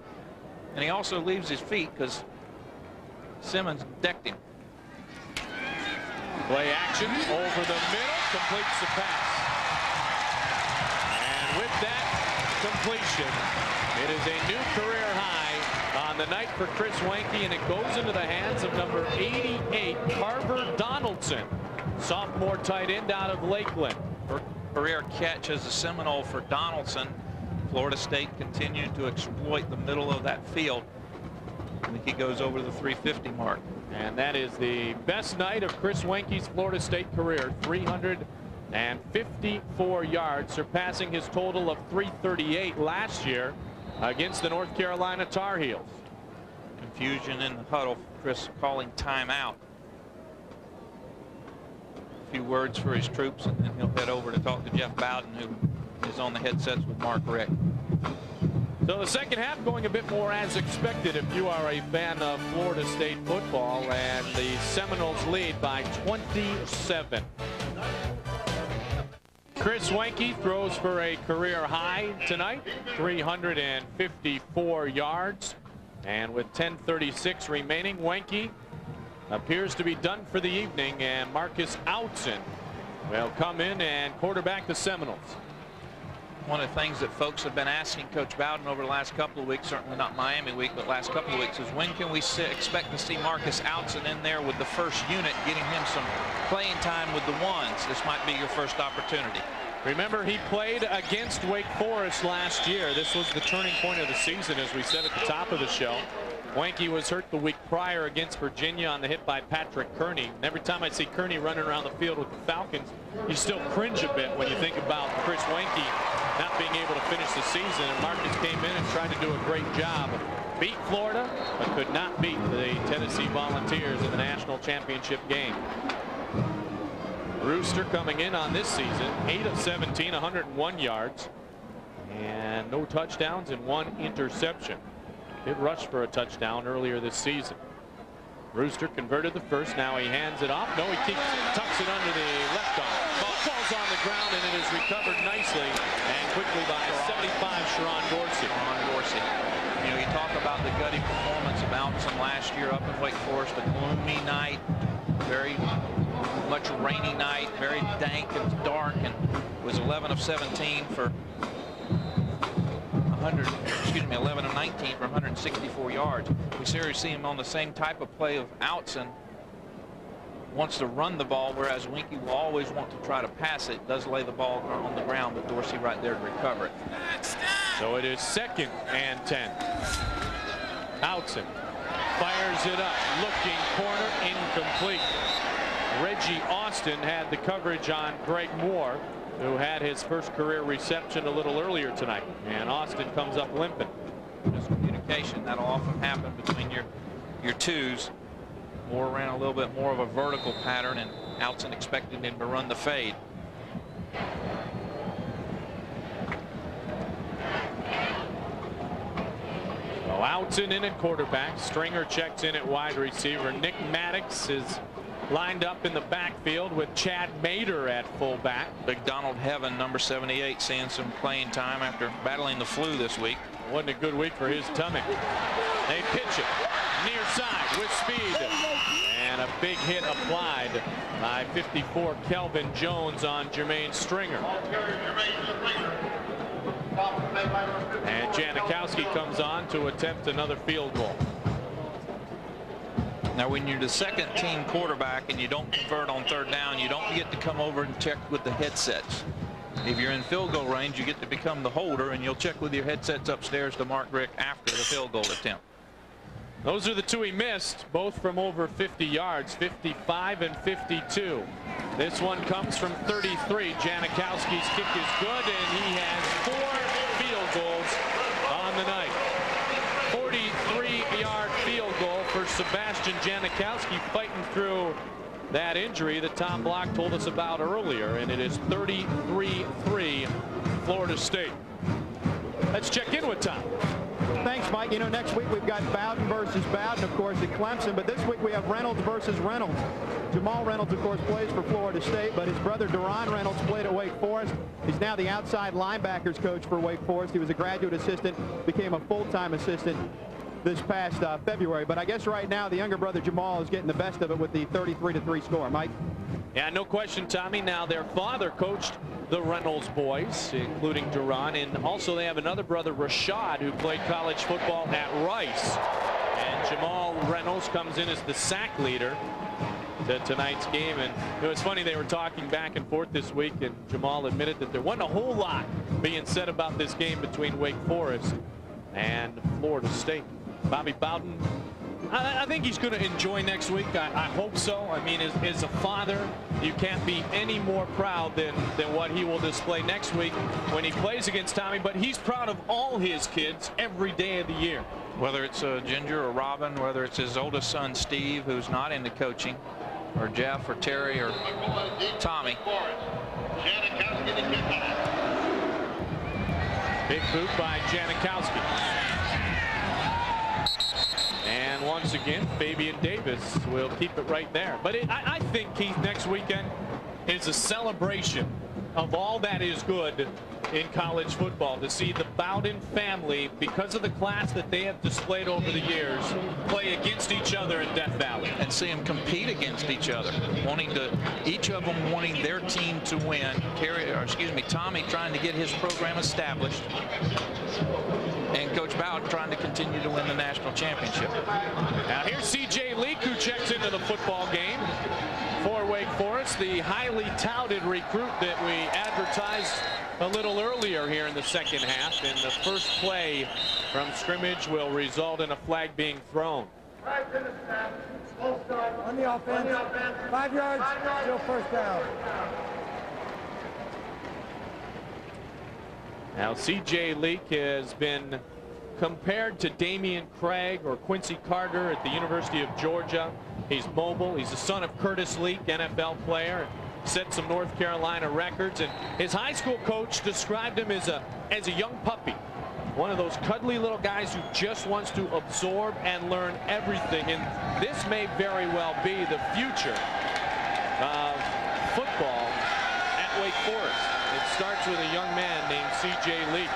and he also leaves his feet because Simmons decked him. Play action over the middle, completes the pass. And with that completion, it is a new career high on the night for Chris Wanke, and it goes into the hands of number 88, Carver Donaldson, sophomore tight end out of Lakeland. Career catch as a Seminole for Donaldson. Florida State continued to exploit the middle of that field. I think he goes over the 350 mark. And that is the best night of Chris Wanke's Florida State career. 300 and 54 yards, surpassing his total of 338 last year against the North Carolina Tar Heels. Confusion in the huddle. Chris calling timeout. A few words for his troops, and then he'll head over to talk to Jeff Bowden, who is on the headsets with Mark Richt. So the second half going a bit more as expected if you are a fan of Florida State football, and the Seminoles lead by 27. Chris Weinke throws for a career high tonight, 354 yards. And with 10:36 remaining, Weinke appears to be done for the evening, and Marcus Outzen will come in and quarterback the Seminoles. One of the things that folks have been asking Coach Bowden over the last couple of weeks, certainly not Miami week, but last couple of weeks, is when can we expect to see Marcus Outzen in there with the first unit, getting him some playing time with the ones? This might be your first opportunity. Remember, he played against Wake Forest last year. This was the turning point of the season, as we said at the top of the show. Weinke was hurt the week prior against Virginia on the hit by Patrick Kearney. And every time I see Kearney running around the field with the Falcons, you still cringe a bit when you think about Chris Weinke not being able to finish the season. And Marcus came in and tried to do a great job. Beat Florida, but could not beat the Tennessee Volunteers in the national championship game. Rooster coming in on this season, 8 of 17, 101 yards, and no touchdowns and 1 interception. Did rush for a touchdown earlier this season. Rooster converted the first. Now he hands it off. No, he tucks it under the left arm. Ball falls on the ground, and it is recovered nicely and quickly by 75 Sharon Dorsey. You know, you talk about the gutty performance of Outzen last year up in Wake Forest, a gloomy night, very much rainy night, very dank and dark, and was 11 of 17 for 11 of 19 for 164 yards. We seriously see him on the same type of play of Outzen. Wants to run the ball, whereas Weinke will always want to try to pass it. Does lay the ball on the ground, but Dorsey right there to recover it. So it is 2nd and 10. Outzen fires it up, looking corner, incomplete. Reggie Austin had the coverage on Greg Moore, who had his first career reception a little earlier tonight, and Austin comes up limping. Miscommunication, that'll often happen between your twos. Moore ran a little bit more of a vertical pattern, and Outzen expected him to run the fade. So Outzen in at quarterback. Stringer checks in at wide receiver. Nick Maddox is lined up in the backfield with Chad Mader at fullback. Big Donald Heaven, number 78, seeing some playing time after battling the flu this week. Wasn't a good week for his tummy. They pitch it near side with speed, and a big hit applied by 54 Kelvin Jones on Jermaine Stringer. And Janikowski comes on to attempt another field goal. Now, when you're the second team quarterback and you don't convert on 3rd down, you don't get to come over and check with the headsets. If you're in field goal range, you get to become the holder, and you'll check with your headsets upstairs to Mark Richt after the field goal attempt. Those are the two he missed, both from over 50 yards, 55 and 52. This one comes from 33. Janikowski's kick is good, and he has 4 field goals on the night. 43-yard field goal for Sebastian Janikowski, fighting through that injury that Tom Block told us about earlier, and it is 33-3 Florida State. Let's check in with Tom. Thanks, Mike. You know, next week we've got Bowden versus Bowden, of course, at Clemson, but this week we have Reynolds versus Reynolds. Jamal Reynolds, of course, plays for Florida State, but his brother Deron Reynolds played at Wake Forest. He's now the outside linebackers coach for Wake Forest. He was a graduate assistant, became a full-time assistant this past February. But I guess right now the younger brother Jamal is getting the best of it with the 33-3 score. Mike? Yeah, no question, Tommy. Now, their father coached the Reynolds boys, including Deron, and also they have another brother, Rashad, who played college football at Rice. And Jamal Reynolds comes in as the sack leader to tonight's game. And it was funny, they were talking back and forth this week, and Jamal admitted that there wasn't a whole lot being said about this game between Wake Forest and Florida State. Bobby Bowden I think he's going to enjoy next week. I hope so. I mean, as a father, you can't be any more proud than what he will display next week when he plays against Tommy. But he's proud of all his kids every day of the year. Whether it's Ginger or Robin, whether it's his oldest son Steve, who's not into coaching, or Jeff or Terry or Tommy. Big boot by Janikowski. And once again, Fabian Davis will keep it right there. But I think, Keith, next weekend is a celebration of all that is good in college football, to see the Bowden family, because of the class that they have displayed over the years, play against each other in Death Valley. And see them compete against each other, each of them wanting their team to win. Tommy trying to get his program established, and Coach Bowden trying to continue to win the national championship. Now here's C.J. Leak, who checks into the football game for Wake Forest, the highly touted recruit that we advertised a little earlier here in the second half. And the first play from scrimmage will result in a flag being thrown. On the offense, 5 yards, still first down. Now C.J. Leak has been compared to Damian Craig or Quincy Carter at the University of Georgia. He's mobile. He's the son of Curtis Leak, NFL player. Set some North Carolina records, and his high school coach described him as a young puppy, one of those cuddly little guys who just wants to absorb and learn everything. And this may very well be the future of football at Wake Forest. It starts with a young man named C.J. Leak,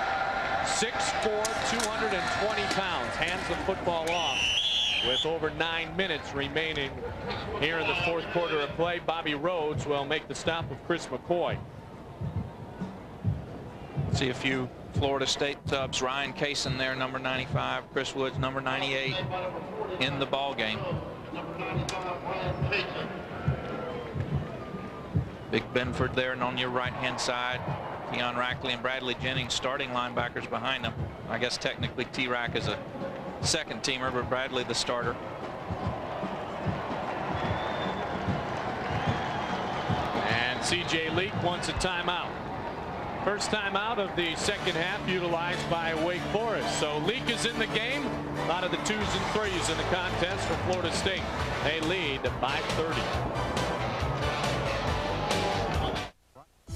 6'4", 220 pounds, hands the football off with over 9 minutes remaining here in the fourth quarter of play. Bobby Rhodes will make the stop of Chris McCoy. See a few Florida State subs. Ryan Kaysen there, number 95. Chris Woods, number 98, in the ball game. Big Benford there, and on your right-hand side, Keon Rackley and Bradley Jennings, starting linebackers behind them. I guess technically T-Rack is a second teamer, but Bradley the starter. And C.J. Leak wants a timeout. First timeout of the second half utilized by Wake Forest. So Leak is in the game. A lot of the 2s and 3s in the contest for Florida State. They lead by 30.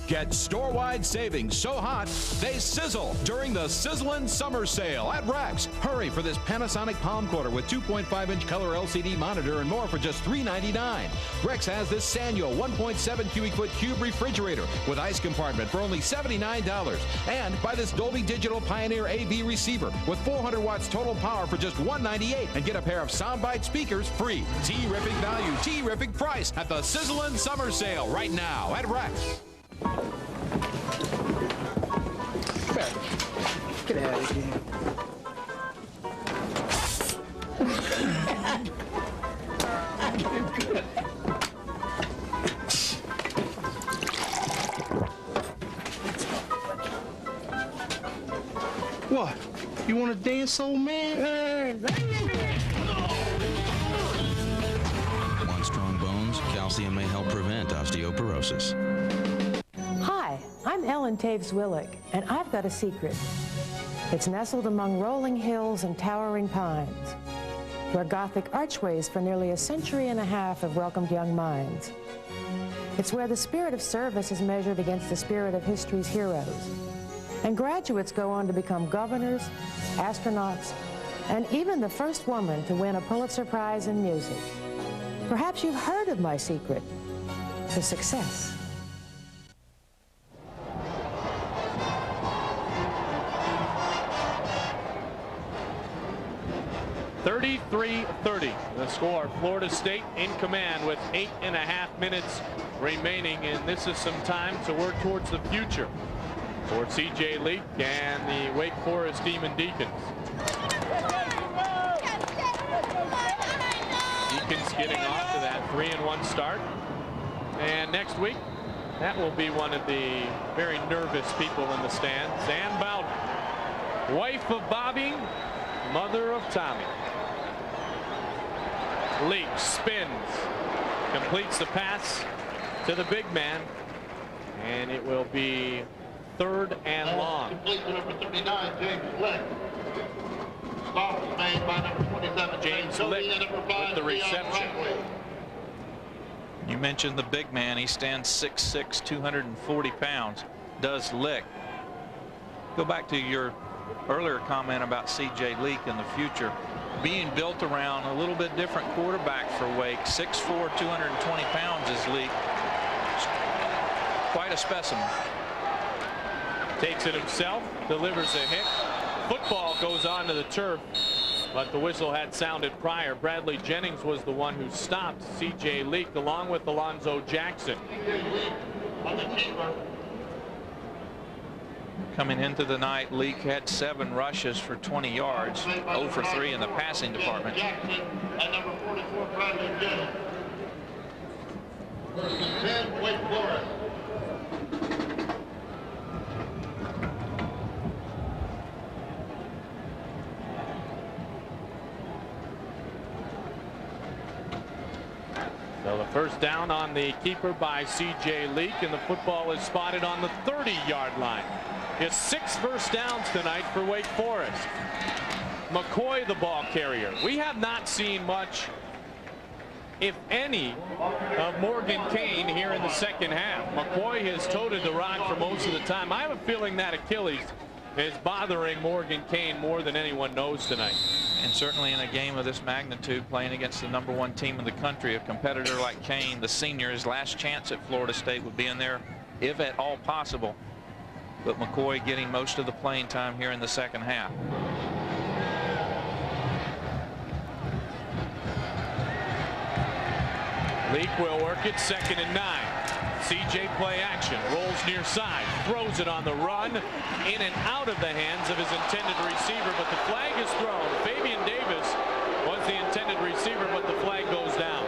Get store-wide savings so hot, they sizzle during the Sizzlin' Summer Sale at Rex. Hurry for this Panasonic Palm Quarter with 2.5-inch color LCD monitor and more for just $3.99. Rex has this Sanyo 1.7 cubic foot cube refrigerator with ice compartment for only $79. And buy this Dolby Digital Pioneer AV receiver with 400 watts total power for just $198, and get a pair of soundbite speakers free. Terrific value, terrific price at the Sizzlin' Summer Sale right now at Rex. Get out of here. What? You want to dance, old man? Want strong bones? Calcium may help prevent osteoporosis. Hi, I'm Ellen Taves Willick, and I've got a secret. It's nestled among rolling hills and towering pines, where Gothic archways for nearly a century and a half have welcomed young minds. It's where the spirit of service is measured against the spirit of history's heroes, and graduates go on to become governors, astronauts, and even the first woman to win a Pulitzer Prize in music. Perhaps you've heard of my secret to success. 33-30 the score. Florida State in command with 8.5 minutes remaining, and this is some time to work towards the future for C.J. Leak and the Wake Forest Demon Deacons. Deacons getting off to that 3-1 start, and next week that will be one of the very nervous people in the stands. Ann Bowden, wife of Bobby, mother of Tommy. Leak spins, completes the pass to the big man, and it will be 3rd and long. Complete to number 39, James Leak. Stop is made by number 27, James Leak with the reception. You mentioned the big man. He stands 6'6", 240 pounds. Does Leak. Go back to your earlier comment about C.J. Leak in the future. Being built around a little bit different quarterback for Wake. 6'4", 220 pounds is Leak. Quite a specimen. Takes it himself, delivers a hit. Football goes onto the turf, but the whistle had sounded prior. Bradley Jennings was the one who stopped C.J. Leak along with Alonzo Jackson. Coming into the night, Leak had 7 rushes for 20 yards, 0 for 3 in the passing department. Jackson and number 44, Bradley Jennings. First and 10, Wake Forest. So the first down on the keeper by C.J. Leak, and the football is spotted on the 30-yard line. His 6 first downs tonight for Wake Forest. McCoy, the ball carrier. We have not seen much, if any, of Morgan Kane here in the second half. McCoy has toted the rock for most of the time. I have a feeling that Achilles is bothering Morgan Kane more than anyone knows tonight. And certainly in a game of this magnitude, playing against the #1 team in the country, a competitor like Kane, the senior, his last chance at Florida State would be in there, if at all possible. But McCoy getting most of the playing time here in the second half. Leak will work it, 2nd and 9. C.J. play action, rolls near side, throws it on the run, in and out of the hands of his intended receiver, but the flag is thrown. Fabian Davis was the intended receiver, but the flag goes down.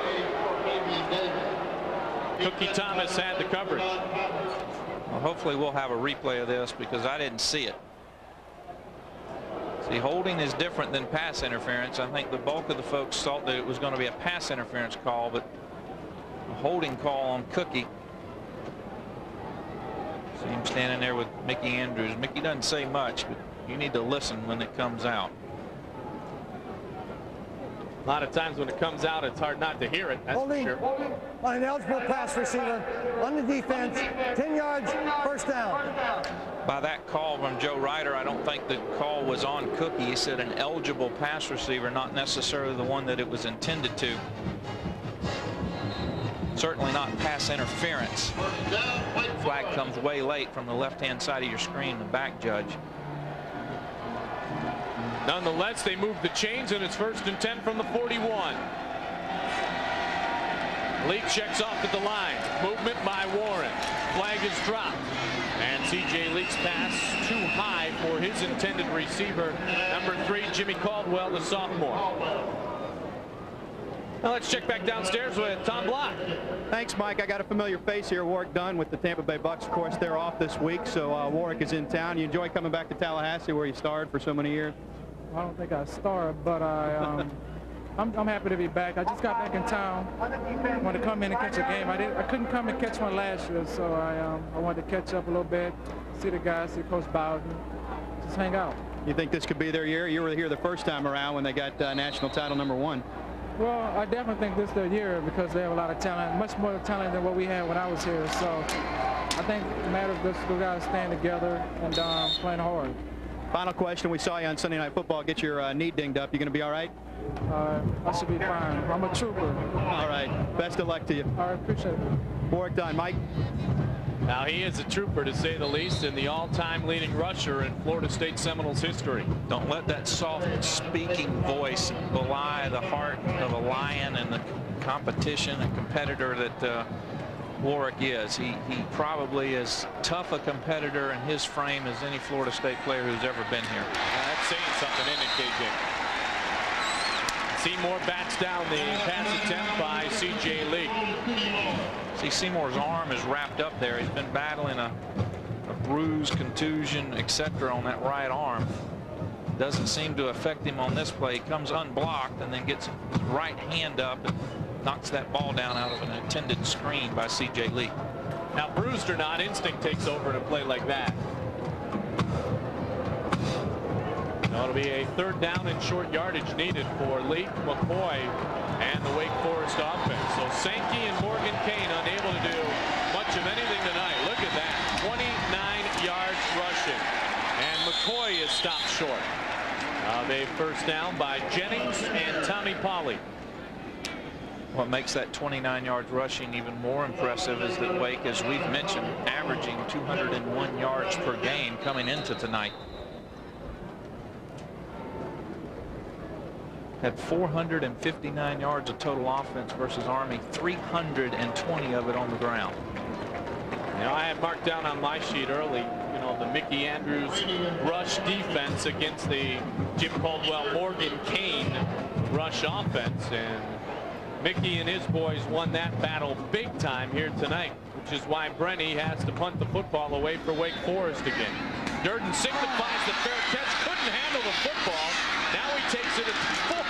Cookie Thomas had the coverage. Well, hopefully we'll have a replay of this because I didn't see it. See, holding is different than pass interference. I think the bulk of the folks thought that it was going to be a pass interference call, but a holding call on Cookie. See him standing there with Mickey Andrews. Mickey doesn't say much, but you need to listen when it comes out. A lot of times when it comes out, it's hard not to hear it. That's Holding for sure. On an eligible pass receiver on the defense, 10 yards, first down. By that call from Joe Ryder, I don't think the call was on Cookie. He said an eligible pass receiver, not necessarily the one that it was intended to. Certainly not pass interference. Flag comes way late from the left-hand side of your screen, the back judge. Nonetheless, they move the chains, and it's 1st and 10 from the 41. Leak checks off at the line. Movement by Warren. Flag is dropped. And C.J. Leak's pass too high for his intended receiver, number 3, Jimmy Caldwell, the sophomore. Now let's check back downstairs with Tom Block. Thanks, Mike. I got a familiar face here. Warwick Dunn with the Tampa Bay Bucks. Of course, they're off this week, so Warwick is in town. You enjoy coming back to Tallahassee where you starred for so many years? I don't think I starred, but I'm happy to be back. I just got back in town. I wanted to come in and catch a game. I couldn't come and catch one last year, so I wanted to catch up a little bit, see the guys, see Coach Bowden, just hang out. You think this could be their year? You were here the first time around when they got national title #1. Well, I definitely think this is their year because they have a lot of talent, much more talent than what we had when I was here. So I think it matters just the guys staying together and playing hard. Final question. We saw you on Sunday Night Football get your knee dinged up. You going to be all right? I should be fine. I'm a trooper. All right. Best of luck to you. All right. Appreciate it. Warwick Dunn. Mike? Now he is a trooper, to say the least, and the all-time leading rusher in Florida State Seminoles history. Don't let that soft speaking voice belie the heart of a lion and the competition and competitor that Warwick is. He probably is tough a competitor in his frame as any Florida State player who's ever been here. That's saying something, isn't it, KJ? Seymour bats down the pass attempt by C.J. Leak. See, Seymour's arm is wrapped up there. He's been battling a bruise, contusion, etc. on that right arm. Doesn't seem to affect him on this play. He comes unblocked and then gets his right hand up and knocks that ball down out of an intended screen by C.J. Lee. Now, bruised or not, instinct takes over in a play like that. So it'll be a 3rd down and short yardage needed for Lee, McCoy, and the Wake Forest offense. So Sankey and Morgan Kane unable to do much of anything tonight. Look at that, 29 yards rushing. And McCoy is stopped short. A 1st down by Jennings and Tommy Polley. What makes that 29 yards rushing even more impressive is that Wake, as we've mentioned, averaging 201 yards per game coming into tonight. Had 459 yards of total offense versus Army, 320 of it on the ground. You know, I had marked down on my sheet early, you know, the Mickey Andrews rush defense against the Jim Caldwell Morgan Kane rush offense, and Mickey and his boys won that battle big time here tonight, which is why Brenny has to punt the football away for Wake Forest again. Durden signifies the fair catch, couldn't handle the football. Now he takes it at 4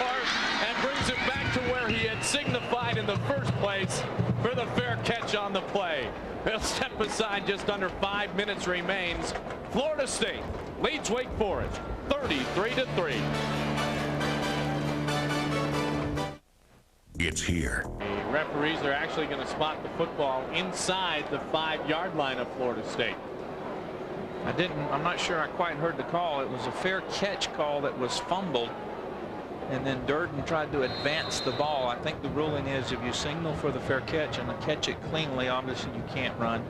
and brings it back to where he had signified in the first place for the fair catch on the play. They'll step aside, just under 5 minutes remains. Florida State leads Wake Forest 33-3. It's here. The referees are actually going to spot the football inside the 5-yard line of Florida State. I'm not sure I quite heard the call. It was a fair catch call that was fumbled, and then Durden tried to advance the ball. I think the ruling is if you signal for the fair catch and catch it cleanly, obviously you can't run.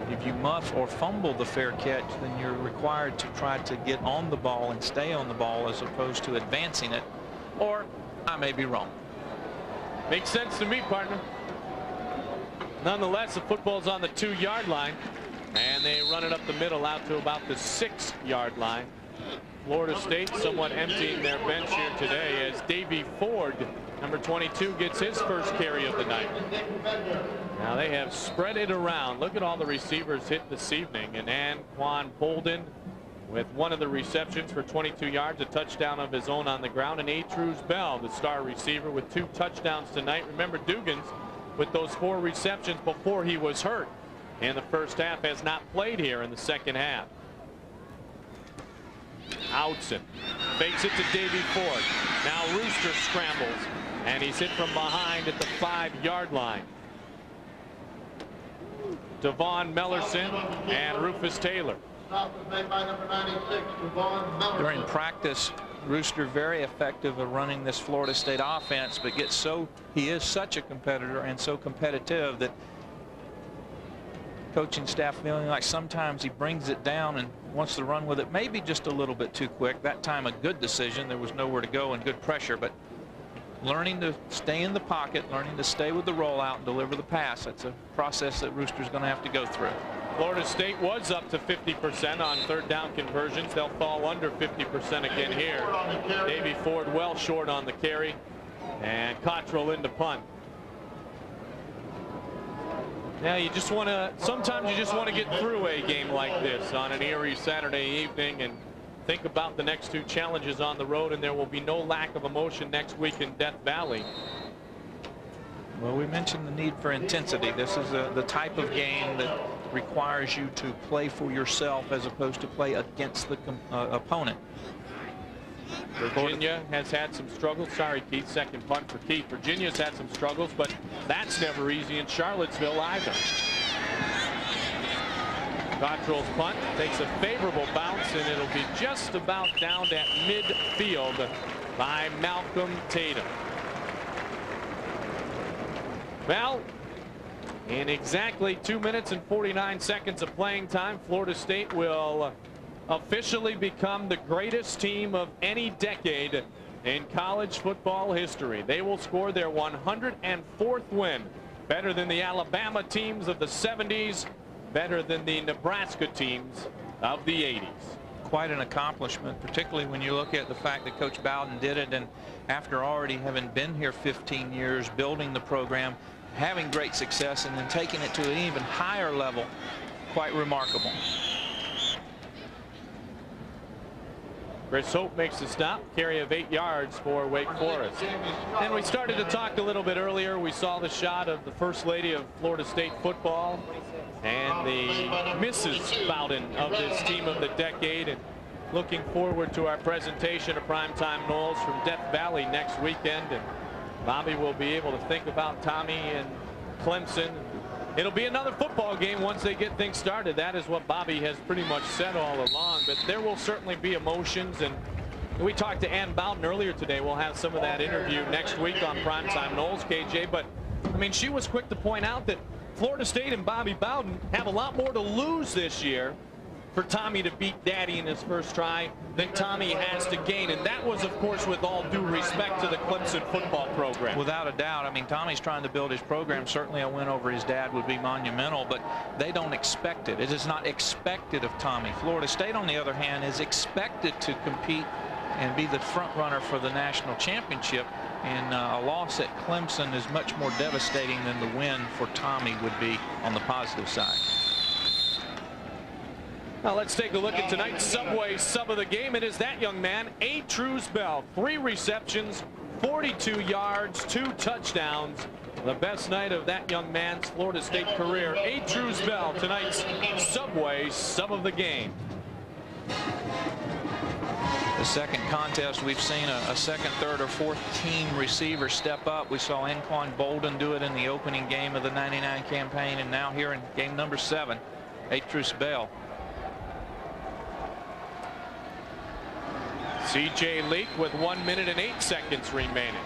If you muff or fumble the fair catch, then you're required to try to get on the ball and stay on the ball as opposed to advancing it. Or I may be wrong. Makes sense to me, partner. Nonetheless, the football's on the 2-yard line, and they run it up the middle out to about the 6-yard line. Florida State somewhat emptying their bench here today as Davey Ford, number 22, gets his first carry of the night. Now they have spread it around. Look at all the receivers hit this evening, and Anquan Bolden with one of the receptions for 22 yards, a touchdown of his own on the ground, and Atruz Bell, the star receiver, with 2 touchdowns tonight. Remember, Dugans, with those 4 receptions before he was hurt in the first half, has not played here in the second half. Outson fakes it to Davey Ford. Now Rooster scrambles, and he's hit from behind at the 5-yard line. Devon Mellerson and Rufus Taylor. During practice, Rooster very effective at running this Florida State offense, but he is such a competitor and so competitive that coaching staff feeling like sometimes he brings it down and wants to run with it maybe just a little bit too quick. That time a good decision. There was nowhere to go and good pressure, but learning to stay in the pocket, learning to stay with the rollout and deliver the pass. That's a process that Rooster's going to have to go through. Florida State was up to 50% on 3rd down conversions. They'll fall under 50% again here. Davey Ford well short on the carry, and Cottrell into punt. Now you just want to, sometimes you just want to get through a game like this on an eerie Saturday evening and think about the next 2 challenges on the road, and there will be no lack of emotion next week in Death Valley. Well, we mentioned the need for intensity. This is the type of game that requires you to play for yourself as opposed to play against the opponent. Virginia has had some struggles. Sorry, Keith, second punt for Keith. Virginia's had some struggles, but that's never easy in Charlottesville either. Cottrell's punt takes a favorable bounce, and it'll be just about down at midfield by Malcolm Tatum. Well, in exactly 2 minutes and 49 seconds of playing time, Florida State will officially become the greatest team of any decade in college football history. They will score their 104th win, better than the Alabama teams of the 70s, better than the Nebraska teams of the 80s. Quite an accomplishment, particularly when you look at the fact that Coach Bowden did it, and after already having been here 15 years, building the program, having great success, and then taking it to an even higher level. Quite remarkable. Chris Hope makes the stop, carry of 8 yards for Wake Forest. And we started to talk a little bit earlier. We saw the shot of the First Lady of Florida State football and the Mrs. Bowden of this team of the decade. And looking forward to our presentation of Primetime Knowles from Death Valley next weekend. And Bobby will be able to think about Tommy and Clemson. It'll be another football game once they get things started. That is what Bobby has pretty much said all along. But there will certainly be emotions. And we talked to Ann Bowden earlier today. We'll have some of that interview next week on Primetime Knowles, KJ. But, I mean, she was quick to point out that Florida State and Bobby Bowden have a lot more to lose this year for Tommy to beat Daddy in his first try than Tommy has to gain. And that was, of course, with all due respect to the Clemson football program. Without a doubt. I mean, Tommy's trying to build his program. Certainly a win over his dad would be monumental, but they don't expect it. It is not expected of Tommy. Florida State, on the other hand, is expected to compete and be the front runner for the national championship. And a loss at Clemson is much more devastating than the win for Tommy would be on the positive side. Now let's take a look at tonight's Subway sub of the game. It is that young man, A. Truesbell. 3 receptions, 42 yards, 2 touchdowns. The best night of that young man's Florida State career. A. Truesbell, tonight's Subway sub of the game. The second contest, we've seen a second, third, or fourth team receiver step up. We saw Anquan Bolden do it in the opening game of the '99 campaign, and now here in game number 7, A. Truesbell. C.J. Leak with 1 minute and 8 seconds remaining.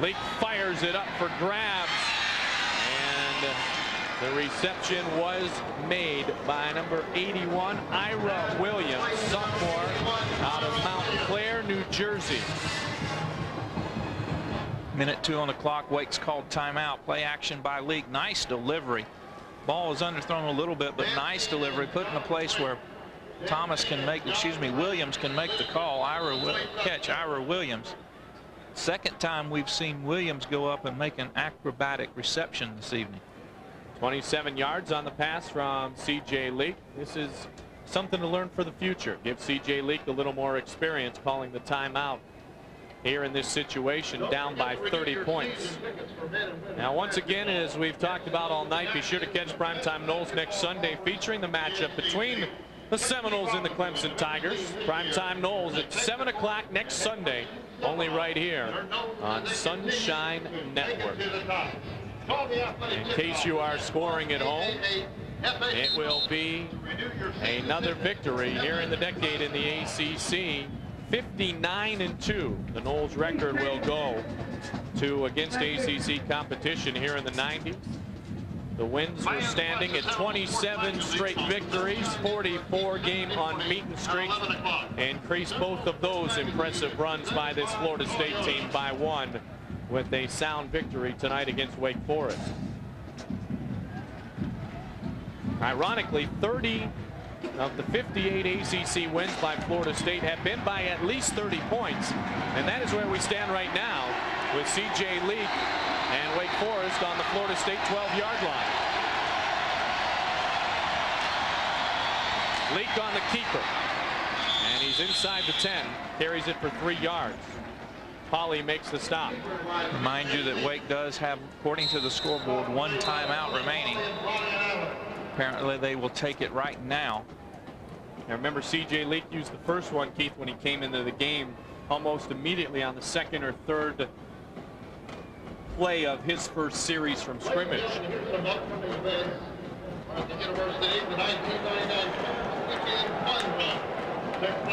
Leak fires it up for grabs, and the reception was made by number 81, Ira Williams, sophomore out of Montclair, New Jersey. Minute 2 on the clock. Wake's called timeout. Play action by Leak. Nice delivery. Ball was underthrown a little bit, but nice delivery. Put in a place where Williams can make the call. Ira Williams. Second time we've seen Williams go up and make an acrobatic reception this evening. 27 yards on the pass from C.J. Leak. This is something to learn for the future. Give C.J. Leak a little more experience calling the timeout here in this situation, down by 30 points. Now, once again, as we've talked about all night, be sure to catch Primetime Knowles next Sunday, featuring the matchup between the Seminoles and the Clemson Tigers. Primetime Knowles at 7 o'clock next Sunday, only right here on Sunshine Network. In case you are scoring at home, it will be another victory here in the decade in the ACC. 59-2. The Knowles record will go to against ACC competition here in the 90s. The wins were standing at 27 straight victories, 44-game unbeaten streak, increased both of those impressive runs by this Florida State team by 1 with a sound victory tonight against Wake Forest. Ironically, 30 of the 58 ACC wins by Florida State have been by at least 30 points, and that is where we stand right now with C.J. Leak and Wake Forest on the Florida State 12-yard line. Leak on the keeper, and he's inside the 10, carries it for 3 yards. Polly makes the stop. Remind you that Wake does have, according to the scoreboard, 1 timeout remaining. Apparently they will take it right now. Now remember, C.J. Leak used the first one, Keith, when he came into the game almost immediately on the second or third play of his first series from scrimmage.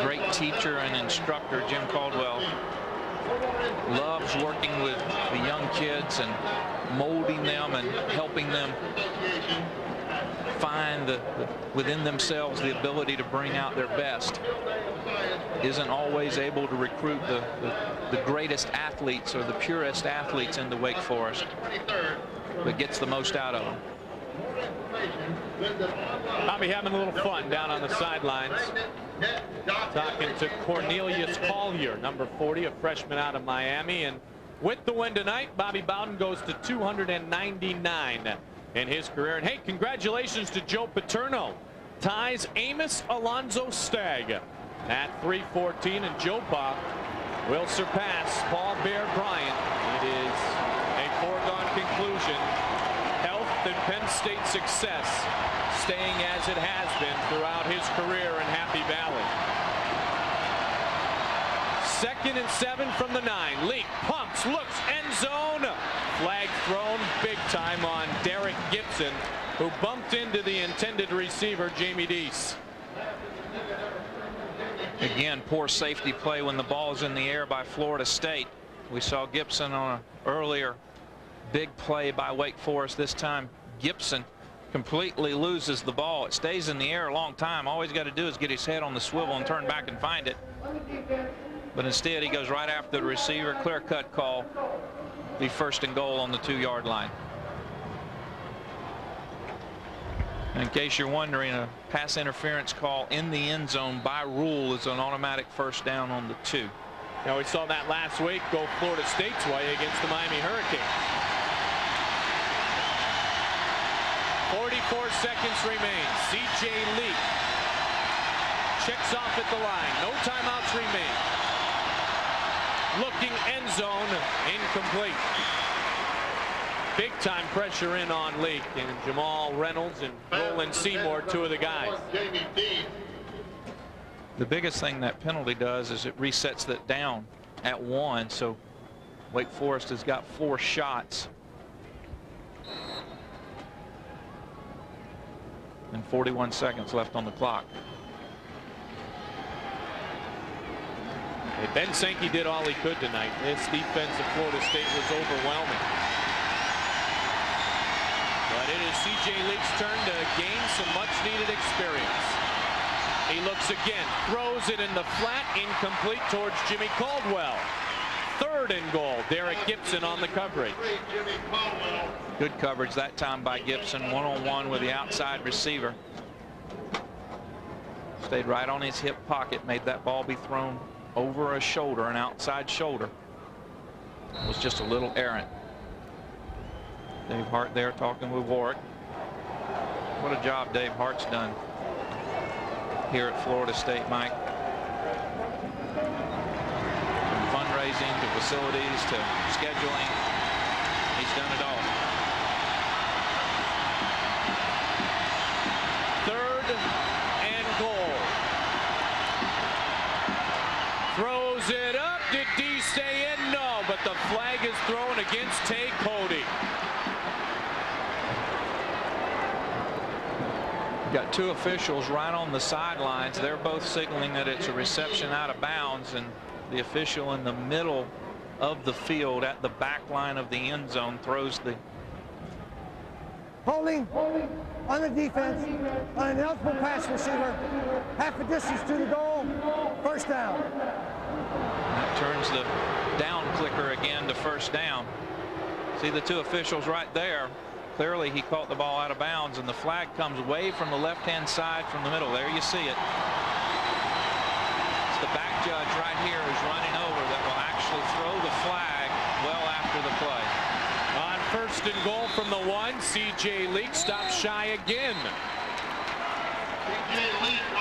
Great teacher and instructor, Jim Caldwell. Loves working with the young kids and molding them and helping them find within themselves the ability to bring out their best. Isn't always able to recruit the greatest athletes or the purest athletes into Wake Forest, but gets the most out of them. Bobby having a little fun down on the sidelines, talking to Cornelius Collier, number 40, a freshman out of Miami. And with the win tonight, Bobby Bowden goes to 299 in his career. And hey, congratulations to Joe Paterno. Ties Amos Alonzo Stagg at 3:14, and Jopa will surpass Paul Bear Bryant. It is a foregone conclusion. Health and Penn State success staying as it has been throughout his career in Happy Valley. 2nd and 7 from the 9. Leak pumps, looks, end zone. Flag thrown big time on Derek Gibson, who bumped into the intended receiver, Jamie Deese. Again, poor safety play when the ball is in the air by Florida State. We saw Gibson on an earlier big play by Wake Forest. This time Gibson completely loses the ball. It stays in the air a long time. All he's got to do is get his head on the swivel and turn back and find it. But instead he goes right after the receiver. Clear-cut call. Be 1st and goal on the 2-yard line. And in case you're wondering, a pass interference call in the end zone by rule is an automatic 1st down on the 2. Now we saw that last week go Florida State's way against the Miami Hurricanes. 44 seconds remain. C.J. Leak checks off at the line. No timeouts remain. Looking end zone, incomplete. Big time pressure in on Leak, and Jamal Reynolds and Roland Seymour, 2 of the guys. The biggest thing that penalty does is it resets that down at 1, so Wake Forest has got 4 shots. And 41 seconds left on the clock. Hey, Ben Sankey did all he could tonight. This defense of Florida State was overwhelming. But it is C.J. Leak's turn to gain some much-needed experience. He looks again, throws it in the flat, incomplete towards Jimmy Caldwell. 3rd and goal. Derek Gibson on the coverage. Good coverage that time by Gibson, one-on-one with the outside receiver. Stayed right on his hip pocket, made that ball be thrown over a shoulder, an outside shoulder. It was just a little errant. Dave Hart there talking with Warwick. What a job Dave Hart's done here at Florida State, Mike. From fundraising to facilities to scheduling, he's done it all. 3rd and goal. Throws it up. Did D stay in? No, but the flag is thrown against Tay Cody. Got 2 officials right on the sidelines. They're both signaling that it's a reception out of bounds, and the official in the middle of the field at the back line of the end zone throws the Holding on the defense on an eligible pass receiver, half a distance to the goal, 1st down. That turns the down clicker again to 1st down. See the 2 officials right there. Clearly he caught the ball out of bounds, and the flag comes away from the left-hand side from the middle. There you see it. It's the back judge right here who's running over that will actually throw the flag well after the play. On 1st and goal from the 1, C.J. Leak stops shy again.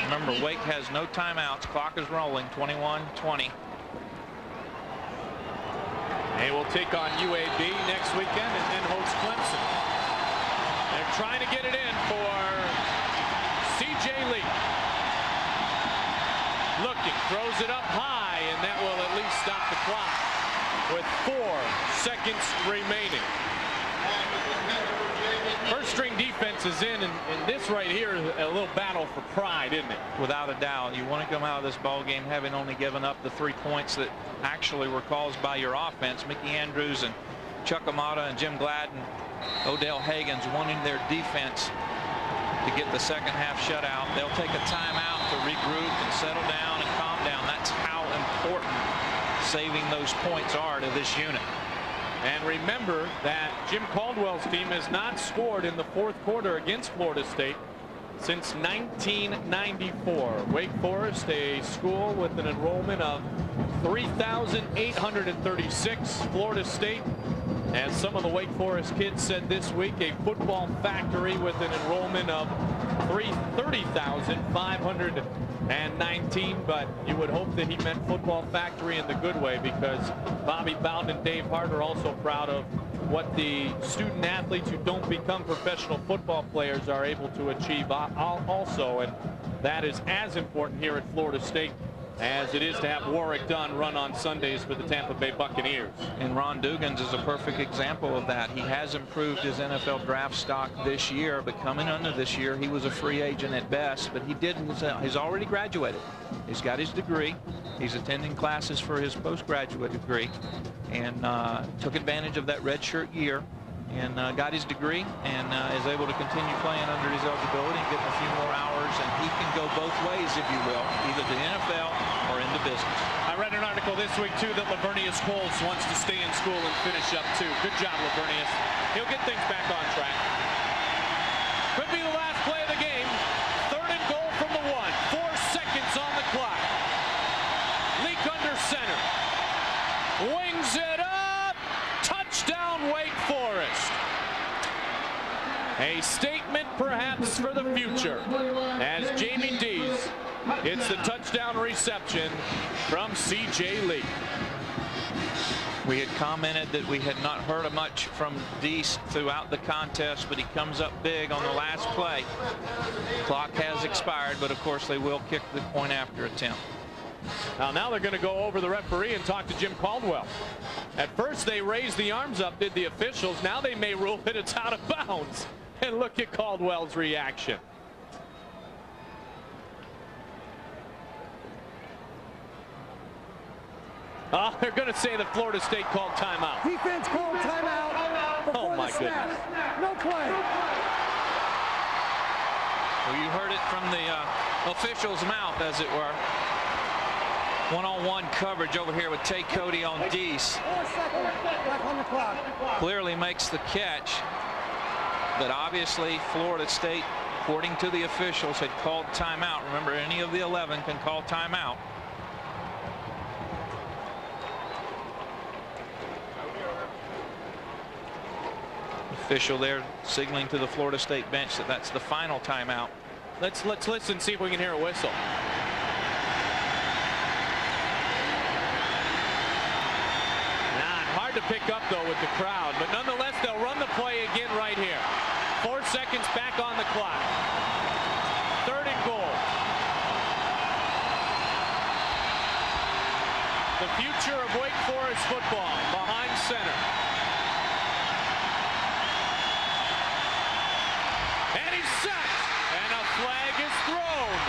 Remember, Wake has no timeouts. Clock is rolling, 21-20. They will take on UAB next weekend and then host Clemson. They're trying to get it in for C.J. Leak. Looking, throws it up high, and that will at least stop the clock with 4 seconds remaining. 1st string defense is in, and this right here is a little battle for pride, isn't it? Without a doubt. You want to come out of this ball game having only given up the 3 points that actually were caused by your offense. Mickey Andrews and Chuck Amata and Jim Gladden, Odell Hagens wanting their defense to get the 2nd half shutout. They'll take a timeout to regroup and settle down and calm down. That's how important saving those points are to this unit. And remember that Jim Caldwell's team has not scored in the 4th quarter against Florida State since 1994. Wake Forest, a school with an enrollment of 3,836. Florida State, as some of the Wake Forest kids said this week, a football factory with an enrollment of 30,500 and 19, but you would hope that he meant Football Factory in the good way, because Bobby Bowden and Dave Hart are also proud of what the student athletes who don't become professional football players are able to achieve also, and that is as important here at Florida State as it is to have Warrick Dunn run on Sundays for the Tampa Bay Buccaneers. And Ron Dugans is a perfect example of that. He has improved his NFL draft stock this year, but coming under this year, he was a free agent at best, but he didn't. He's already graduated. He's got his degree. He's attending classes for his postgraduate degree, and took advantage of that redshirt year and got his degree, and is able to continue playing under his eligibility and getting a few more hours, and he can go both ways, if you will, either the NFL or into business. I read an article this week, too, that Lavernius Coles wants to stay in school and finish up, too. Good job, Lavernius. He'll get things back on track. Could be the last play of the game. 3rd and goal from the 1. 4 seconds on the clock. Leak under center. Wings it up. Touchdown, Wake Forest. A statement, perhaps, for the future, as Jamie Dees hits the touchdown reception from C.J. Leak. We had commented that we had not heard much from Dees throughout the contest, but he comes up big on the last play. Clock has expired, but of course they will kick the point after attempt. Now they're going to go over the referee and talk to Jim Caldwell. At first they raised the arms up, did the officials. Now they may rule that it's out of bounds. And look at Caldwell's reaction. Oh, they're going to say that Florida State called timeout. Defense called timeout. Oh my goodness. No play. Well, you heard it from the official's mouth, as it were. One-on-one coverage over here with Tay Cody on Dees. 4 seconds back on the clock. Clearly makes the catch, but obviously Florida State, according to the officials, had called timeout. Remember, any of the 11 can call timeout. Official there signaling to the Florida State bench that that's the final timeout. Let's listen, see if we can hear a whistle. Hard to pick up, though, with the crowd, but nonetheless they'll run the play again right here. 4 seconds back on the clock. 3rd and goal. The future of Wake Forest football behind center. And he's sacked, and a flag is thrown.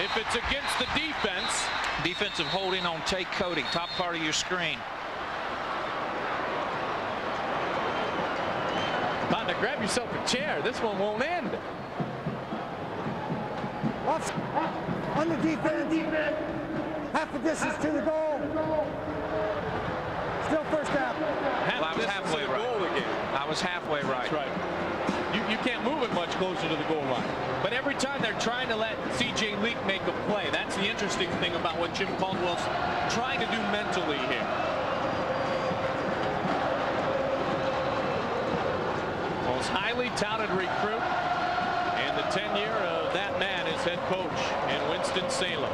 If it's against the defense. Defensive holding on Tay Cody, top part of your screen. Time to grab yourself a chair. This one won't end. On the defense. Half the distance to the goal. Still first down. Well, I was halfway right. I was halfway right. That's right. You can't move it much closer to the goal line. But every time they're trying to let C.J. Leak make a play, that's the interesting thing about what Jim Caldwell's trying to do mentally here. Most highly touted recruit, and the tenure of that man is head coach in Winston-Salem.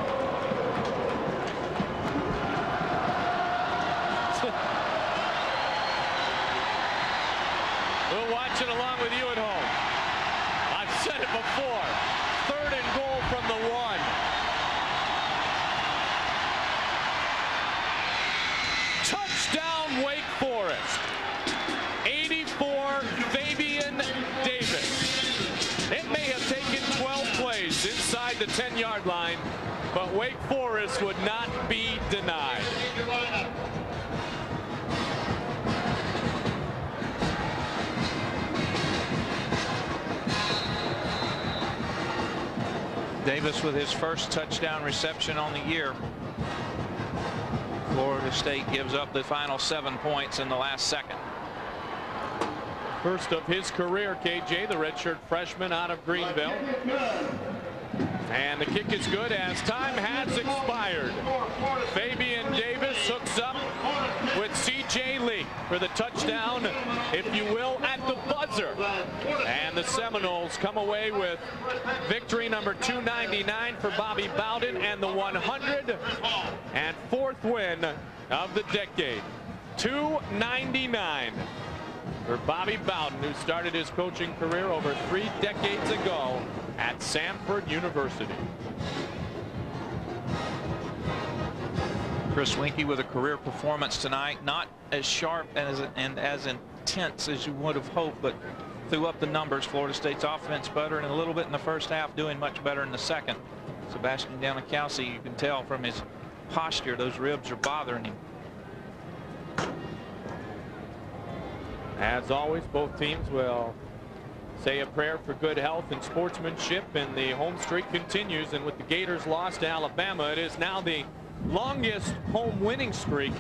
We'll watch it along with you at home. I've said it before. 3rd and goal from the 1. Touchdown, Wake Forest. 84, Fabian Davis. It may have taken 12 plays inside the 10-yard line, but Wake Forest would not be denied. Davis with his first touchdown reception on the year. Florida State gives up the final 7 points in the last second. First of his career, KJ, the redshirt freshman out of Greenville. And the kick is good as time has expired. Fabian Davis hooks up with C.J. Lee for the touchdown, if you will, at the buzzer. And the Seminoles come away with victory number 299 for Bobby Bowden and the 104th win of the decade. 299 for Bobby Bowden, who started his coaching career over 3 decades ago at Samford University. Chris Weinke with a career performance tonight, not as sharp and as intense as you would have hoped, but threw up the numbers. Florida State's offense better in a little bit in the first half, doing much better in the second. Sebastian Janikowski, you can tell from his posture, those ribs are bothering him. As always, both teams will say a prayer for good health and sportsmanship, and the home streak continues. And with the Gators' loss to Alabama, it is now the longest home winning streak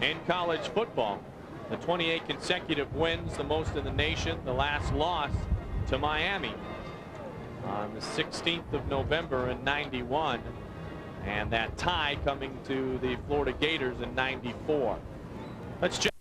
in college football. The 28 consecutive wins, the most in the nation. The last loss to Miami on the 16th of November in '91, and that tie coming to the Florida Gators in '94. Let's check.